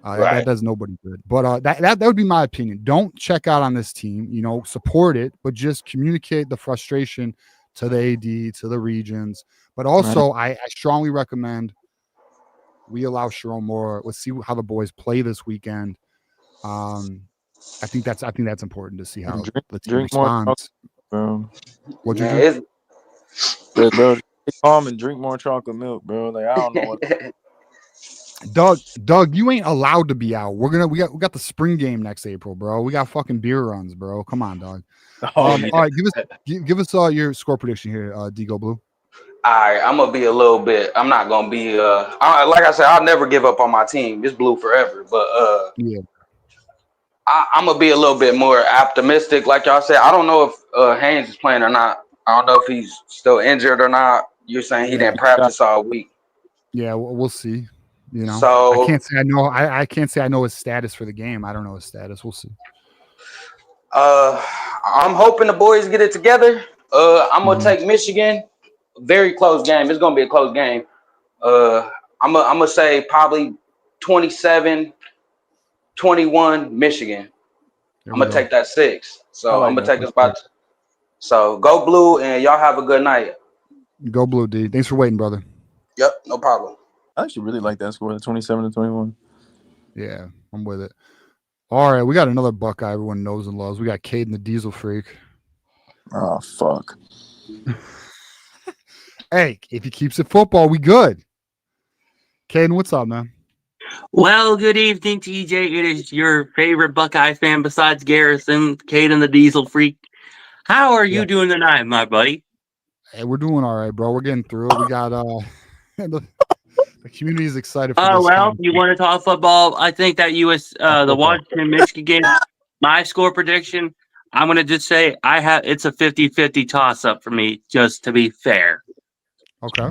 That does nobody good. But that would be my opinion. Don't check out on this team. You know, support it, but just communicate the frustration to the AD, to the regions. But also, I strongly recommend we allow Sharon more. Let's see how the boys play this weekend. I think that's important to see how the team responds. What'd you do? Bro, stay calm and drink more chocolate milk, bro. Like I don't know what. Doug, you ain't allowed to be out. We got the spring game next April, bro. We got fucking beer runs, bro. Come on, dog. All right, give us your score prediction here, Digo Blue. All right, I'm gonna be a little bit. I'm not gonna be. Like I said, I'll never give up on my team. It's blue forever. But yeah, I'm gonna be a little bit more optimistic. Like y'all said, I don't know if Haynes is playing or not. I don't know if he's still injured or not. You're saying he didn't practice all week. Yeah, we'll see. You know, so I can't say I know. I can't say I know his status for the game. I don't know his status. We'll see. I'm hoping the boys get it together. I'm gonna take Michigan. Very close game. It's gonna be a close game. I'm gonna say probably 27-21 Michigan. I'm gonna take that 6. So I'm gonna take us by. So go blue, and y'all have a good night. Go blue, D. Thanks for waiting, brother. Yep, no problem. I actually really like that score, 27-21. Yeah, I'm with it. All right, we got another Buckeye everyone knows and loves. We got Caden the Diesel Freak. Oh, fuck. Hey, if he keeps it football, we good. Caden, what's up, man? Well, good evening, TJ. It is your favorite Buckeye fan besides Garrison, Caden the Diesel Freak. How are you doing tonight, my buddy? Hey, we're doing all right, bro. We're getting through it. We got the community is excited for this. Oh, well, you want to talk football? I think that the Washington Michigan game, my score prediction, I'm going to just say it's a 50-50 toss up for me, just to be fair. Okay.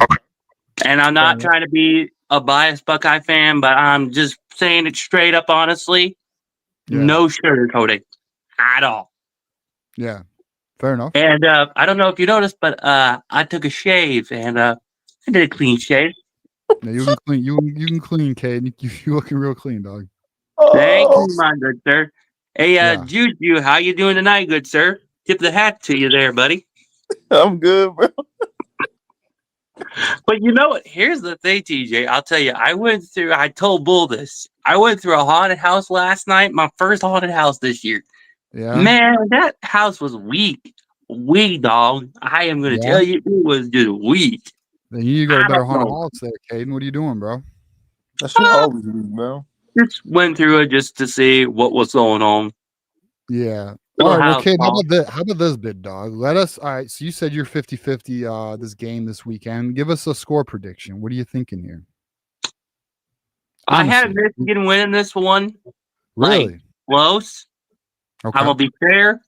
And I'm not trying to be a biased Buckeye fan, but I'm just saying it straight up, honestly. Yeah. No sugarcoating at all. Yeah. Fair enough. And I don't know if you noticed, but I took a shave and I did a clean shave. Yeah, you can clean. You can clean, Cade. You looking real clean, dog. Thank you, my good sir. Hey, Juju, how you doing tonight, good sir? Tip the hat to you there, buddy. I'm good, bro. But you know what? Here's the thing, TJ. I'll tell you, I told Bull this. I went through a haunted house last night, my first haunted house this year. Yeah. Man, that house was weak. Weak, dog. I am going to tell you, it was just weak. Then you go to better haunted halls there, Caden. What are you doing, bro? That shit always weak, bro. Just went through it just to see what was going on. Yeah. All right, well, Caden, how about this bit, dog? All right, so you said you're 50-50 this game this weekend. Give us a score prediction. What are you thinking here? I had Michigan winning this one. Really? Like, close. Okay. I'm gonna be fair.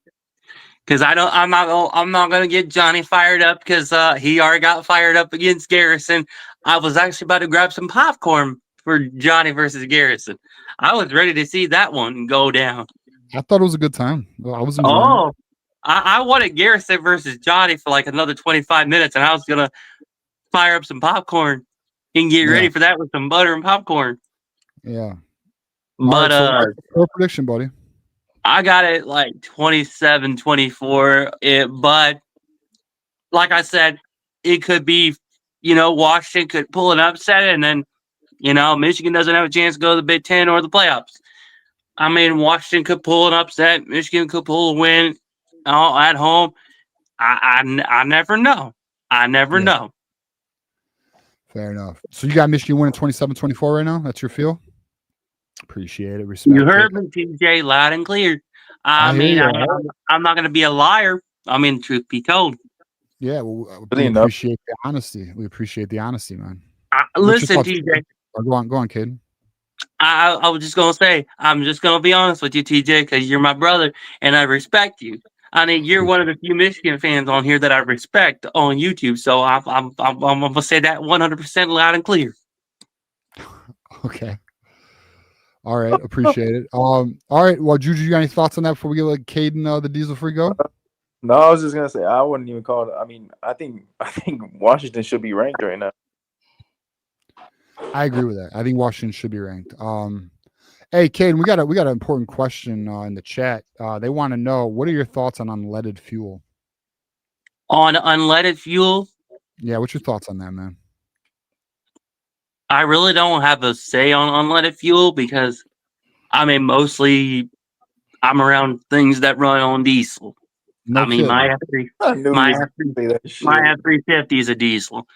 Because I'm not gonna get Johnny fired up because he already got fired up against Garrison. I was actually about to grab some popcorn for Johnny versus Garrison. I was ready to see that one go down. I thought it was a good time. I was enjoying it. I wanted Garrison versus Johnny for like another 25 minutes, and I was gonna fire up some popcorn and get ready for that with some butter and popcorn. Yeah. But score prediction, buddy. I got it like 27-24. But like I said, it could be, Washington could pull an upset, and then, Michigan doesn't have a chance to go to the Big Ten or the playoffs. I mean, Washington could pull an upset. Michigan could pull a win at home. I never know. I never know. Fair enough. So you got Michigan winning 27-24 right now? That's your feel? Appreciate it. Respect. You heard me, TJ, loud and clear. I'm not going to be a liar. I mean, truth be told. Yeah, well, we appreciate the honesty. We appreciate the honesty, man. Listen, TJ. Go on, kid. I was just going to say, I'm just going to be honest with you, TJ, because you're my brother, and I respect you. I mean, you're one of the few Michigan fans on here that I respect on YouTube, so I'm gonna say that 100% loud and clear. Okay. All right, appreciate it. All right. Well, Juju, you got any thoughts on that before we get like Caden the diesel free go? No, I was just gonna say I wouldn't even call it. I mean, I think Washington should be ranked right now. I agree with that. I think Washington should be ranked. Hey, Caden, we got an important question in the chat. They want to know, what are your thoughts on unleaded fuel? On unleaded fuel? Yeah, what's your thoughts on that, man? I really don't have a say on unleaded fuel because, I mean, mostly I'm around things that run on diesel. No I mean, kidding. my F350 is a diesel.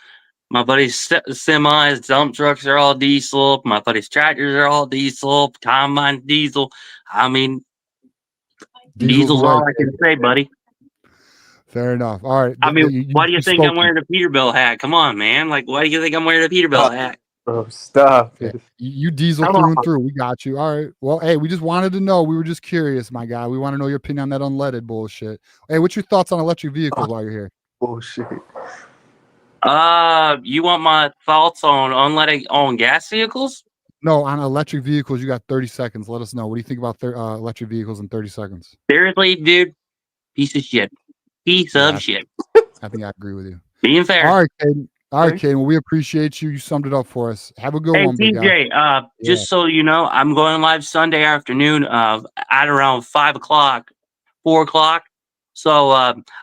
My buddy's semis, dump trucks are all diesel. My buddy's tractors are all diesel. Combine diesel. I mean, diesel's all I can say, buddy. Fair enough. All right. I mean, why do you think I'm wearing a Peterbilt hat? Come on, man. Like, why do you think I'm wearing a Peterbilt hat? Bro, stop. Yeah. You diesel through and through. We got you. All right. Well, hey, we just wanted to know. We were just curious, my guy. We want to know your opinion on that unleaded bullshit. Hey, what's your thoughts on electric vehicles while you're here? Bullshit. You want my thoughts on unleaded on gas vehicles? No, on electric vehicles, you got 30 seconds. Let us know. What do you think about electric vehicles in 30 seconds? Seriously, dude? Piece of shit. Piece of shit. I think I agree with you. Being fair. All right, Caden. All right, Caden. Well, we appreciate you. You summed it up for us. Have a good one, big TJ, guy. just so you know, I'm going live Sunday afternoon at around 5 o'clock, 4 o'clock. So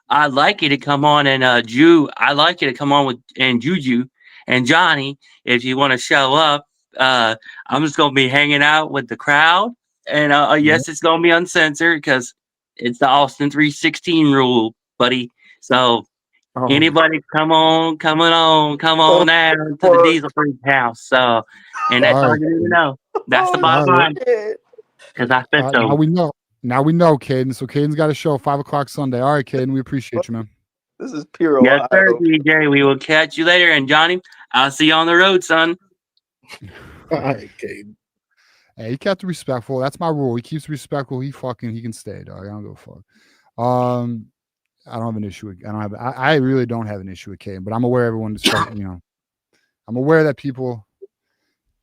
I'd like you to come on and I'd like you to come on with and Juju and Johnny if you want to show up. I'm just gonna be hanging out with the crowd, and yes, it's gonna be uncensored because it's the Austin 316 rule, buddy. So anybody come on down to the Diesel Freak house. So, and that's all you need to know. That's the bottom line. Because I said so. Now we know. Now we know, Caden. So Caden's got a show 5 o'clock Sunday. All right, Caden. We appreciate you, man. This is pure. Yes, sir, DJ. We will catch you later. And Johnny, I'll see you on the road, son. All right, Caden. Hey, he kept it respectful. That's my rule. He keeps respectful. He can stay, dog. I don't give a fuck. I don't have an issue with. I really don't have an issue with Caden, but I'm aware everyone is, I'm aware that people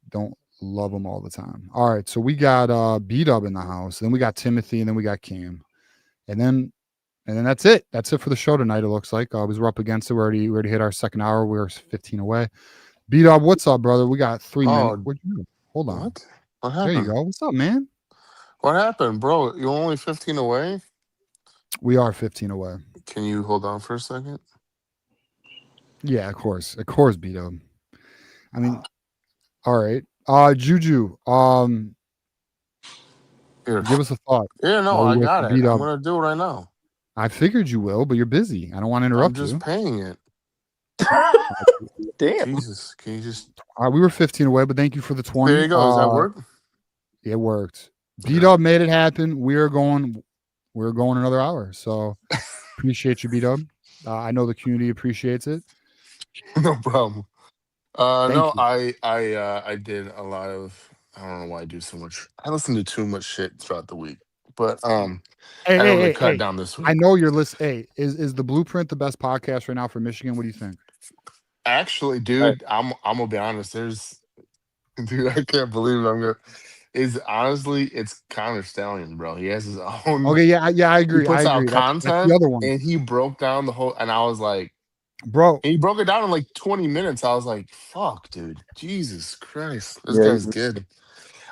don't love him all the time. All right, so we got B-Dub in the house, then we got Timothy, and then we got Cam, and then that's it. That's it for the show tonight. It looks like we're up against it. We already hit our second hour. We're 15 away. B-Dub, what's up, brother? We got 3 minutes. What'd you do? Hold on. What happened? There you go. What's up, man? What happened, bro? You're only 15 away? We are 15 away. Can you hold on for a second? Yeah, of course, B-Dub. I mean, all right. Juju, Here. give us a thought. Yeah, no, I got it. I'm gonna do it right now. I figured you will, but you're busy. I don't want to interrupt you. I'm just paying it. Damn. Jesus, can you just? We were 15 away, but thank you for the 20. There you go. Does that work? It worked. B-Dub made it happen. We're going another hour. So appreciate you, B-Dub. I know the community appreciates it. No problem. No, you. I did a lot of. I don't know why I do so much. I listen to too much shit throughout the week, but I only cut down this week. I know you're listening. Hey, is the Blueprint the best podcast right now for Michigan? What do you think? Actually, dude, I'm gonna be honest. Dude, I can't believe honestly, it's Connor Stallion, bro. He has his own. Okay, yeah, I agree. He puts I agree. out content, that's the other one. and he broke down the whole. And I was like, bro, and he broke it down in like 20 minutes. I was like, fuck, dude, Jesus Christ, this guy's good.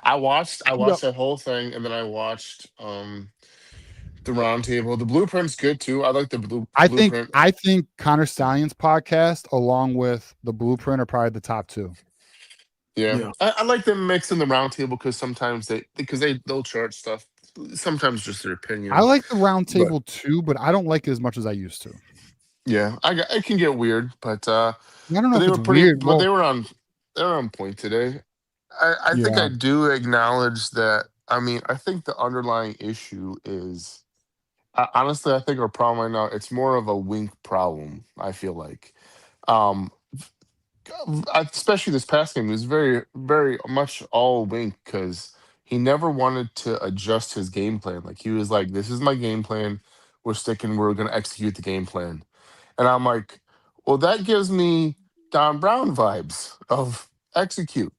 I watched that whole thing, and then I watched the roundtable. The Blueprint's good too. I like the Blueprint. I think Connor Stallion's podcast, along with the Blueprint, are probably the top 2. Yeah. I like them mixing the roundtable because sometimes they'll chart stuff. Sometimes just their opinion. I like the roundtable too, but I don't like it as much as I used to. Yeah, it can get weird, but I don't know if it's weird. But they were on point today. I think I do acknowledge that. I mean, I think the underlying issue is honestly, I think our problem right now, it's more of a Wink problem. I feel like, especially this past game, it was very, very much all Wink because he never wanted to adjust his game plan. Like he was like, "This is my game plan. we're sticking. We're going to execute the game plan. And I'm like, well, that gives me Don Brown vibes of execute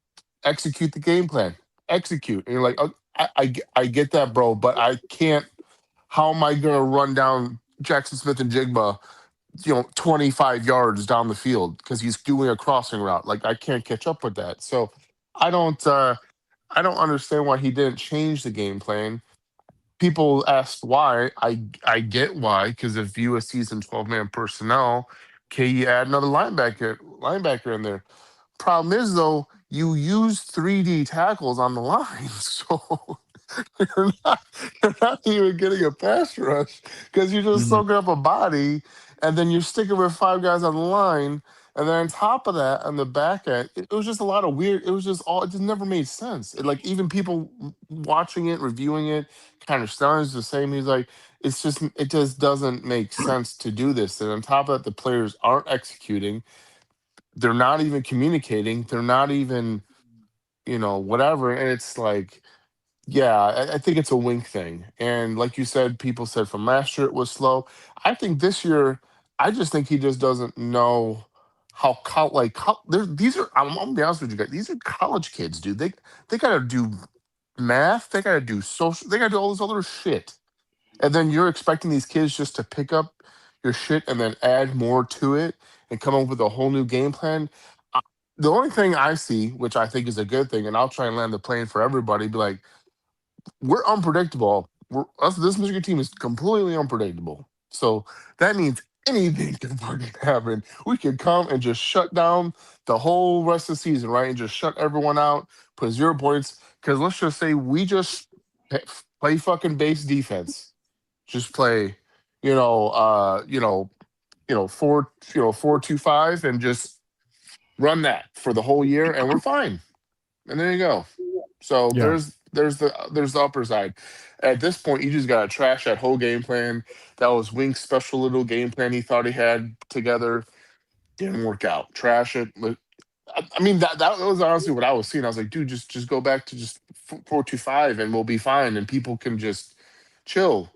the game plan, execute. And you're like, oh, I get that, bro, but I can't. How am I going to run down Jackson Smith and Jigba, 25 yards down the field because he's doing a crossing route? Like, I can't catch up with that. So I don't understand why he didn't change the game plan. People asked why. I get why, because if USC's in 12-man personnel, okay, you add another linebacker in there. Problem is, though, you use 3D tackles on the line, so you're not even getting a pass rush because you're just soaking up a body, and then you're sticking with 5 guys on the line, and then on top of that, on the back end, it was just a lot of weird. It just never made sense. Like, even people watching it, reviewing it, kind of Stern's the same. He's like, it just doesn't make sense to do this. And on top of that, the players aren't executing. They're not even communicating. They're not even, whatever. And it's like, yeah, I think it's a Wink thing. And like you said, people said from last year it was slow. I think this year, I just think he just doesn't know how these are. I'm gonna be honest with you guys. These are college kids, dude. They gotta do math. They gotta do social. They gotta do all this other shit. And then you're expecting these kids just to pick up your shit and then add more to it and come up with a whole new game plan. The only thing I see, which I think is a good thing, and I'll try and land the plane for everybody, be like, we're unpredictable. This Michigan team is completely unpredictable. So that means anything can fucking happen. We could come and just shut down the whole rest of the season, right? And just shut everyone out, put 0 points. Because let's just say we just play fucking base defense. Just play, 4-2-5 and just run that for the whole year, and we're fine. And there you go. So there's the upper side. At this point, you just gotta trash that whole game plan. That was Wink's special little game plan he thought he had together. Didn't work out. Trash it. I mean, that was honestly what I was seeing. I was like, dude, just go back to just 4-2-5 and we'll be fine, and people can just chill.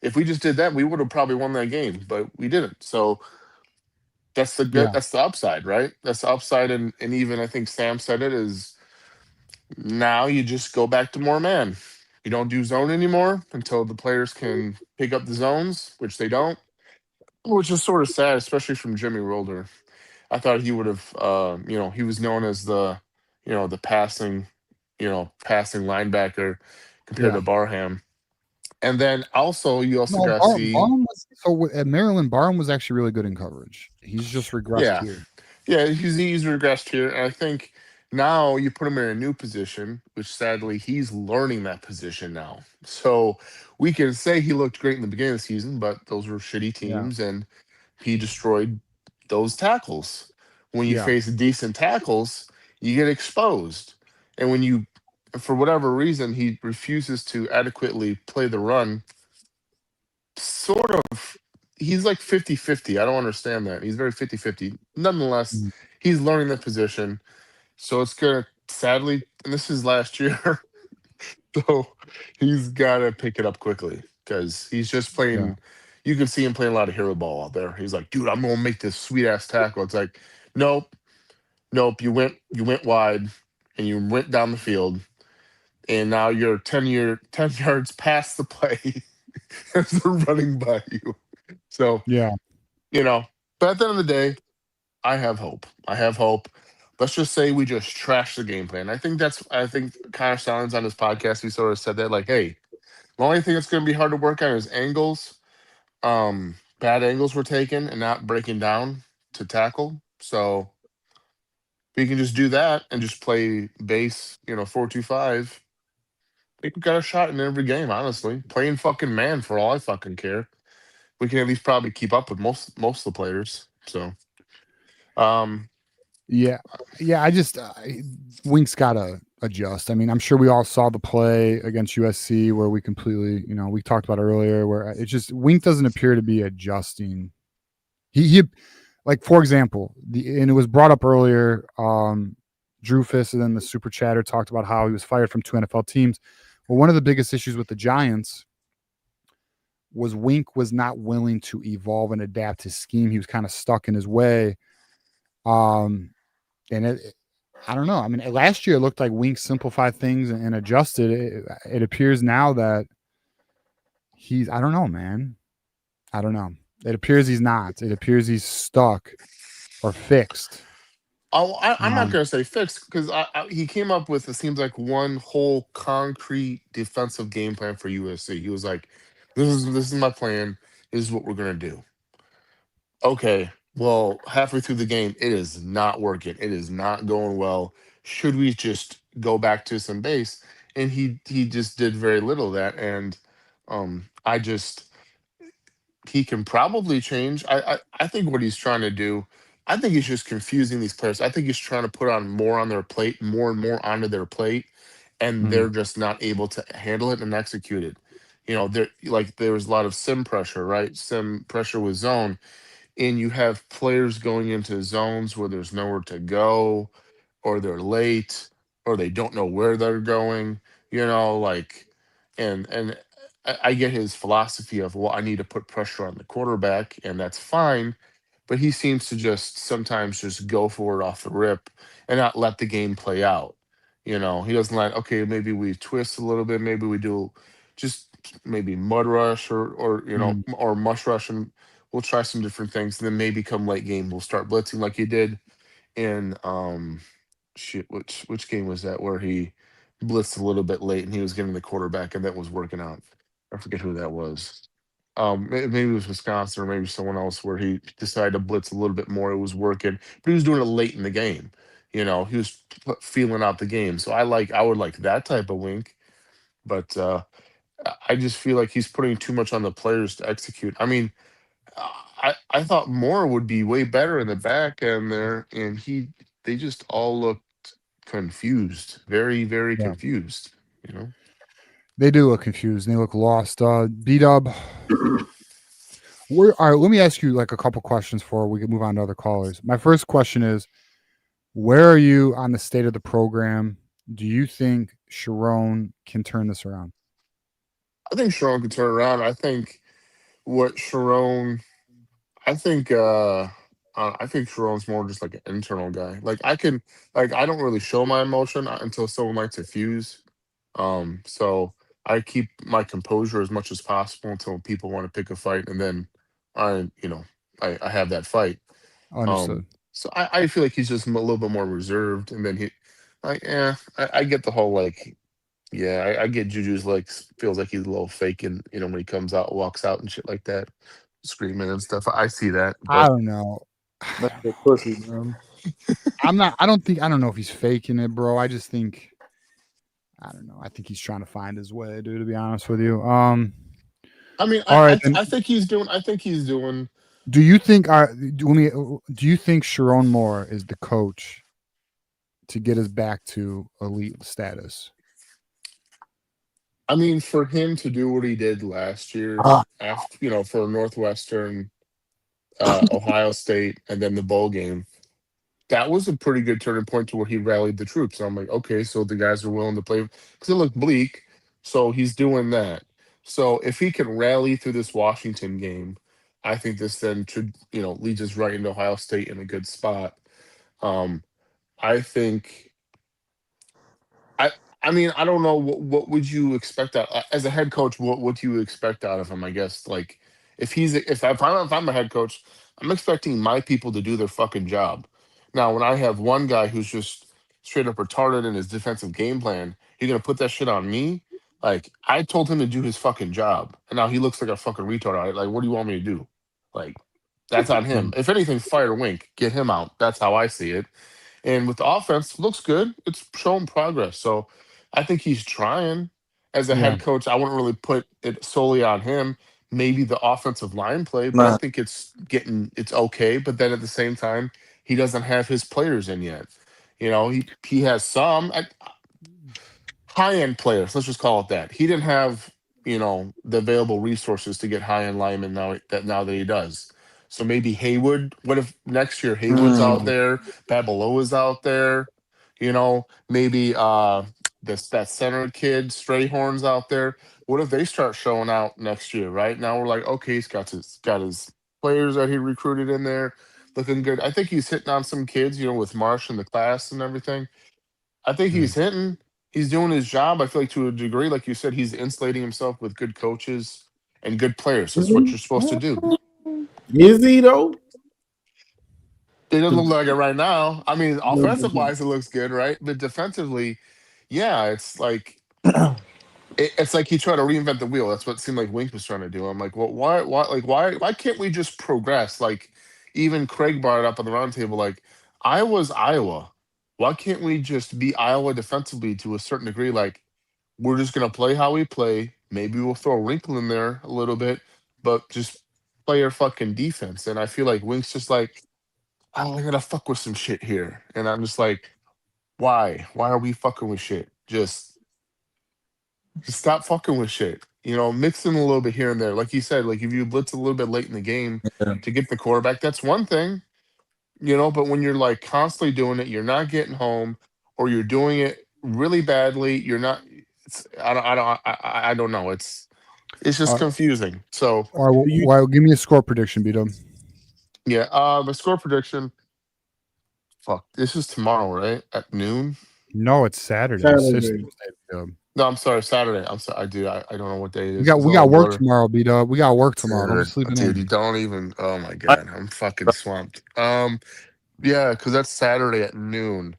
If we just did that, we would have probably won that game, but we didn't. So that's the good. That's the upside, right? That's the upside, and even I think Sam said it is. Now you just go back to more man. You don't do zone anymore until the players can pick up the zones, which they don't, which is sort of sad, especially from Jimmy Rolder. I thought he would have, he was known as the passing linebacker compared to Barham. And then also you also got to see. At Maryland, Barham was actually really good in coverage. He's just regressed here. Yeah, he's regressed here, and I think now you put him in a new position, which sadly he's learning that position now. So we can say he looked great in the beginning of the season, but those were shitty teams, and he destroyed those tackles. When you face decent tackles, you get exposed, and when you, for whatever reason, he refuses to adequately play the run. Sort of, he's like 50-50. I don't understand that. He's very 50-50. Nonetheless, he's learning the position. So it's going to, sadly, and this is last year, so he's got to pick it up quickly because he's just playing. You can see him playing a lot of hero ball out there. He's like, dude, I'm going to make this sweet-ass tackle. It's like, nope. You went wide, and you went down the field, and now you're 10 yards past the play as they're running by you. So, but at the end of the day, I have hope. Let's just say we just trash the game plan. I think Connor Stallings on his podcast, he sort of said that, like, hey, the only thing that's going to be hard to work on is angles. Bad angles were taken and not breaking down to tackle. So we can just do that and just play base, 4-2-5. I think we got a shot in every game, honestly. Playing fucking man for all I fucking care. We can at least probably keep up with most of the players. So, Wink's got to adjust. I mean, I'm sure we all saw the play against USC where we completely, we talked about earlier, where it's just Wink doesn't appear to be adjusting. He like, for example, and it was brought up earlier, Drufus and then the super chatter talked about how he was fired from 2 NFL teams. Well, one of the biggest issues with the Giants was Wink was not willing to evolve and adapt his scheme. He was kind of stuck in his way. And I don't know. I mean, last year it looked like Wink simplified things and adjusted. It appears now that I don't know, man. I don't know. It appears he's not. It appears he's stuck or fixed. Oh, I'm not gonna say fixed because he came up with, it seems like, one whole concrete defensive game plan for USC. He was like, "This is my plan. This is what we're gonna do." Okay, well, halfway through the game, it is not working. It is not going well. Should we just go back to some base? And he just did very little of that. And I just he can probably change. I think what he's trying to do, I think he's just confusing these players. I think he's trying to put on more on their plate, more and more onto their plate, and they're just not able to handle it and execute it. There was a lot of sim pressure, right? Sim pressure with zone, and you have players going into zones where there's nowhere to go, or they're late, or they don't know where they're going, and I get his philosophy of, well, I need to put pressure on the quarterback, and that's fine, but he seems to just sometimes just go for it off the rip and not let the game play out. He doesn't like, okay, maybe we twist a little bit, maybe we do just maybe mud rush or mush rush, and we'll try some different things, and then maybe come late game we'll start blitzing like he did in shit, which game was that where he blitzed a little bit late and he was getting the quarterback and that was working out. I forget who that was. Maybe it was Wisconsin or maybe someone else where he decided to blitz a little bit more. It was working, but he was doing it late in the game. He was feeling out the game. So I would like that type of Wink, but I just feel like he's putting too much on the players to execute. I mean, I thought Moore would be way better in the back end there, and they just all looked confused, very, very confused. They do look confused. They look lost. B-Dub, all right, let me ask you like a couple questions before we can move on to other callers. My first question is, where are you on the state of the program? Do you think Sharon can turn this around? I think Sharon can turn around. I think what Sharon, I think Sharon's more just like an internal guy. Like I don't really show my emotion until someone lights a fuse. So I keep my composure as much as possible until people want to pick a fight, and then I have that fight. Understood. So I feel like he's just a little bit more reserved, and then I get the whole like, yeah, I get Juju's like feels like he's a little faking, when he comes out, walks out and shit like that, screaming and stuff. I see that. But I don't know. That's the pussy, man. I don't know if he's faking it, bro. I just think, I don't know. I think he's trying to find his way, dude, to be honest with you. I mean, I think he's doing. Do you think do you think Sharon Moore is the coach to get us back to elite status? I mean, for him to do what he did last year, after for Northwestern, Ohio State, and then the bowl game, that was a pretty good turning point to where he rallied the troops. So I'm like, okay, so the guys are willing to play because it looked bleak. So he's doing that. So if he can rally through this Washington game, I think this then should, leads us right into Ohio State in a good spot. I think. I mean, I don't know what would you expect out as a head coach. What would you expect out of him? I guess like if I'm a head coach, I'm expecting my people to do their fucking job. Now, when I have one guy who's just straight up retarded in his defensive game plan, you're gonna put that shit on me. Like I told him to do his fucking job, and now he looks like a fucking retard. Like, what do you want me to do? Like, that's on him. If anything, fire Wink, get him out. That's how I see it. And with the offense, looks good. It's showing progress. So I think he's trying. As a head coach, I wouldn't really put it solely on him. Maybe the offensive line play, but I think it's okay. But then at the same time, he doesn't have his players in yet. He has some high-end players. Let's just call it that. He didn't have, the available resources to get high-end linemen now that he does. So maybe Haywood. What if next year Haywood's out there, Babaloa's out there? Maybe that center kid, Strayhorns out there. What if they start showing out next year? Right now, we're like, okay, he's got his players that he recruited in there, looking good. I think he's hitting on some kids, with Marsh in the class and everything. I think he's hitting. He's doing his job. I feel like to a degree, like you said, he's insulating himself with good coaches and good players. That's what you're supposed to do. Is he though? It doesn't look like it right now. I mean, offensive wise, it looks good, right? But defensively, yeah, it's like it's like he tried to reinvent the wheel. That's what it seemed like Wink was trying to do. I'm like, well, why can't we just progress? Like, even Craig brought it up on the roundtable. Like, Iowa's Iowa. Why can't we just be Iowa defensively to a certain degree? Like, we're just gonna play how we play. Maybe we'll throw a wrinkle in there a little bit, but just play our fucking defense. And I feel like Wink's just like, I gotta fuck with some shit here. And I'm just like, why? Why are we fucking with shit? Just stop fucking with shit. Mix in a little bit here and there. Like you said, like if you blitz a little bit late in the game to get the quarterback, that's one thing. But when you're like constantly doing it, you're not getting home, or you're doing it really badly. You're not. I don't know. It's just confusing. So, all right, give me a score prediction, B-Dub. Yeah, the score prediction. Fuck, this is tomorrow, right? At noon? No, it's Saturday. No, I'm sorry, Saturday. I'm sorry. I don't know what day it is. We got work tomorrow, B-Dub. We got work tomorrow. Don't be sleeping dude, in. you don't even. Oh my god, I'm fucking swamped. Yeah, because that's Saturday at noon,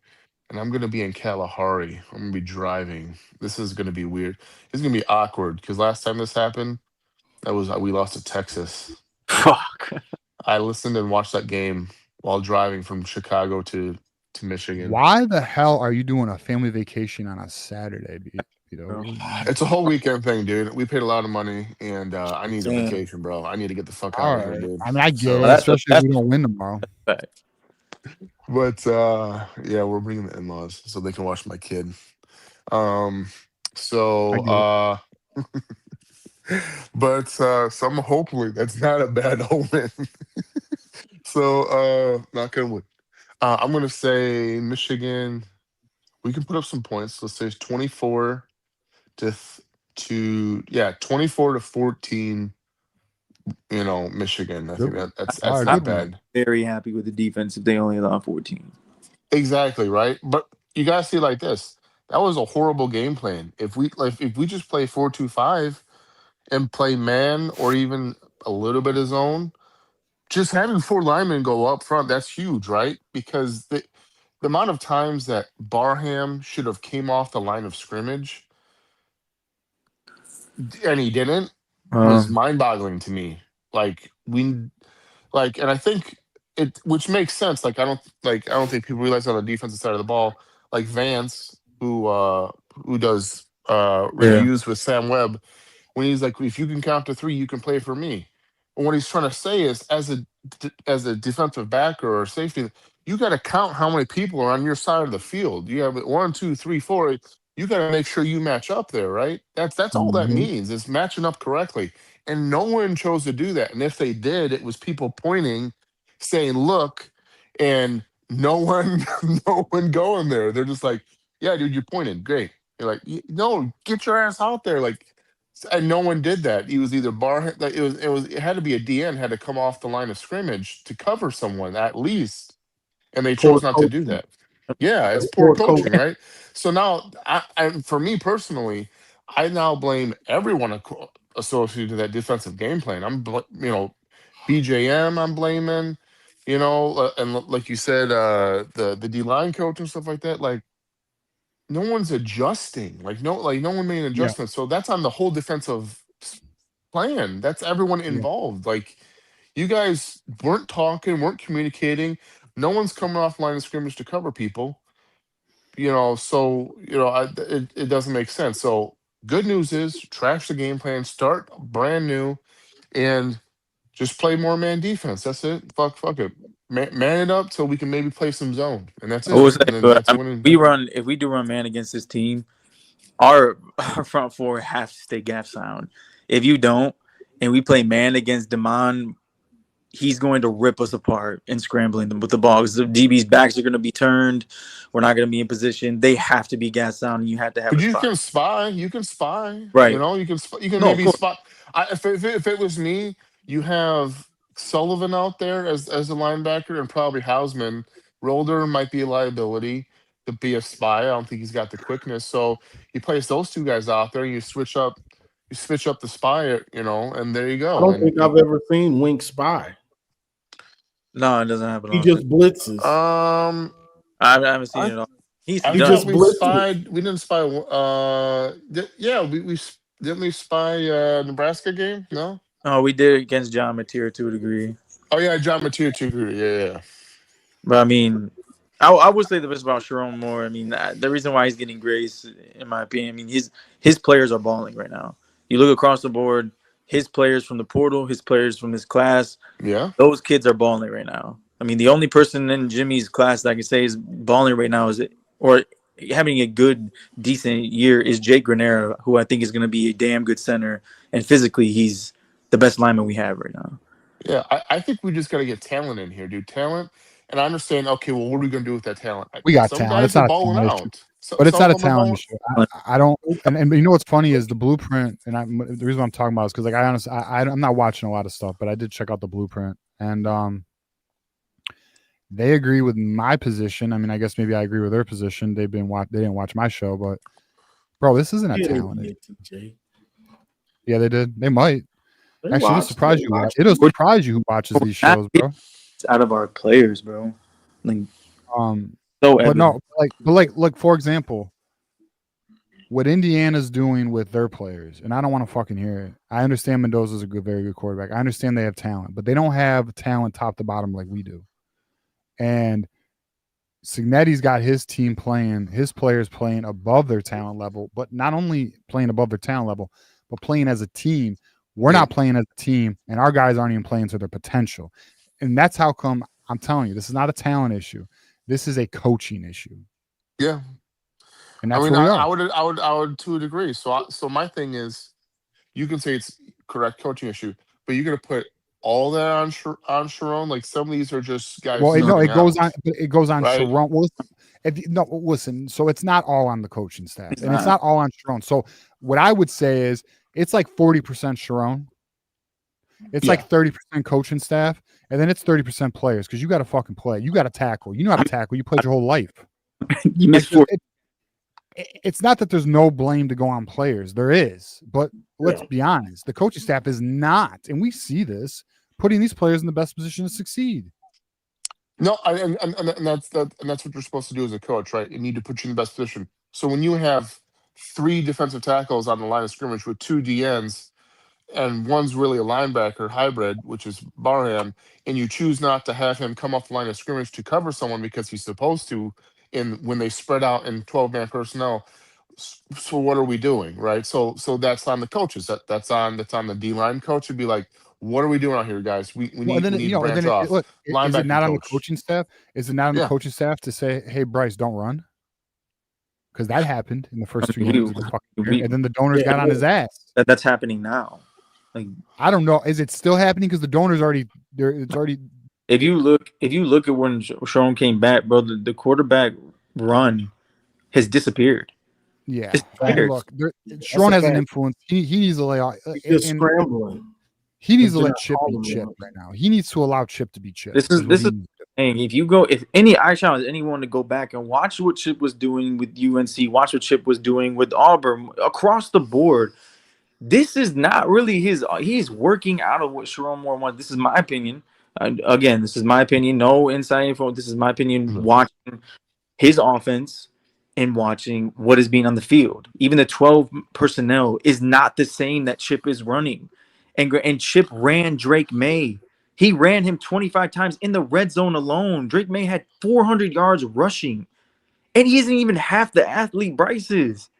and I'm gonna be in Kalahari. I'm gonna be driving. This is gonna be weird. It's gonna be awkward because last time this happened, we lost to Texas. Fuck. I listened and watched that game while driving from Chicago to Michigan. Why the hell are you doing a family vacation on a Saturday, It's a whole weekend thing, dude. We paid a lot of money, and I need a vacation, bro. I need to get the fuck out of here, dude. I mean, I get it, especially if we don't win tomorrow. But yeah, we're bringing the in-laws so they can watch my kid. But some hopefully that's not a bad omen. So not gonna win. I'm gonna say Michigan. We can put up some points. Let's say 24 to 14. Michigan. I think that's not bad. Very happy with the defense if they only allow 14. Exactly, right. But you gotta see it like this. That was a horrible game plan. If we just play 4-2-5 and play man or even a little bit of zone, just having 4 linemen go up front, that's huge, right? Because the amount of times that Barham should have came off the line of scrimmage and he didn't was mind-boggling to me. And I think which makes sense. I don't think people realize on the defensive side of the ball, like Vance, who does reviews with Sam Webb, when he's like, if you can count to 3, you can play for me. And what he's trying to say is, as a defensive backer or safety, you got to count how many people are on your side of the field. You have 1, 2, 3, 4. You got to make sure you match up there, right? That's all that means, is matching up correctly. And no one chose to do that. And if they did, it was people pointing, saying, "Look," and no one going there. They're just like, "Yeah, dude, you're pointing. Great." You're like, "No, get your ass out there!" And no one did that. It was either it had to be a DN had to come off the line of scrimmage to cover someone at least, and they chose not to do that. Yeah, it's poor coaching, right? So now, for me personally, I now blame everyone associated to that defensive game plan. BJM, I'm blaming, and like you said, the D line coach and stuff like that. Like, no one's adjusting. No one made an adjustment. So that's on the whole defensive plan. That's everyone involved. Like, you guys weren't talking, weren't communicating. No one's coming off line of scrimmage to cover people. It doesn't make sense. So good news is trash the game plan, start brand new, and just play more man defense. That's it. Fuck it. Man it up so we can maybe play some zone, and that's it. If we do run man against this team, our front 4 has to stay gap sound. If you don't, and we play man against Damon he's going to rip us apart and scrambling them with the ball. Because the DB's backs are going to be turned. We're not going to be in position. They have to be gassed down, and you have to have But a you spot. can spy. You can spy. Right. You know, you can No, of maybe course. spot. If it was me, you have Sullivan out there as a linebacker and probably Hausman. Rolder might be a liability to be a spy. I don't think he's got the quickness. So you place those two guys out there. You switch up the spy. You know, and there you go. I don't think I've ever seen Wink spy. No, it doesn't happen. He just blitzes. I haven't seen it at all. He just spied. We didn't spy. Yeah, we didn't we spy Nebraska game? No. Oh, we did against John Mateer to a degree. Oh yeah, John Mateer to a degree. Yeah. But I mean, I would say the best about Sharon Moore. I mean, the reason why he's getting grace, in my opinion, I mean, his players are balling right now. You look across the board, his players from the portal, his players from his class. Yeah. Those kids are balling right now. I mean, the only person in Jimmy's class that I can say is balling right now or having a good, decent year is Jake Granera, who I think is going to be a damn good center. And physically, he's the best lineman we have right now. Yeah, I think we just got to get talent in here, dude. Talent. And I understand, okay, well, what are we going to do with that talent? We got some talent. Guys it's not are a balling talent out. issue. But it's Some not a of them are talent balling- issue. I don't, and you know what's funny is the blueprint, and the reason why I'm talking about is because, like, I'm not watching a lot of stuff, but I did check out the blueprint, and they agree with my position. I mean, I guess maybe I agree with their position. They didn't watch my show, but bro, this isn't a talent issue. Yeah, they did. They might. Actually, it'll surprise you. It'll surprise you who watches these shows, bro. It's out of our players, bro. Like, but no, like for example, what Indiana's doing with their players, and I don't want to fucking hear it. I understand Mendoza's a very good quarterback. I understand they have talent, but they don't have talent top to bottom like we do. And Signetti's got his team playing, his players playing above their talent level, but not only playing above their talent level, but playing as a team. We're not playing as a team, and our guys aren't even playing to their potential. And that's how come I'm telling you, this is not a talent issue. This is a coaching issue. Yeah. And that's I would to a degree. So my thing is, you can say it's correct coaching issue, but you're gonna put all that on Sharon. Like some of these are just guys. Well, no, it goes on. It goes on right? Sharon. Well, listen. So it's not all on the coaching staff, and it's not all on Sharon. So what I would say is, it's like 40% Sharon. It's like 30% coaching staff, and then it's 30% players because you got to fucking play. You got to tackle. You know how to tackle. You played your whole life. You missed four. It's not that there's no blame to go on players. There is, but let's be honest. The coaching staff is not, and we see this, putting these players in the best position to succeed. No, and that's what you're supposed to do as a coach, right? You need to put you in the best position. So when you have 3 defensive tackles on the line of scrimmage with 2 DNs, and one's really a linebacker hybrid, which is Barham, and you choose not to have him come off the line of scrimmage to cover someone because he's supposed to, when they spread out in 12-man personnel. So what are we doing, right? So that's on the coaches. That's on the D-line coach to be like, what are we doing out here, guys? We need to branch off. Look, is it not coach. on the coaching staff? Is it not on the coaching staff to say, hey, Bryce, don't run? Because that happened in the first 3 games of the fucking year, and then the donors got on his ass. That's happening now. Like, I don't know. Is it still happening? Because the donors already there. It's already. If you look at when Sharon came back, bro, the quarterback run has disappeared. Yeah, look, Sharon has an influence. He needs to lay off. He's scrambling. He needs to let Chip be Chip right now. He needs to allow Chip to be Chip. This is thing. I challenge anyone to go back and watch what Chip was doing with UNC, watch what Chip was doing with Auburn across the board. This is not really he's working out of what Sharon Moore wants. This is my opinion. Again, this is my opinion. No inside info. This is my opinion. Watching his offense and watching what is being on the field. Even the 12 personnel is not the same that Chip is running. And Chip ran Drake May. He ran him 25 times in the red zone alone. Drake May had 400 yards rushing. And he isn't even half the athlete Bryce is.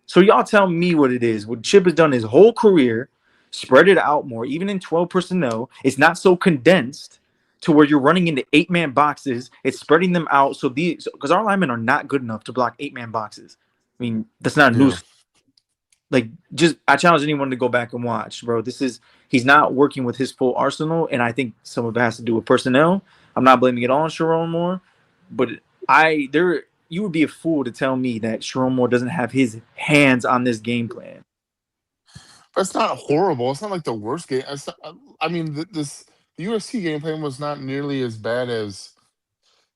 So y'all tell me what it is. What Chip has done his whole career, spread it out more, even in 12 personnel. It's not so condensed to where you're running into 8-man boxes. It's spreading them out. Because our linemen are not good enough to block 8-man boxes. I mean, that's not news. like, just I challenge anyone to go back and watch, bro. He's not working with his full arsenal, and I think some of it has to do with personnel. I'm not blaming it all on Sharon Moore, but you would be a fool to tell me that Sharon Moore doesn't have his hands on this game plan. It's not horrible. It's not like the worst game. I mean, the USC game plan was not nearly as bad as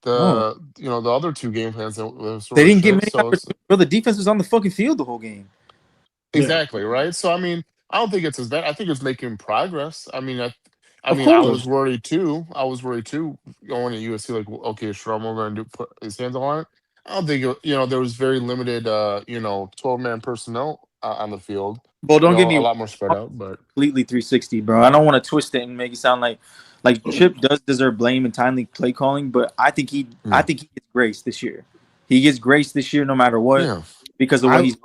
the other two game plans that they didn't get many opportunities. Bro, the defense was on the fucking field the whole game. Exactly, right? So I mean, I don't think it's as bad. I think it's making progress. I mean, I was worried too. going to USC, like, okay, is Shromo going to put his hands on it? I don't think there was very limited 12-man personnel on the field. Well, don't get me a lot more spread out, but completely 360, bro. I don't want to twist it and make it sound like Chip does deserve blame and timely play calling, but I think he gets grace this year. He gets grace this year no matter what because of what he's.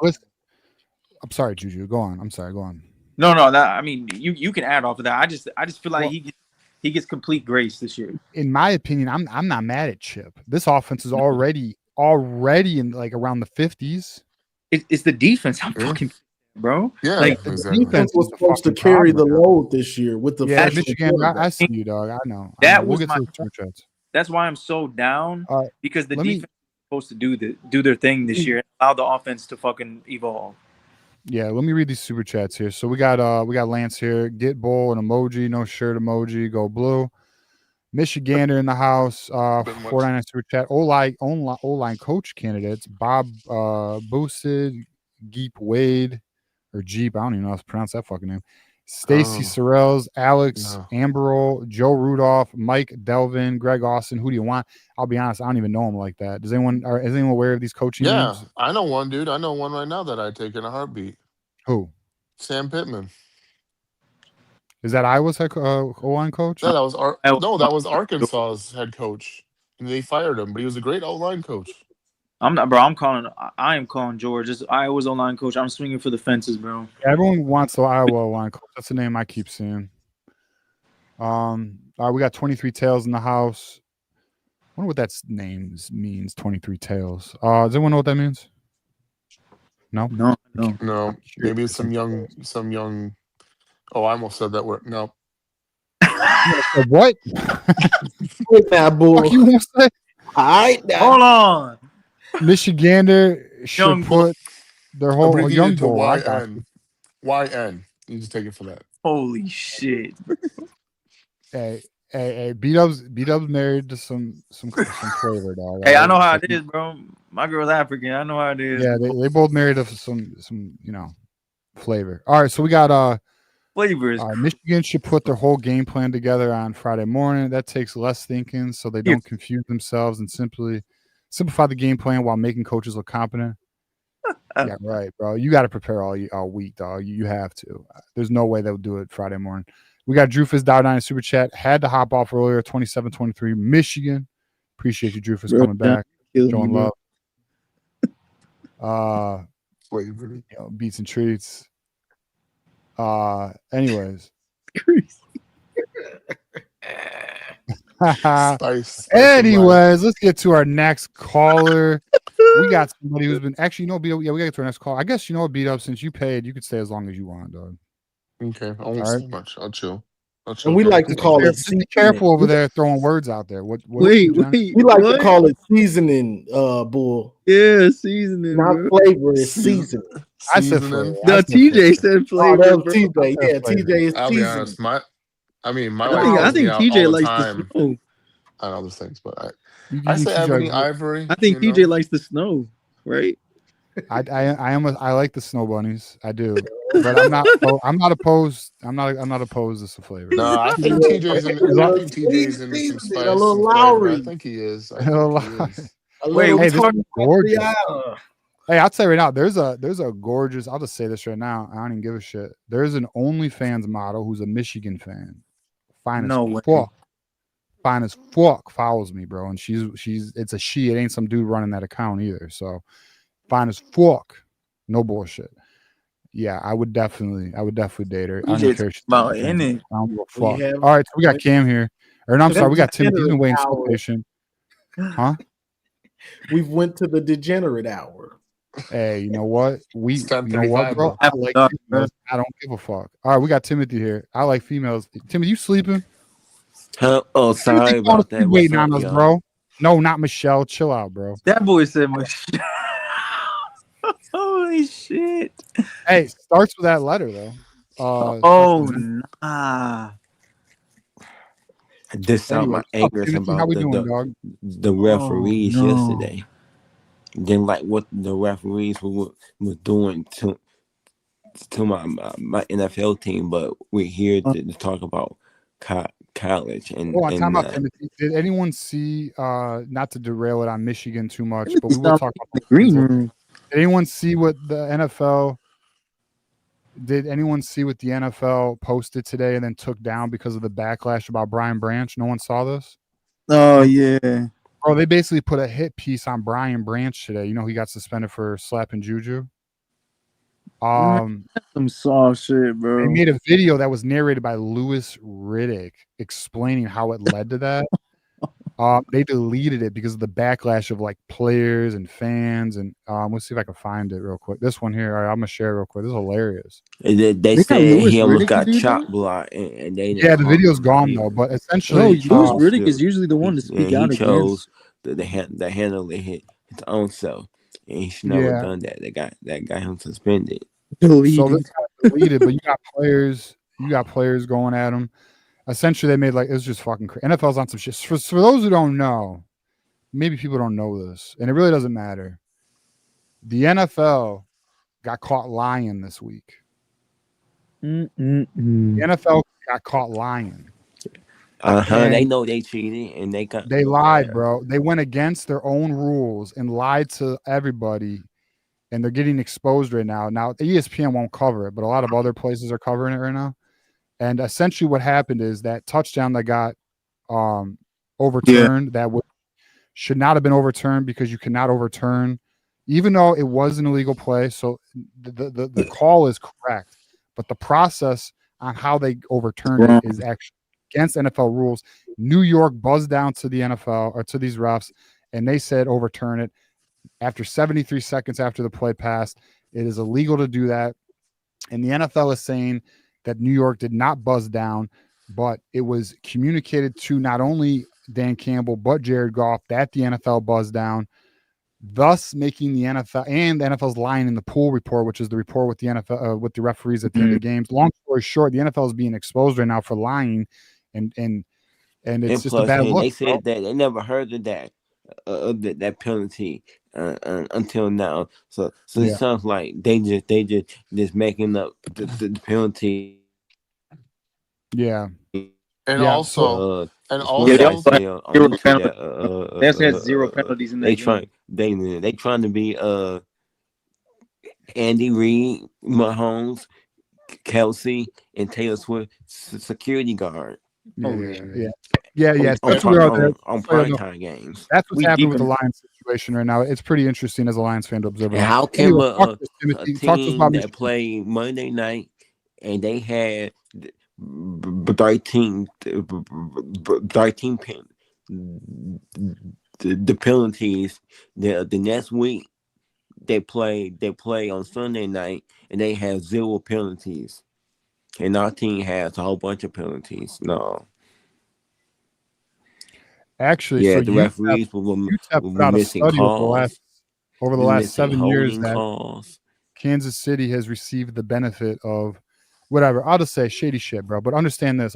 I'm sorry, Juju. Go on. I'm sorry. Go on. No. I mean, you can add off of that. I just feel like he gets complete grace this year. In my opinion, I'm not mad at Chip. This offense is already in like around the 50s. It's the defense. I'm fucking, bro. Yeah, like the defense was supposed to carry the load this year with the Michigan. I see you, dog. I know. That's why I'm so down because the defense is supposed to do their thing this year and allow the offense to fucking evolve. Yeah, let me read these super chats here. So we got Lance here. Get bull an emoji, no shirt emoji, go blue. Michigander in the house. 499 super chat. O-line coach candidates. Bob Boosted, Geep Wade, or Jeep. I don't even know how to pronounce that fucking name. Stacy Sorrells, Alex Amberol, Joe Rudolph, Mike Delvin, Greg Austin. Who do you want? I'll be honest, I don't even know him like that. Is anyone aware of these coaching names? I know one, dude. I know one right now that I'd take in a heartbeat. Who? Sam Pittman. Is that Iowa's O-line coach? Yeah, that was Arkansas's head coach. And they fired him, but he was a great O-line coach. I am calling George. It's Iowa's O-line coach. I'm swinging for the fences, bro. Everyone wants the Iowa O-line coach. That's the name I keep seeing. All right, we got 23 Tails in the house. I wonder what that name means, 23 Tails. Does anyone know what that means? No? No. Maybe it's some young. Oh, I almost said that word. No. What? Wait now, boy. What you want to say? All right, now. Hold on. Michigander should put their whole young boy. YN. You just take it for that. Holy shit. Hey, B-Dub's married to some flavor, dog. Hey, I know how it is, bro. My girl's African. I know how it is. Yeah, they both married to some flavor. All right, so we got flavors. Michigan should put their whole game plan together on Friday morning. That takes less thinking, so they don't confuse themselves and simplify the game plan while making coaches look competent. Yeah, right, bro. You got to prepare all week, dog. You have to. There's no way they'll do it Friday morning. We got Drufus $9 super chat. Had to hop off earlier. 27-23 Michigan. Appreciate you, Drufus, coming back, showing love. Beats and treats. Anyways. Anyways, let's get to our next caller. We got somebody who's been actually, we got to get to our next call. I guess beat up since you paid, you could stay as long as you want, dog. Okay, I won't say much. I'll chill. And we like to call it. Be careful over there throwing words out there. Wait. We like to call it seasoning, bull. Yeah, seasoning. Not flavor, it's seasoning. I said flavor. No, TJ said flavor. Oh, TJ. Yeah, TJ is I'll be honest. My I think TJ likes the snow. On other things, but I say Ebony Ivory. I think TJ likes the snow, right? I like the snow bunnies. I do, but I'm not opposed. I'm not opposed to some flavor. No, I think TJ's in some spice. A little Lowry. I think he is. Wait, hey, this is gorgeous. Hey, I'll tell you right now. There's a gorgeous. I'll just say this right now. I don't even give a shit. There's an OnlyFans model who's a Michigan fan. Fine as fuck. Follows me, bro, and it's a she. It ain't some dude running that account either. So. Fine as fuck, no bullshit. Yeah, I would definitely date her. I don't care. I don't give a fuck. All right, so we got Cam here. Or no, I'm sorry, we got Tim. He's been waiting so patient. Huh? We've went to the degenerate hour. Hey, you know what? You know what, bro? Bro. I like females. I don't give a fuck. All right, we got Timothy here. I like females. Timothy, you sleeping? Oh, sorry about that. What's Waiting up, on us, y'all? bro. No, not Michelle. Chill out, bro. That boy said Michelle. Holy shit. Hey, starts with that letter though. Nah. This out Anyway, my what's up, anger Timothy? How about we doing, dog? the referees yesterday. Then like what the referees were doing to my NFL team, but we're here to talk about college and Oh, time out, Timothy. Did anyone see? Not to derail it on Michigan too much, but we will talk about the green room. Did anyone see what the NFL? Did anyone see what the NFL posted today and then took down because of the backlash about Brian Branch? No one saw this? Oh, yeah. Bro, they basically put a hit piece on Brian Branch today. You know, he got suspended for slapping Juju. Some soft shit, bro. They made a video that was narrated by Louis Riddick explaining how it led to that. They deleted it because of the backlash of like players and fans. And let's see if I can find it real quick. This one here, all right, I'm gonna share it real quick. This is hilarious. They said he almost got chop blocked, and they the video's gone though. But essentially, Louis Riddick is usually the one to speak out he chose against. the handle his own self, and he should never done that. They got him suspended. So this got deleted, but you got players going at him. Essentially, they made like it's just fucking crazy. NFL's on some shit. For those who don't know, maybe people don't know this, and it really doesn't matter. The NFL got caught lying this week. The NFL got caught lying. They know they cheated, and they lied, bro. They went against their own rules and lied to everybody, and they're getting exposed right now. Now, ESPN won't cover it, but a lot of other places are covering it right now. And essentially what happened is that touchdown that got overturned, should not have been overturned because you cannot overturn, even though it was an illegal play. So the call is correct, but the process on how they overturned it is actually against NFL rules. New York buzzed down to the NFL or to these refs, and they said overturn it. After 73 seconds after the play passed, it is illegal to do that. And the NFL is saying that New York did not buzz down, but it was communicated to not only Dan Campbell, but Jared Goff that the NFL buzzed down, thus making the NFL and the NFL's lying in the pool report, which is the report with the NFL, with the referees at the end of games. Long story short, the NFL is being exposed right now for lying, and it's just a bad look. They said that they never heard of that penalty until now. So it sounds like they just making up the penalty. Yeah. And also, they also had zero penalties in that game. They trying to be Andy Reid, Mahomes, Kelsey, and Taylor Swift security guard. Yeah. On primetime games. That's what's happening with the Lions situation right now. It's pretty interesting as a Lions fan to observe. And how can a team that play Monday night and they had 13 the penalties, the next week they play on Sunday night and they have 0 penalties, and our team has a whole bunch of penalties? No. Actually, yeah, so the referees were missing calls over the last 7 years. That calls. Kansas City has received the benefit of whatever. I'll just say shady shit, bro. But understand this.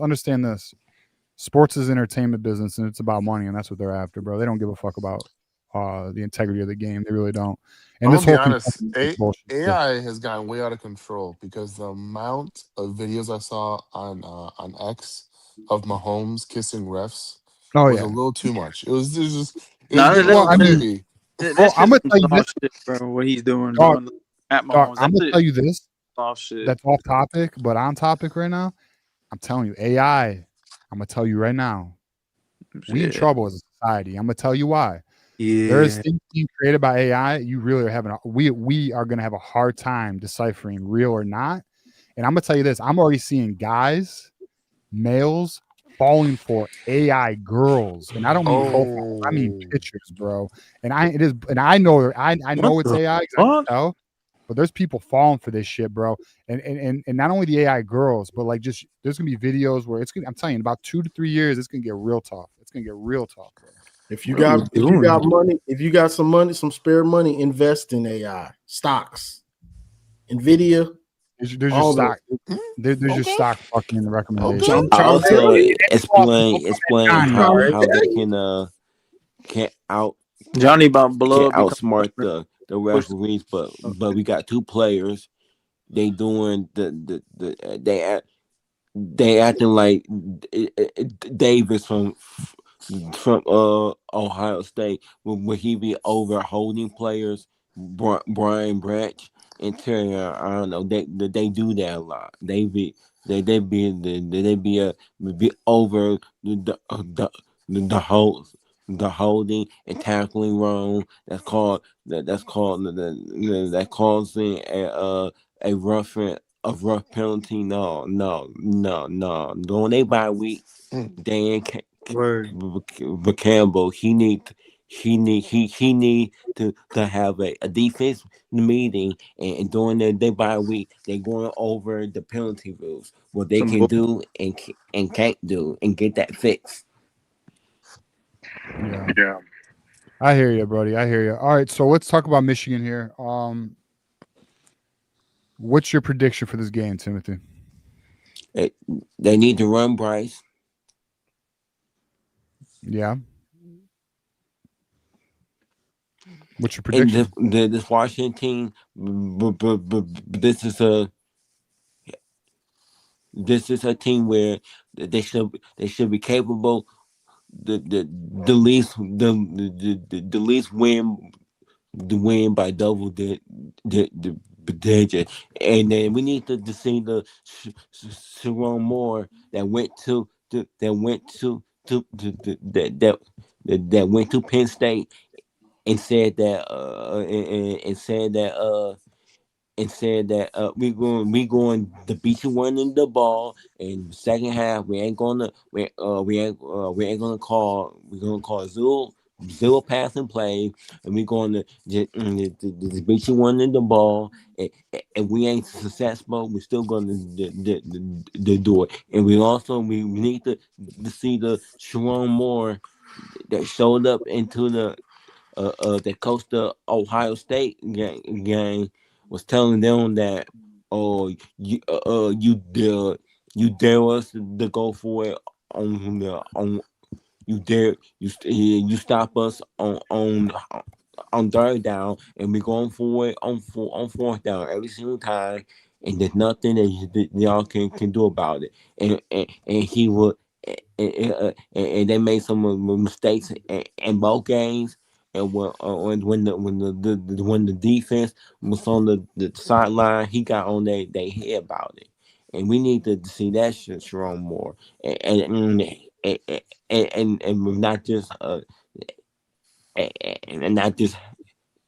Sports is entertainment business, and it's about money, and that's what they're after, bro. They don't give a fuck about the integrity of the game. They really don't. And I'm this whole gonna be honest, AI has gotten way out of control because the amount of videos I saw on X of Mahomes kissing refs was a little too much. It was just creepy. I'm gonna tell you this, shit, bro. What he's doing, dog, at Mahomes. I'm gonna tell you this. Soft shit. That's off topic, but on topic right now. I'm telling you, AI. I'm gonna tell you right now. We in trouble as a society. I'm gonna tell you why. Yeah. There's things being created by AI. You really are having we are gonna have a hard time deciphering real or not. And I'm gonna tell you this. I'm already seeing guys, males, falling for AI girls, and I don't mean profiles. I mean pictures, bro. And I know it's AI. I can tell, but there's people falling for this shit, bro. And not only the AI girls, but like just there's gonna be videos where I'm telling you, in about 2 to 3 years, it's gonna get real tough. It's gonna get real tough, bro. If you got money, if you got some spare money, invest in AI stocks, Nvidia. There's your stock. There's your stock fucking recommendation. I also explain how they can Johnny about blow can outsmart the referees, but we got 2 players. They doing they acting like Davis from Ohio State would he be over holding players? Brian Branch and Terry, I don't know. They do that a lot. They be over the holding and tackling wrong. That's causing a rough penalty. No. When they bye week, Dan Campbell, he need to have a defense meeting, and during their bye week, they're going over the penalty rules, what they can do and can't do, and get that fixed. Yeah. I hear you, buddy. I hear you. All right, so let's talk about Michigan here. What's your prediction for this game, Timothy? They need to run Bryce. Yeah. What's your prediction? This Washington team, this is a team where they should be capable. The least win by double digit, and then we need to see the Sharon Moore that went to Penn State and said that we going to beat you running the ball. In the second half, we're gonna call zero passing play, and we're going to just beat you running the ball. And we ain't successful, we're still going to do it. And we need to see the Sharon Moore that showed up into the that coached the Ohio State game, was telling them that you dare us to go for it on you stop us on third down, and we're going for it on fourth down every single time, and there's nothing that y'all can do about it. And he would and they made some mistakes in both games. And when the defense was on the sideline, he got on their head about it. And we need to see that shit strong more, and not just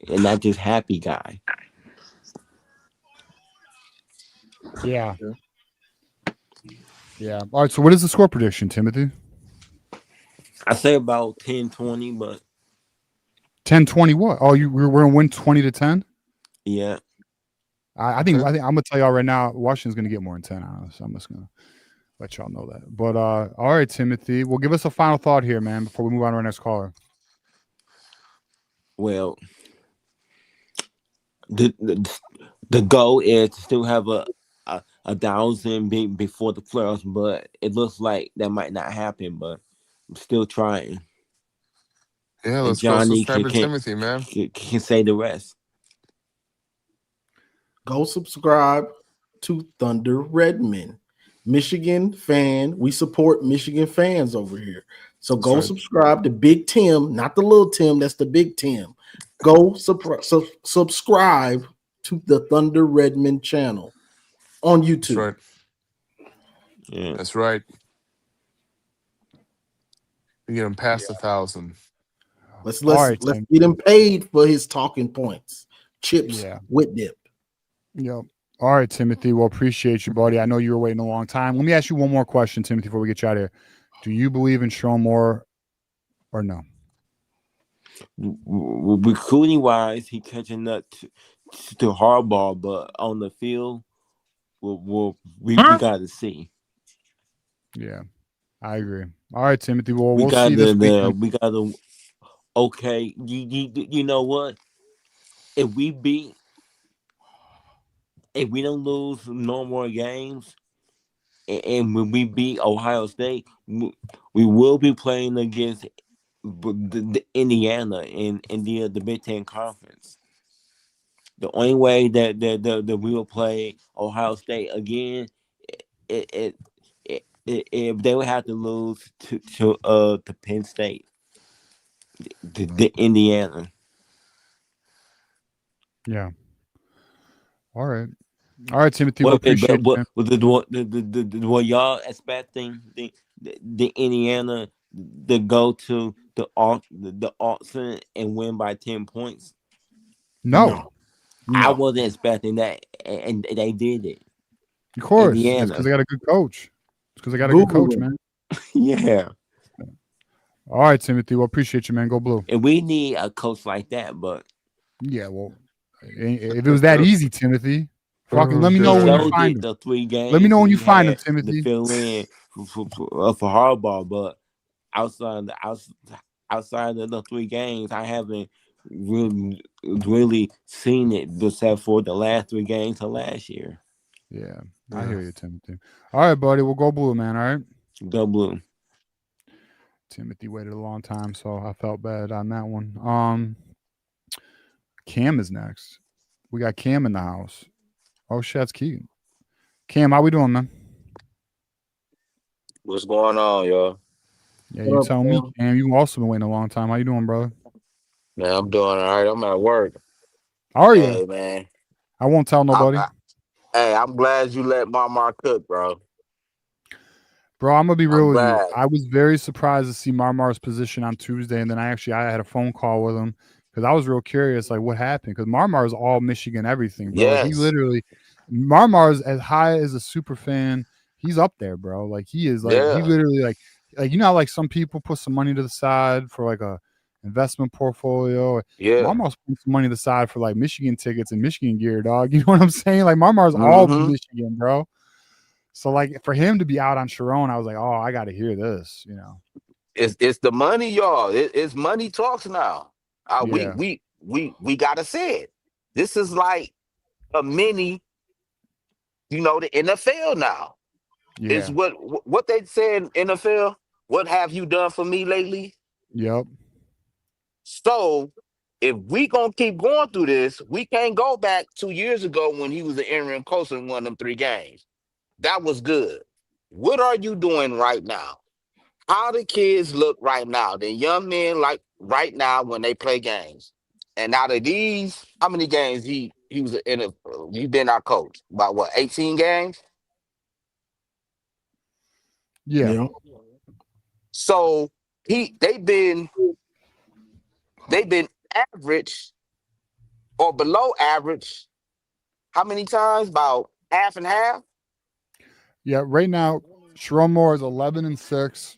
and not just happy guy. Yeah. All right. So, what is the score prediction, Timothy? I say about 10-20, but 10-20 what? Oh, we're gonna win 20-10? Yeah. I think I'm gonna tell y'all right now, Washington's gonna get more than 10 on us. So I'm just gonna let y'all know that. But all right, Timothy. Well, give us a final thought here, man, before we move on to our next caller. Well, the goal is to still have a 1,000 before the playoffs, but it looks like that might not happen. But I'm still trying. Yeah, let's Johnny go subscribe to Timothy, man. Can say the rest. Go subscribe to Thunder Redmond, Michigan fan. We support Michigan fans over here. So go subscribe to Big Tim, not the little Tim. That's the Big Tim. Go subscribe to the Thunder Redmond channel on YouTube. That's right. Yeah, that's right. We get him past 1,000. Let's get him paid for his talking points. Chips with dip. Yep. All right, Timothy. Well, appreciate you, buddy. I know you were waiting a long time. Let me ask you one more question, Timothy, before we get you out of here. Do you believe in Sharon Moore or no? Recruiting wise, he catching up to Harbaugh, but on the field, we got to see. Yeah, I agree. All right, Timothy. Well, we we'll got see this weekend. we got to. Okay, you know what? If we don't lose no more games, and when we beat Ohio State, we will be playing against the Indiana in the Big Ten Conference. The only way that we will play Ohio State again, if they would have to lose to Penn State, the Indiana. Yeah. All right, Timothy. We appreciate What y'all expecting the Indiana to go to the Austin and win by 10 points? No. I wasn't expecting that, and they did it. Of course, Indiana. it's because they got a good coach. It's because they got a good coach, man. Yeah. All right, Timothy. Well, appreciate you, man. Go Blue. And we need a coach like that, but yeah, well, if it was that easy, Timothy, fucking let me know when you find him. The 3 games. Let me know when you find him, Timothy. To fill in for Harbaugh, but outside of the 3 games, I haven't really seen it except for the last 3 games of last year. Yeah, I hear you, Timothy. All right, buddy. We'll go Blue, man. All right. Go Blue. Timothy waited a long time, so I felt bad on that one. Cam is next. We got Cam in the house. Oh shit, that's cute. Cam, how we doing, man? What's going on, y'all? Yeah, you tell me, Cam. You also been waiting a long time. How you doing, brother? Man, I'm doing all right. I'm at work. Are you? Hey, man. I won't tell nobody. I'm glad you let Mama cook, bro. Bro, I'm gonna be real with you. I was very surprised to see Marmar's position on Tuesday, and then I had a phone call with him because I was real curious, like what happened. Because Marmar is all Michigan, everything, bro. Yes. He literally, Marmar's as high as a super fan. He's up there, bro. Like he is, like he literally, like you know, how, like some people put some money to the side for like a investment portfolio. Yeah. Marmar's putting some money to the side for like Michigan tickets and Michigan gear, dog. You know what I'm saying? Like Marmar's all Michigan, bro. So like for him to be out on Sharon, I was like, oh, I got to hear this, you know. It's the money, y'all. It's money talks now. Yeah. We gotta say it. This is like a mini, you know, the NFL now. Yeah. It's what they say in NFL. What have you done for me lately? Yep. So if we gonna keep going through this, we can't go back 2 years ago when he was the interim coach and won them 3 games. That was good. What are you doing right now? How the kids look right now? The young men like right now when they play games. And out of these, how many games he was he's been our coach? About what, 18 games? Yeah. So they've been average or below average. How many times? About half and half? Yeah, right now, Sharon Moore is 11-6,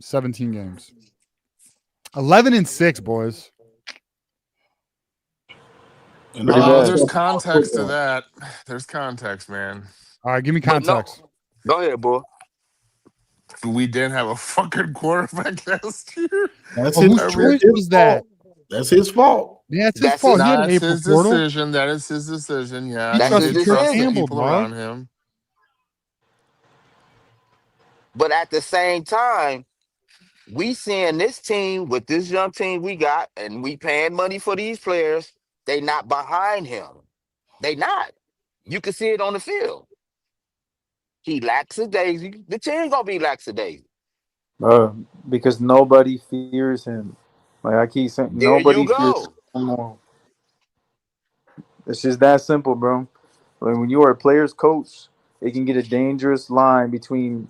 17 games. 11-6, boys. There's context to that. There's context, man. All right, give me context. No. Go ahead, boy. We didn't have a fucking quarterback last year. That's whose choice was that? That's his fault. Yeah, it's his fault. That's his decision. That is his decision. Yeah, he trusted did trust the Campbell, people around him. But at the same time, we seeing this team with this young team we got, and we paying money for these players. They not behind him. They not. You can see it on the field. He lackadaisy. The team gonna be lackadaisy. Because nobody fears him. Like I keep saying, There nobody you fears go. him more. It's just that simple, bro. Like when you are a player's coach, it can get a dangerous line between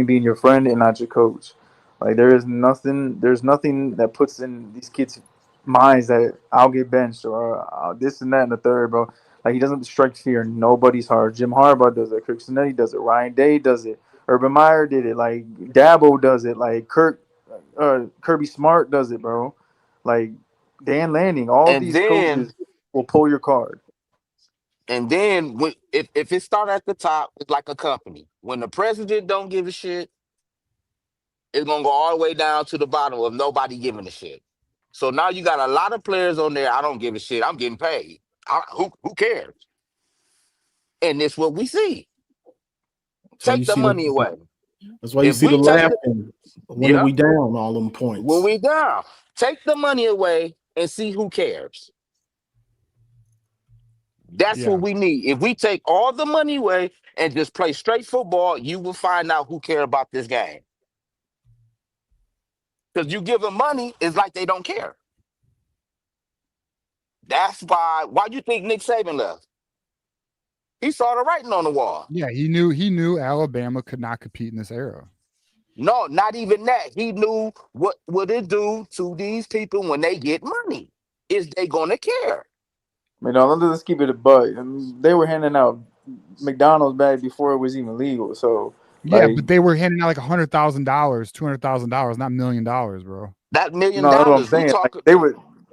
being your friend and not your coach. Like there's nothing that puts in these kids' minds that I'll get benched or this and that and the third, bro. Like he doesn't strike fear in nobody's heart. Jim Harbaugh does it. Kirk Cincinnati does it. Ryan Day does it. Urban Meyer did it. Like Dabo does it. Like Kirby Smart does it, bro. Like Dan Lanning. All And these then coaches will pull your card. If it start at the top, it's like a company. When the president don't give a shit, it's gonna go all the way down to the bottom of nobody giving a shit. So now you got a lot of players on there. I don't give a shit. I'm getting paid. Who cares? And it's what we see. So you Take the see money away. that's why you If see the we take laughing when we down all them points. when we down, take the money away and see who cares. That's what we need. If we take all the money away and just play straight football, you will find out who care about this game. Because you give them money, it's like they don't care. That's why you think Nick Saban left? He saw the writing on the wall. Yeah, he knew Alabama could not compete in this era. No, not even that. He knew what would it do to these people when they get money. Is they gonna care? I mean, no, let's keep it a buck. I mean, they were handing out McDonald's bags before it was even legal. So yeah, but they were handing out like $100,000, $200,000, not $1 million, bro. That $1 million. No, that's what I'm saying. Like,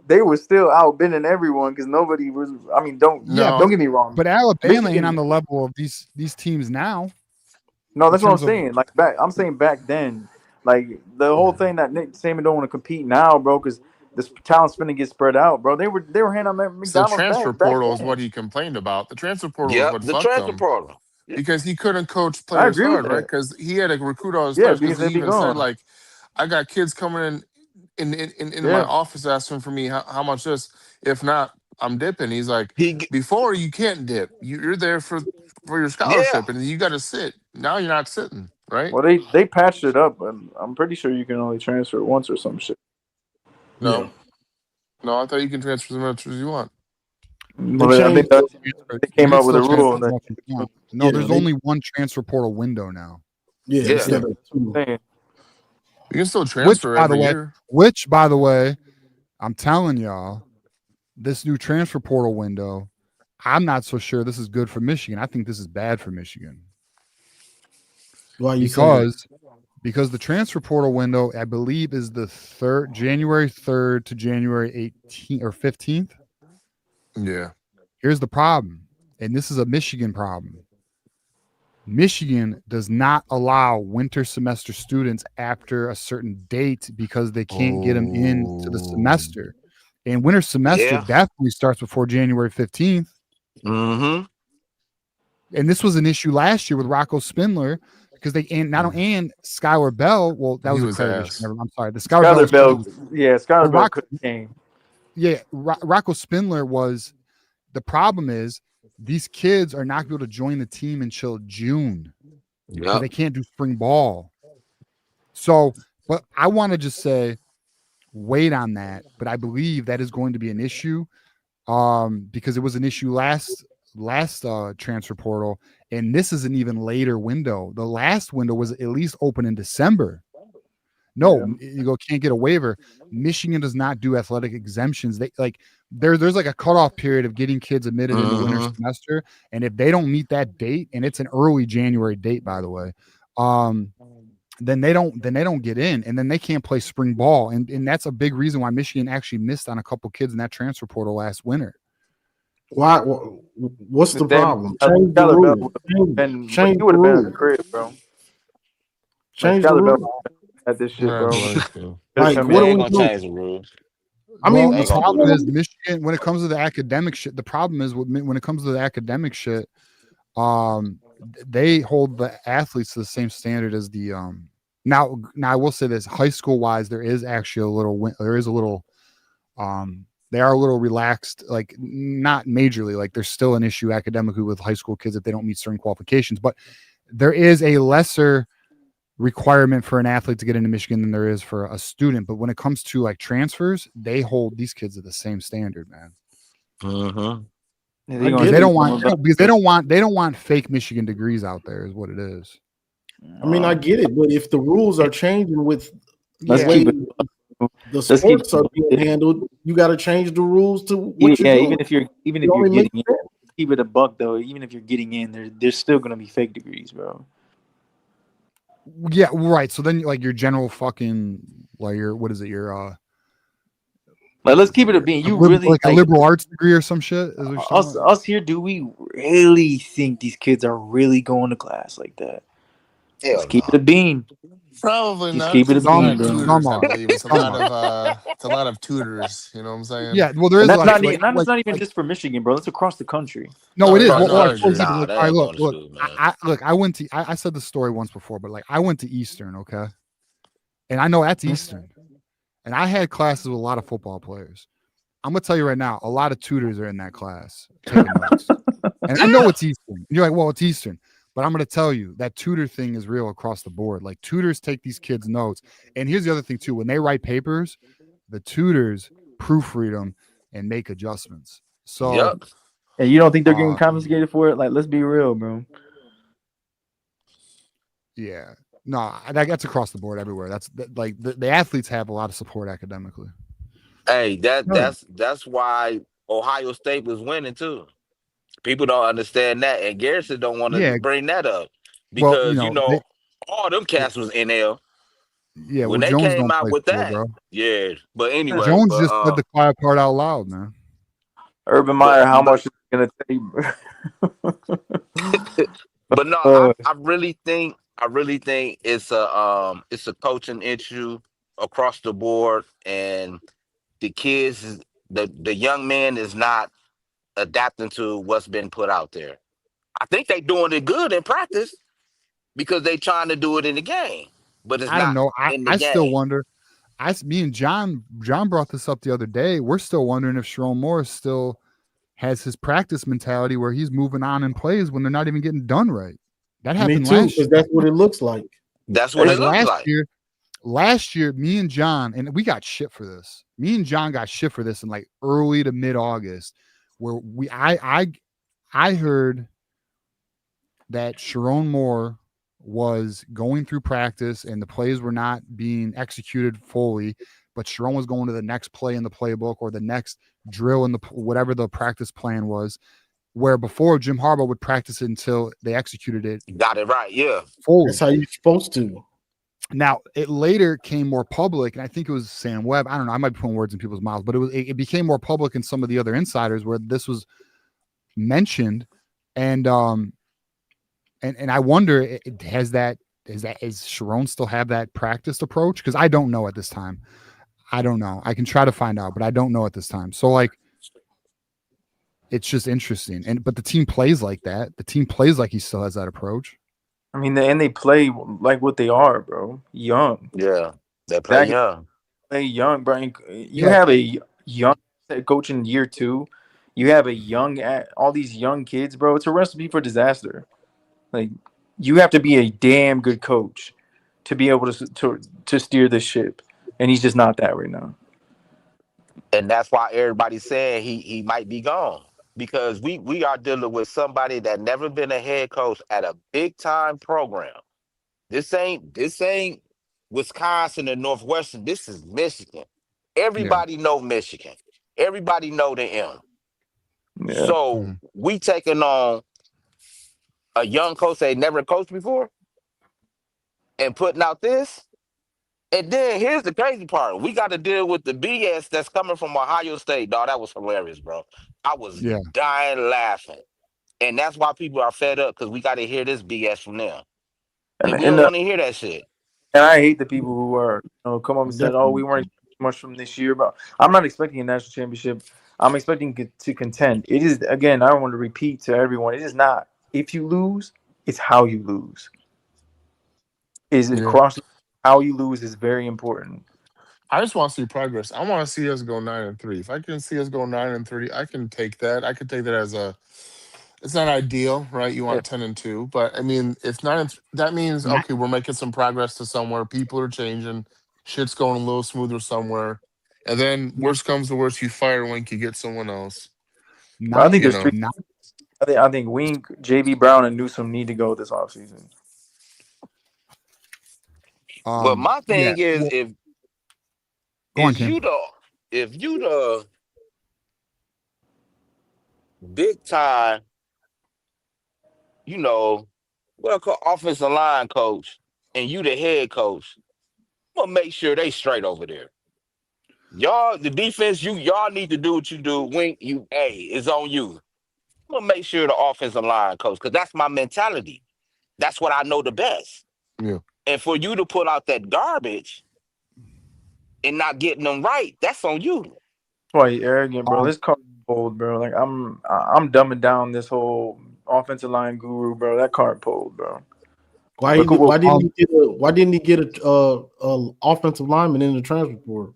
they were still outbidding everyone because nobody was. I mean, don't get me wrong. But Alabama Michigan ain't on the level of these teams now. No, that's what I'm saying. Like I'm saying back then, like the whole thing that Nick Saban don't want to compete now, bro, because this talent's finna get spread out, bro. They were handing out McDonald's The transfer bags back portal is then. what he complained about. The transfer portal is what the fucked transfer him. portal. Because he couldn't coach I players agree with hard, right? that. Because he had to recruit all his Yeah, players. because Because he they'd be even said, gone. like, I got kids coming in my office asking for me how much this. If not, I'm dipping. He's like, before you can't dip. You're there for your scholarship, and you got to sit. Now you're not sitting, right? Well, they patched it up, and I'm pretty sure you can only transfer once or some shit. No, I thought you can transfer as much as you want. Well, I think they came out with a rule. No, there's only one transfer portal window now. Yeah. Instead of two. You can still transfer every year. Which, by the way, I'm telling y'all, this new transfer portal window, I'm not so sure this is good for Michigan. I think this is bad for Michigan. Why you say that? Because the transfer portal window, I believe, is the January 3rd to January 18th or 15th. Yeah. Here's the problem, and this is a Michigan problem. Michigan does not allow winter semester students after a certain date because they can't get them into the semester. And winter semester definitely starts before January 15th. Mm-hmm. And this was an issue last year with Rocco Spindler because and Skylar Bell. Well, that was a credit issue. I'm sorry. The Skylar Bell. Skylar Bell could have came. Yeah, Rocco Spindler was. The problem is these kids are not going to join the team until June. Yeah, they can't do spring ball. So, but I want to just say, wait on that. But I believe that is going to be an issue, because it was an issue last transfer portal, and this is an even later window. The last window was at least open in December. No, you can't get a waiver. Michigan does not do athletic exemptions. They there's like a cutoff period of getting kids admitted in the winter semester, and if they don't meet that date, and it's an early January date, by the way, then they don't get in, and then they can't play spring ball, and that's a big reason why Michigan actually missed on a couple kids in that transfer portal last winter. Why? What's the problem? Change the rule. Change the rule, bro. Change the rule. At this shit, bro. Like, what are we gonna change the rules? I mean, the problem is Michigan when it comes to the academic shit. The problem is when it comes to the academic shit, they hold the athletes to the same standard as the Now I will say this: high school wise, there is actually a little they are a little relaxed, like not majorly. Like there's still an issue academically with high school kids if they don't meet certain qualifications, but there is a lesser requirement for an athlete to get into Michigan than there is for a student. But when it comes to like transfers, they hold these kids at the same standard, man. They don't want fake Michigan degrees out there is what it is. I mean, I get it, but if the rules are changing with the way the sports are being handled, you got to change the rules to what you're doing. Even if you're getting in, keep it a buck though. Even if you're getting in, there's still gonna be fake degrees, bro. Yeah, right. So then, like your general fucking, like your what is it? Your Like, let's keep it a bean. You really like a liberal arts degree or some shit? Is there something? us here? Do we really think these kids are really going to class like that? Let's keep it a bean. Probably Just not. keep It's it a just a lot bean, of bro. tutors, I believe. It's a lot of tutors. You know what I'm saying? Yeah, well, there And is that's like, that's not even just for Michigan, bro. That's across the country. no, it is. I Well, know, I like, for agree. example, Nah, like, that all right, ain't going to look, school, man. I went to, I said the story once before, but like, I went to Eastern, okay, and I know that's Eastern, and I had classes with a lot of football players. I'm gonna tell you right now, a lot of tutors are in that class taking notes, and I know it's Eastern. And you're like, well, it's Eastern, but I'm gonna tell you that tutor thing is real across the board. Like tutors take these kids' notes, and here's the other thing too: when they write papers, the tutors proofread them and make adjustments. So, Yep. And you don't think they're getting confiscated for it? Like, let's be real, bro. yeah, no, that's across the board everywhere. Like the athletes have a lot of support academically. Hey, that's why Ohio State was winning too. People don't understand that, and Garrison don't want to Yeah, bring that up well, because all them cats was NL yeah, when well, they Jones came don't out play with school, that. bro. Yeah, but anyway, Jones just said the quiet part out loud, man. Urban Meyer, how much is it gonna take? but no, I really think it's a coaching issue across the board, and the kids, the young man is not adapting to what's been put out there. I think they doing it good in practice because they trying to do it in the game, but it's I don't not know. in the I still game. wonder. Me and John brought this up the other day. We're still wondering if Sharon Morris still has his practice mentality where he's moving on in plays when they're not even getting done right. That happened Me too, last because year. that's what it looks like. That's what it looks like. Last year, me and John, and we got shit for this. Me and John got shit for this in like early to mid August, where I heard that Sharon Moore was going through practice and the plays were not being executed fully, but Sharon was going to the next play in the playbook or the next drill in the whatever the practice plan was. Where before Jim Harbaugh would practice it until they executed it. Got it right, yeah. Fully. That's how you're supposed to. Now it later came more public, and I think it was Sam Webb. I don't know. I might be putting words in people's mouths, but it became more public in some of the other insiders where this was mentioned, and I wonder, is Sharon still have that practiced approach? Because I don't know at this time. I don't know. I can try to find out, but I don't know at this time. So like, it's just interesting. But the team plays like that. The team plays like he still has that approach. I mean, they play like what they are, bro. Young. Yeah, they play young. Play young, Brian. You have a young head coach in year 2. You have all these young kids, bro. It's a recipe for disaster. Like, you have to be a damn good coach to be able to steer this ship, and he's just not that right now. And that's why everybody's saying he might be gone, because we are dealing with somebody that never been a head coach at a big time program. This ain't Wisconsin and Northwestern. This is Michigan. Everybody know Michigan. Everybody know the M. Yeah. So we taking on a young coach that never coached before and putting out this. And then here's the crazy part. We got to deal with the BS that's coming from Ohio State. Dog, that was hilarious, bro. I was dying laughing. And that's why people are fed up, because we got to hear this BS from them. And we don't want to hear that shit. And I hate the people who are, come up and said, "Oh, we weren't expecting much from this year." But I'm not expecting a national championship. I'm expecting to contend. It is, again, I don't want to repeat to everyone. It is not if you lose, it's how you lose. How you lose is very important. I just want to see progress. I want to see us go 9-3. If I can see us go 9-3, I can take that. I could take that as it's not ideal, right? You want 10-2, but I mean, if 9, that means okay, we're making some progress to somewhere. People are changing, shit's going a little smoother somewhere, and then worst comes to worst, you fire Wink, you get someone else. I think there's 3. I think Wink, JB Brown, and Newsome need to go this offseason. But my thing is, if you the big time, offensive line coach, and you the head coach, I'm gonna make sure they straight over there. Y'all, the defense, y'all need to do what you do. Wink, it's on you. I'm gonna make sure the offensive line coach, because that's my mentality. That's what I know the best. Yeah. And for you to put out that garbage and not getting them right, that's on you. That's why you arrogant, bro. This card pulled, bro. Like I'm dumbing down this whole offensive line guru, bro. That card pulled, bro. Why didn't he get a offensive lineman in the transfer portal?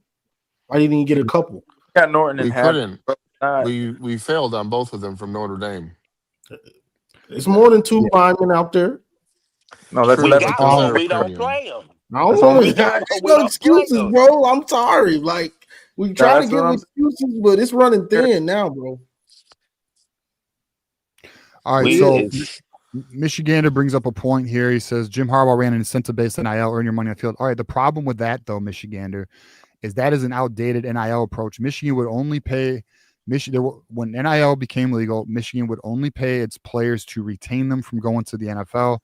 Why didn't he get a couple? Got Norton We and Hap. couldn't. We failed on both of them from Notre Dame. It's more than two linemen out there. No, that's we that's got them, we don't play them. No excuses, bro. I'm sorry. Like we try to give excuses, but it's running thin now, bro. All right, so Michigander brings up a point here. He says Jim Harbaugh ran an incentive-based NIL, earn your money on the field. All right, the problem with that, though, Michigander, is that is an outdated NIL approach. Michigan would only pay when NIL became legal, Michigan would only pay its players to retain them from going to the NFL.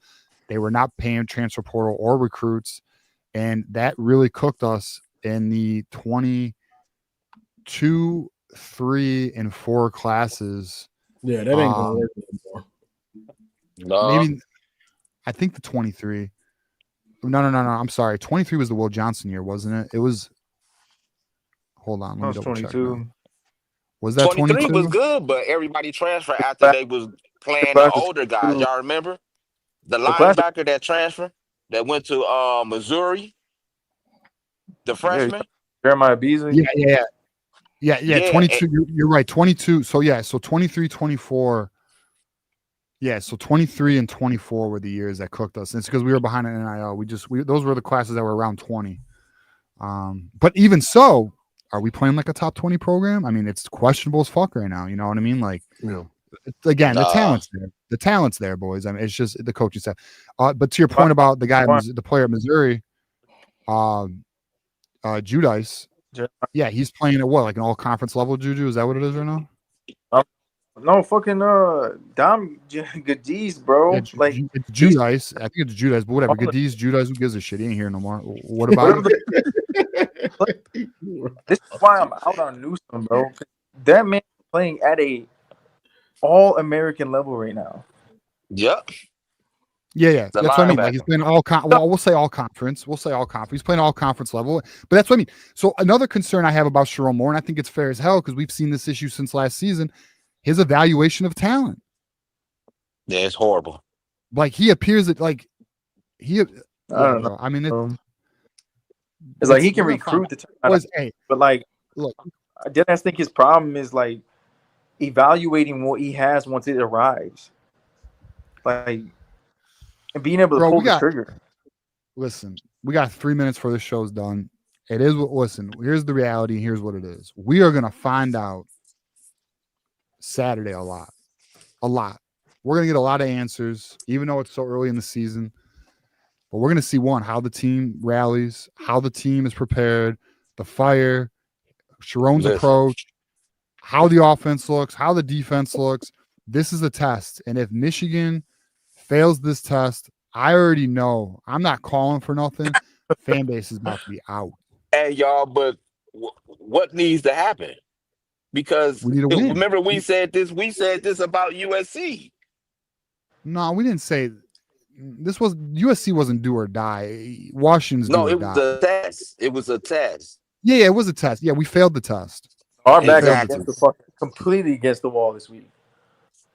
They were not paying transfer portal or recruits, and that really cooked us in the 22, 3, and 4 classes. Yeah, that ain't gonna work anymore. No. Maybe I think the 23. No. I'm sorry. 23 was the Will Johnson year, wasn't it? It was. Hold on. Let me double check. 22. Was that 23 22? was good, but everybody transferred after they was playing the older guys. Y'all remember? The linebacker that transferred that went to Missouri, the freshman? Jeremiah Beasley. Yeah. 22. You're right. 22. So 23, 24. Yeah, so 23 and 24 were the years that cooked us. And it's because we were behind in NIL. Those were the classes that were around 20. But even so, are we playing like a top 20 program? I mean, it's questionable as fuck right now. You know what I mean? Like, again, the talent's there. The talent's there, boys. I mean, it's just the coaching staff. But to your point about the guy, the player at Missouri, Judice. Yeah, he's playing at what, like an all-conference level, Juju? Is that what it is right now? No, fucking Dom Gadiz, bro. Yeah, it's Judice. I think it's Judice, but whatever. Gadiz, Judice, who gives a shit? He ain't here no more. What about it? This is why I'm out on Newsom, bro. That man is playing at a all-American level right now. Yep. Yeah. That's what I mean. Like he's playing we'll say all conference. He's playing all conference level. But that's what I mean. So another concern I have about Sherrone Moore, and I think it's fair as hell because we've seen this issue since last season, his evaluation of talent. Yeah, it's horrible. Like he appears at I don't know. I mean, it's like he can recruit the talent, but like, look, I just think his problem is like evaluating what he has once it arrives, like, and being able to pull the trigger. Listen, we got 3 minutes before the show's done. It is what. Listen, here's the reality. Here's what it is. We are gonna find out Saturday a lot. We're gonna get a lot of answers, even though it's so early in the season. But we're gonna see how the team rallies, how the team is prepared, the fire, Sherrone's approach, how the offense looks, how the defense looks. This is a test, and if Michigan fails this test, I already know. I'm not calling for nothing. Fan base is about to be out. Hey, y'all, but what needs to happen? Because we need to win. Remember, we said this about USC. No, we didn't say this was USC wasn't do or die. Washington's do or die. No, it was a test. It was a test. Yeah, it was a test. Yeah, we failed the test. Our back against the fucking completely against the wall this week.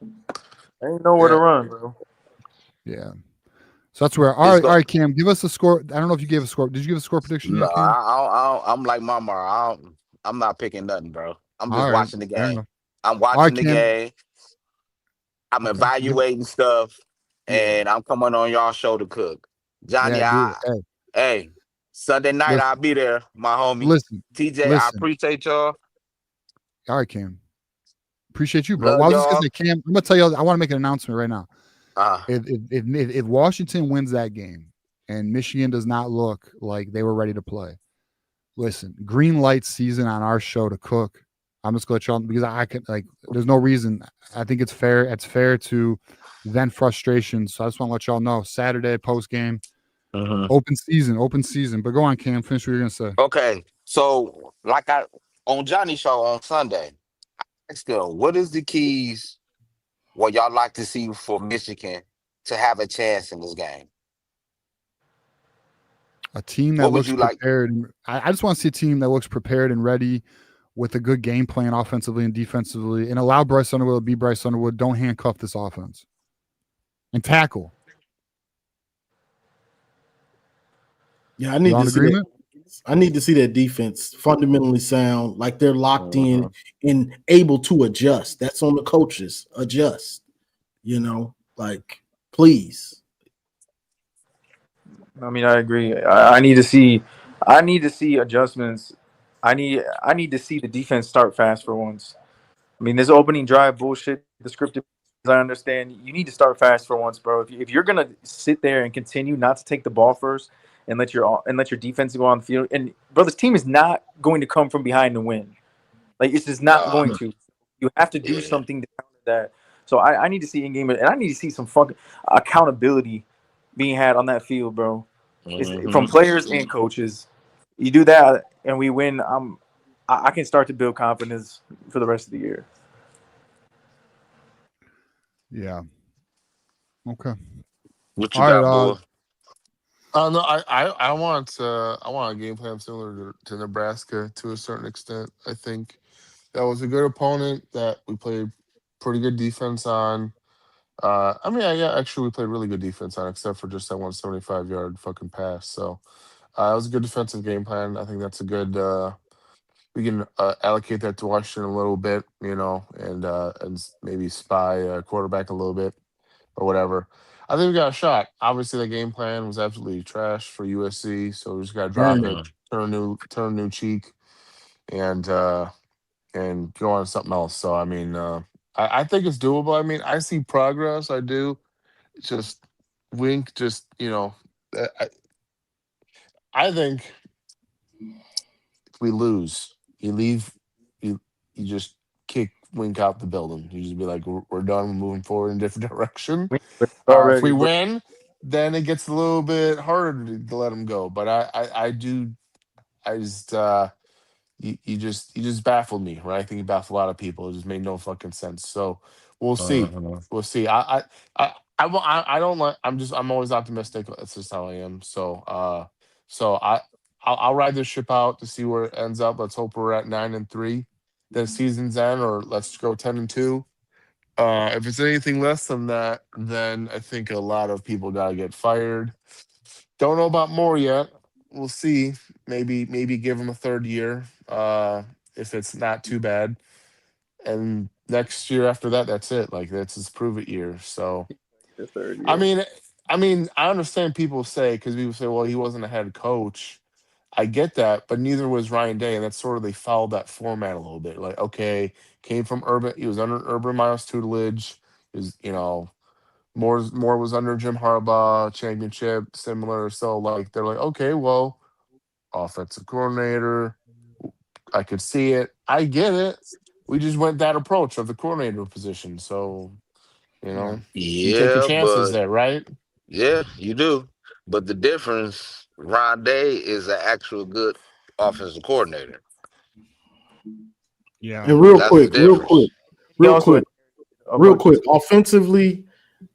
Ain't nowhere to run, bro. Yeah. So that's where. All right, Cam, give us a score. I don't know if you gave a score. Did you give a score prediction? No, yet, Cam? I'm like Mama. I'm not picking nothing, bro. I'm just watching the game. I'm watching the game. I'm evaluating stuff, and I'm coming on y'all show to cook. Johnny, hey, Sunday night I'll be there, my homie. Listen, TJ, I appreciate y'all. All right, Cam. Appreciate you, bro. Well, I was just gonna say, Cam, I'm gonna tell you, I want to make an announcement right now. If Washington wins that game and Michigan does not look like they were ready to play, listen, green light season on our show to cook. I'm just gonna let y'all, because I can, like, there's no reason. I think it's fair. It's fair to vent frustration. So I just want to let y'all know Saturday post game. Open season. But go on, Cam. Finish what you're gonna say. Okay, so like I on Johnny's show on Sunday, I asked him, what is the keys? What y'all like to see for Michigan to have a chance in this game? A team that looks prepared. I just want to see a team that looks prepared and ready with a good game plan offensively and defensively, and allow Bryce Underwood to be Bryce Underwood. Don't handcuff this offense. And tackle. Yeah, I need to see that. I need to see that defense fundamentally sound like they're locked in and able to adjust. That's on the coaches. Adjust. Like, please. I mean, I agree. I need to see adjustments. I need to see the defense start fast for once. I mean, this opening drive bullshit, the scripted, I understand. You need to start fast for once, bro. If you're gonna sit there and continue not to take the ball first and let your defense go on the field, and bro, this team is not going to come from behind to win. Like, it's just not going to. You have to do something to counter that. So I need to see in game, and I need to see some fucking accountability being had on that field, bro. It's from players and coaches. You do that, and we win. I can start to build confidence for the rest of the year. Yeah. Okay. What you got, boy? No, I want a game plan similar to Nebraska to a certain extent. I think that was a good opponent that we played pretty good defense on. Actually, we played really good defense on, except for just that 175-yard fucking pass. So it was a good defensive game plan. I think that's a good. We can allocate that to Washington a little bit, and maybe spy quarterback a little bit or whatever. I think we got a shot. Obviously, the game plan was absolutely trash for USC, so we just got to drop it, turn a new cheek, and go on to something else. So, I mean, I think it's doable. I mean, I see progress. I do. It's just Wink. I think if we lose, you leave. You just kick Wink out the building. You just be like, we're done. We're moving forward in a different direction. If we win, then it gets a little bit harder to let him go. But you just baffled me, right? I think you baffled a lot of people. It just made no fucking sense. So we'll see. We'll see. I'm always optimistic. That's just how I am. So I'll ride this ship out to see where it ends up. Let's hope we're at 9-3. The season's end, or let's go 10-2. If it's anything less than that, then I think a lot of people gotta get fired. Don't know about more yet. We'll see. Maybe give him a third year, if it's not too bad. And next year after that, that's it. Like, that's his prove it year. So the third year. I mean, I understand people say, because people say, well, he wasn't a head coach. I get that, but neither was Ryan Day, and that's sort of, they followed that format a little bit. Like, okay, came from Urban, he was under Urban Meyer's tutelage. Is more was under Jim Harbaugh, championship similar. So like, they're like, okay, well, offensive coordinator, I could see it. I get it. We just went that approach of the coordinator position. So you take your chances there, right? Yeah, you do. But the difference, Ron Day is an actual good offensive coordinator. Yeah. And real quick. Offensively,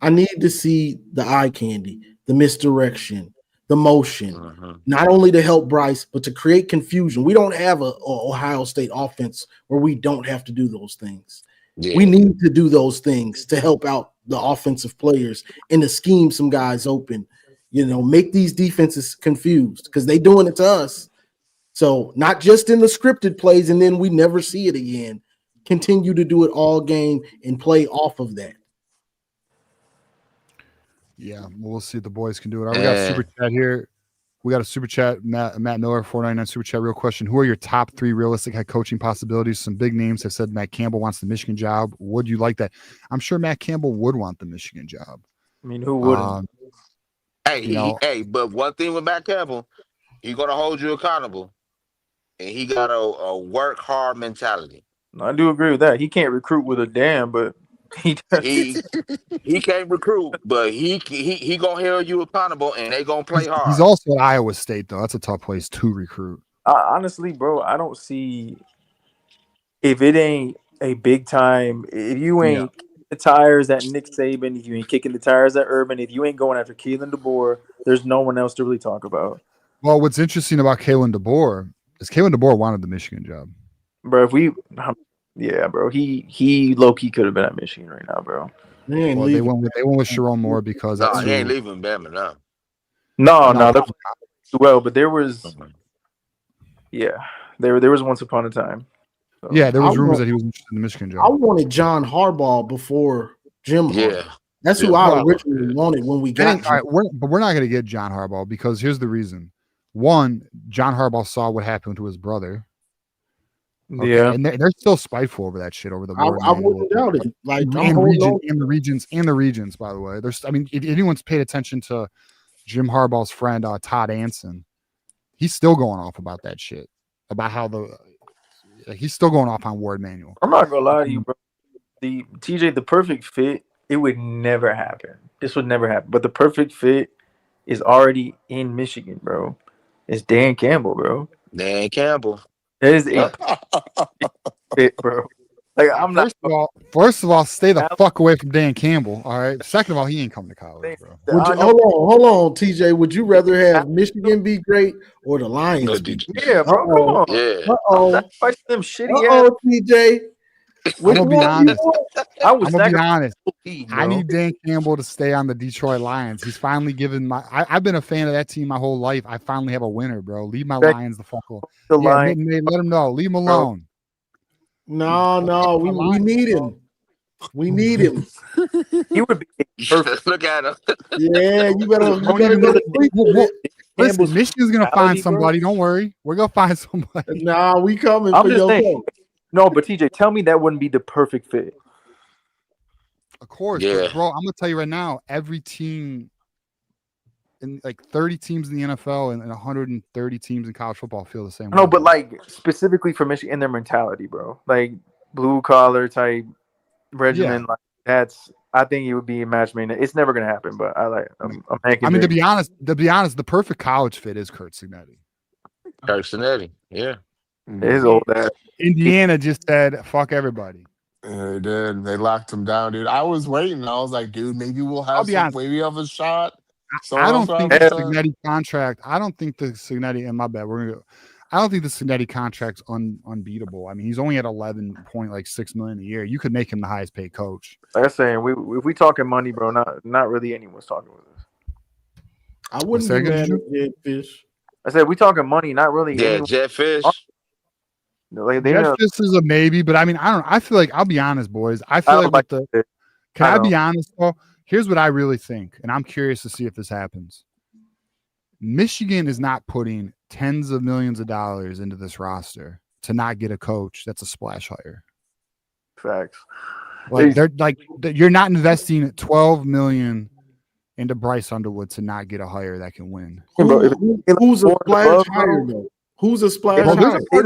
I need to see the eye candy, the misdirection, the motion, not only to help Bryce, but to create confusion. We don't have a Ohio State offense where we don't have to do those things. Yeah. We need to do those things to help out the offensive players and to scheme some guys open, make these defenses confused, because they doing it to us. So not just in the scripted plays and then we never see it again. Continue to do it all game and play off of that. Yeah, we'll see if the boys can do it. All right, we got a super chat here. We got a super chat, Matt Miller, 499 super chat. Real question: who are your top 3 realistic head coaching possibilities? Some big names have said Matt Campbell wants the Michigan job. Would you like that? I'm sure Matt Campbell would want the Michigan job. I mean, who wouldn't? But one thing with Matt Campbell, he's gonna hold you accountable, and he got a work hard mentality. I do agree with that. He can't recruit with a damn, but He does. He can't recruit, but he gonna hold you accountable, and they gonna play hard. He's also at Iowa State though. That's a tough place to recruit. Honestly, bro, I don't see if it ain't a big time. If you ain't the tires at Nick Saban, if you ain't kicking the tires at Urban, if you ain't going after Kalen DeBoer, there's no one else to really talk about. Well, what's interesting about Kalen DeBoer is Kalen DeBoer wanted the Michigan job. Bro, yeah, bro, he low key could have been at Michigan right now, bro. Well, they went with Sharon Moore because he ain't leaving Bama now. No, that's well, but there was, there was once upon a time. So. Yeah, there was rumors that he was interested in the Michigan job. I wanted John Harbaugh before Jim Harbaugh. That's who I originally wanted when we got. All right, but we're not going to get John Harbaugh because here's the reason. One, John Harbaugh saw what happened to his brother. Okay, Yeah, and they're still spiteful over that shit over the. I wouldn't doubt it. Like and the regions. By the way, there's. I mean, if anyone's paid attention to Jim Harbaugh's friend Todd Anson, he's still going off about that shit about how he's still going off on Ward Manuel. I'm not gonna lie to you, bro. The TJ, the perfect fit, it would never happen. This would never happen. But the perfect fit is already in Michigan, bro. It's Dan Campbell, bro. Dan Campbell. That is a fit, bro. Like I'm not. First of all, stay the fuck away from Dan Campbell. All right. Second of all, he ain't coming to college, bro. Hold on, TJ. Would you rather have Michigan be great or the Lions be great? Yeah, bro. Come on. Yeah. Them shitty TJ. I'm gonna be honest. I was be honest. I need Dan Campbell to stay on the Detroit Lions. He's finally given I've been a fan of that team my whole life. I finally have a winner, bro. Leave my Lions the fuck alone. Let him know. Leave him alone. No, we need him. We need him. He would be perfect. Look at him. Yeah, you better go. Listen, Michigan's gonna find somebody. Don't worry, we're gonna find somebody. Nah, we coming. I'm just saying. No, but TJ, tell me that wouldn't be the perfect fit. Of course, but bro. I'm gonna tell you right now. Every team, in like 30 teams in the NFL and 130 teams in college football, feel the same. No, but like specifically for Michigan, their mentality, bro. Like blue collar type regimen. Like that's. I think it would be a match made. It's never gonna happen, but I like. I'm to be honest, the perfect college fit is Kurt Signetti. Yeah. His old ass. Indiana just said, fuck everybody. They did. They locked him down, dude. I was waiting. I was like, dude, maybe we'll have maybe have a shot. I don't think the Signetti contract. I don't think the Signetti, and my bad, I don't think the Signetti contract's unbeatable. I mean, he's only at $11.6 million a year. You could make him the highest paid coach. Like I'm saying, if we talking money, bro, not really anyone's talking with us. I wouldn't be mad at Jetfish. I said we talking money, not really. Yeah, Jetfish. Like Jetfish is a maybe, but I mean, I don't. I feel like I'll be honest, boys. I feel like can I be honest, though? Here's what I really think, and I'm curious to see if this happens. Michigan is not putting tens of millions of dollars into this roster to not get a coach that's a splash hire. Facts. Like you're not investing $12 million into Bryce Underwood to not get a hire that can win. Who's a splash hire though? Who's a splash hire? It's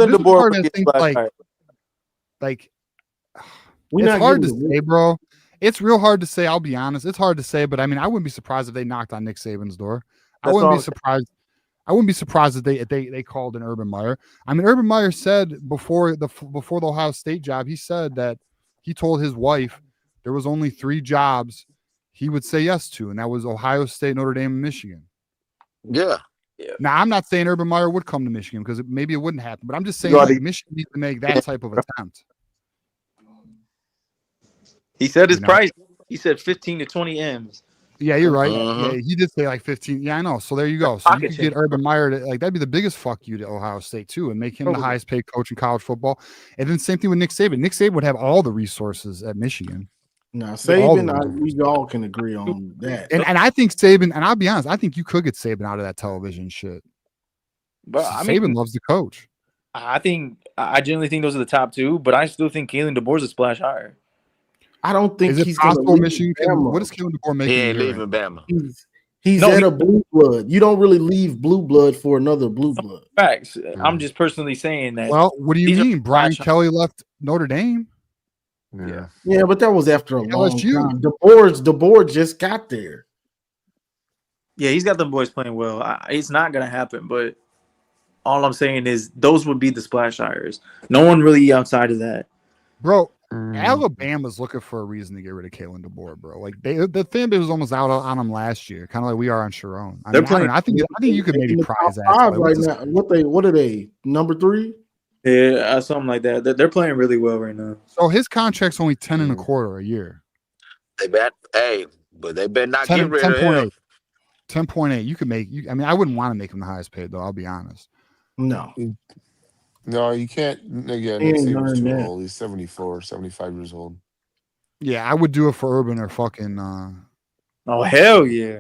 hard to say, bro. It's real hard to say. I'll be honest. It's hard to say, but I mean, I wouldn't be surprised if they knocked on Nick Saban's door. I wouldn't be surprised if they called an Urban Meyer. I mean, Urban Meyer said before the Ohio State job, he said that he told his wife there was only 3 jobs he would say yes to, and that was Ohio State, Notre Dame, and Michigan. Yeah. Now, I'm not saying Urban Meyer would come to Michigan because maybe it wouldn't happen, but I'm just saying Michigan needs to make that type of attempt. He said his price. He said 15 to 20 M's. Yeah, you're right. Yeah, he did say like 15. Yeah, I know. So there you go. So you could get Urban Meyer to that'd be the biggest fuck you to Ohio State too, and make him the highest paid coach in college football. And then same thing with Nick Saban. Nick Saban would have all the resources at Michigan. No, Saban, we all can agree on that. And I think Saban, and I'll be honest, I think you could get Saban out of that television shit. But Saban loves the coach. I genuinely think those are the top 2, but I still think Kalen DeBoer's a splash hire. I don't think he's possible Michigan. What is Kalen DeBoer making? He ain't leaving Bama. He's a blue blood. You don't really leave blue blood for another blue blood. Facts. I'm just personally saying that. Well, what do you mean? Brian Kelly left Notre Dame. Yeah, but that was after a long LSU. time. DeBoer just got there. Yeah, he's got them boys playing well. It's not gonna happen, but all I'm saying is those would be the splash hires. No one really outside of that. Bro, Alabama's looking for a reason to get rid of Kalen DeBoer, bro. Like the fan base was almost out on him last year, kind of like we are on Sharon. I think you could maybe prize that right now. What are they? Number 3? Yeah, something like that. They're playing really well right now. So his contract's only 10 and a quarter a year. But they better not get rid of him. 10.8. You could make. I mean, I wouldn't want to make him the highest paid though. I'll be honest. No, you can't. Again, Nick Saban's too old. He's 74, 75 years old. Yeah, I would do it for Urban or fucking. Oh hell yeah,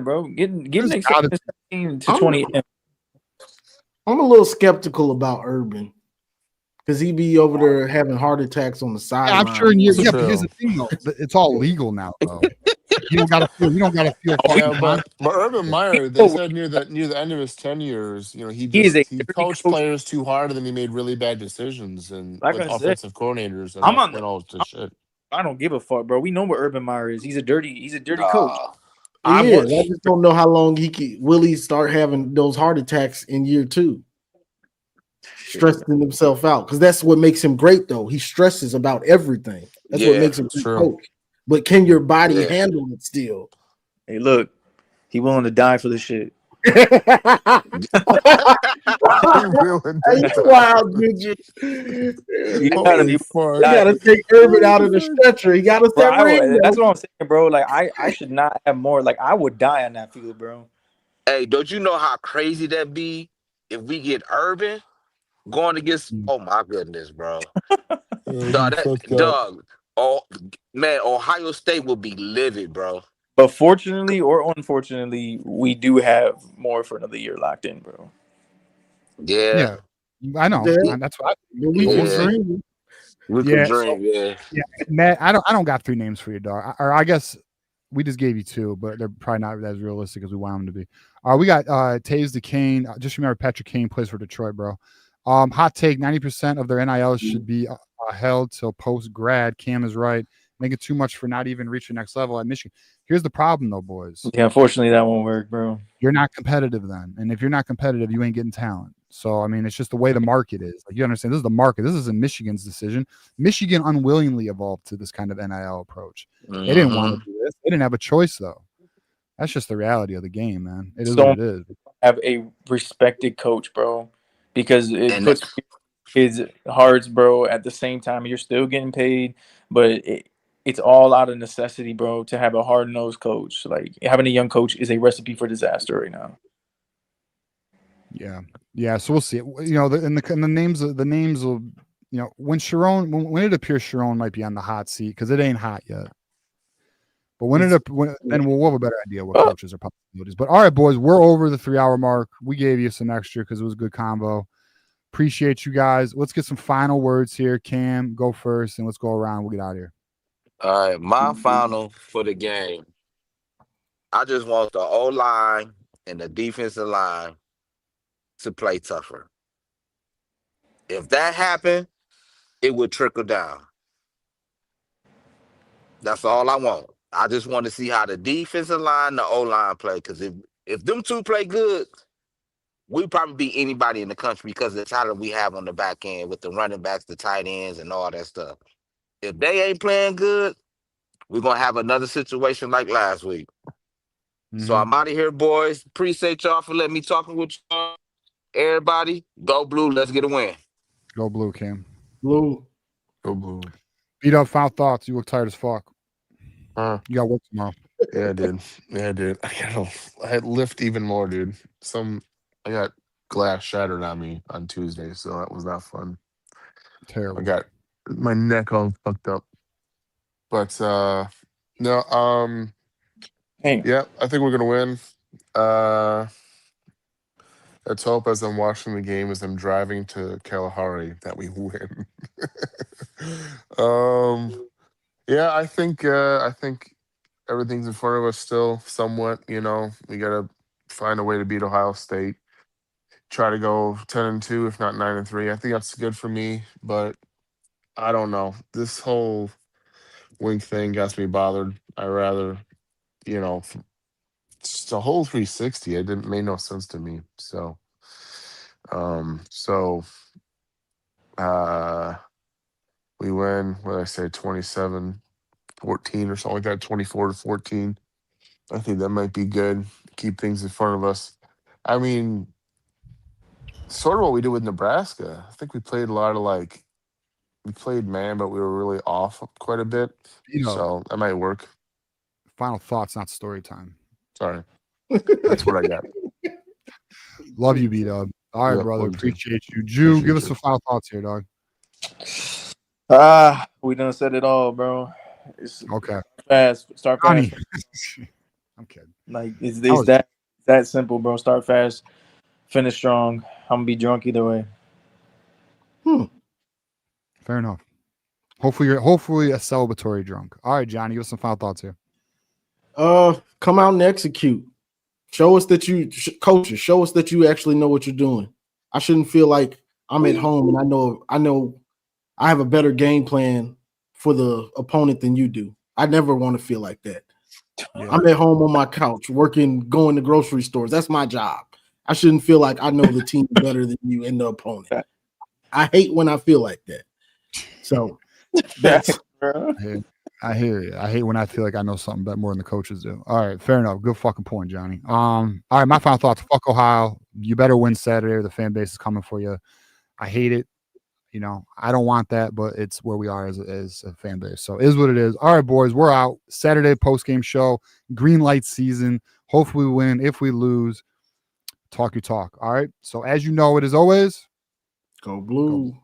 bro! Getting Nick Saban 17 to 20. I'm a little skeptical about Urban because he be over there having heart attacks on the side. Yeah, I'm sure. But here's the thing though, it's all legal now though. You don't gotta feel. But Urban Meyer, they said near the end of his 10 years, he coached players too hard, and then he made really bad decisions and with offensive coordinators. And I'm on all to shit. I don't give a fuck, bro. We know what Urban Meyer is. He's a dirty coach. I just don't know how long will he start having those heart attacks in year 2. Stressing himself out because that's what makes him great. Though he stresses about everything. That's what makes him coach. But can your body handle it still? Hey, look, he willing to die for this shit. Hey, wild midget. You gotta take Urban out of the stretcher. He gotta step That's what I'm saying, bro. Like I should not have more. Like I would die on that field, bro. Hey, don't you know how crazy that be if we get Urban going against? Oh my goodness, bro. Dog. Oh man, Ohio State will be livid, bro. But fortunately or unfortunately, we do have more for another year locked in, bro. Yeah. I know. Yeah. That's what we can dream. We can dream, Matt, I don't got 3 names for you, dog. Or I guess we just gave you 2, but they're probably not as realistic as we want them to be. We got Taves the Kane. Just remember Patrick Kane plays for Detroit, bro. Hot take: 90% of their NILs should be held till post grad. Cam is right. Making too much for not even reaching next level at Michigan. Here's the problem, though, boys. Yeah, unfortunately, that won't work, bro. You're not competitive then, and if you're not competitive, you ain't getting talent. So, I mean, it's just the way the market is. Like you understand, this is the market. This isn't Michigan's decision. Michigan unwillingly evolved to this kind of NIL approach. They didn't want to do this. They didn't have a choice, though. That's just the reality of the game, man. It is what it is. Have a respected coach, bro, because it puts kids' hearts, bro. At the same time, you're still getting paid, but it's all out of necessity, bro. To have a hard-nosed coach, like having a young coach, is a recipe for disaster right now. Yeah. So we'll see. The names will. When it appears Sharon might be on the hot seat because it ain't hot yet. But then we'll have a better idea what coaches are possibilities. But all right, boys, we're over the 3-hour mark. We gave you some extra because it was a good combo. Appreciate you guys. Let's get some final words here. Cam, go first, and let's go around. We'll get out of here. All right, my final for the game. I just want the O-line and the defensive line to play tougher. If that happened, it would trickle down. That's all I want. I just want to see how the defensive line, the O-line play. Because if them two play good, we probably beat anybody in the country because of the talent we have on the back end with the running backs, the tight ends, and all that stuff. If they ain't playing good, we're going to have another situation like last week. So I'm out of here, boys. Appreciate y'all for letting me talk with y'all. Everybody, go blue. Let's get a win. Go blue, Cam. Blue. Go blue. Beat up, final thoughts. You look tired as fuck. You got work tomorrow. Yeah, I did. I had lift even more, dude. I got glass shattered on me on Tuesday, so that was not fun. Terrible. I got my neck all fucked up. But no, yeah, I think we're gonna win. Let's hope as I'm watching the game, as I'm driving to Kalahari, that we win. Yeah, I think everything's in front of us still, somewhat. We gotta find a way to beat Ohio State. Try to go 10-2, if not 9-3. I think that's good for me, but I don't know. This whole wing thing gets me bothered. I rather, just a whole 360. It didn't make no sense to me. So, so we win. What did I say? 27-14 or something like that. 24-14. I think that might be good. Keep things in front of us. I mean, sort of what we did with Nebraska. I think we played a lot of we played man, but we were really off quite a bit. So that might work. Final thoughts, not story time. Sorry. That's what I got. Love you, B-Dub. All right, brother. Appreciate you. Jew, give us some final thoughts here, dog. We done said it all, bro. Okay. Start fast. I'm kidding. Like it's that simple, bro. Start fast, finish strong. I'm gonna be drunk either way. Fair enough. Hopefully a celebratory drunk. All right, Johnny, give us some final thoughts here. Come out and execute. Show us that coaches. Show us that you actually know what you're doing. I shouldn't feel like I'm at home and I know I have a better game plan for the opponent than you do. I never want to feel like that. Yeah. I'm at home on my couch working, going to grocery stores. That's my job. I shouldn't feel like I know the team better than you and the opponent. I hate when I feel like that. So that's I hear you. I hate when I feel like I know something better more than the coaches do. All right, fair enough. Good fucking point, Johnny. All right, my final thoughts. Fuck Ohio. You better win Saturday or the fan base is coming for you. I hate it. I don't want that, but it's where we are as a fan base. So it is what it is. All right, boys, we're out. Saturday post-game show. Green light season. Hopefully we win. If we lose, talk your talk. All right. So as you know, it is always go blue.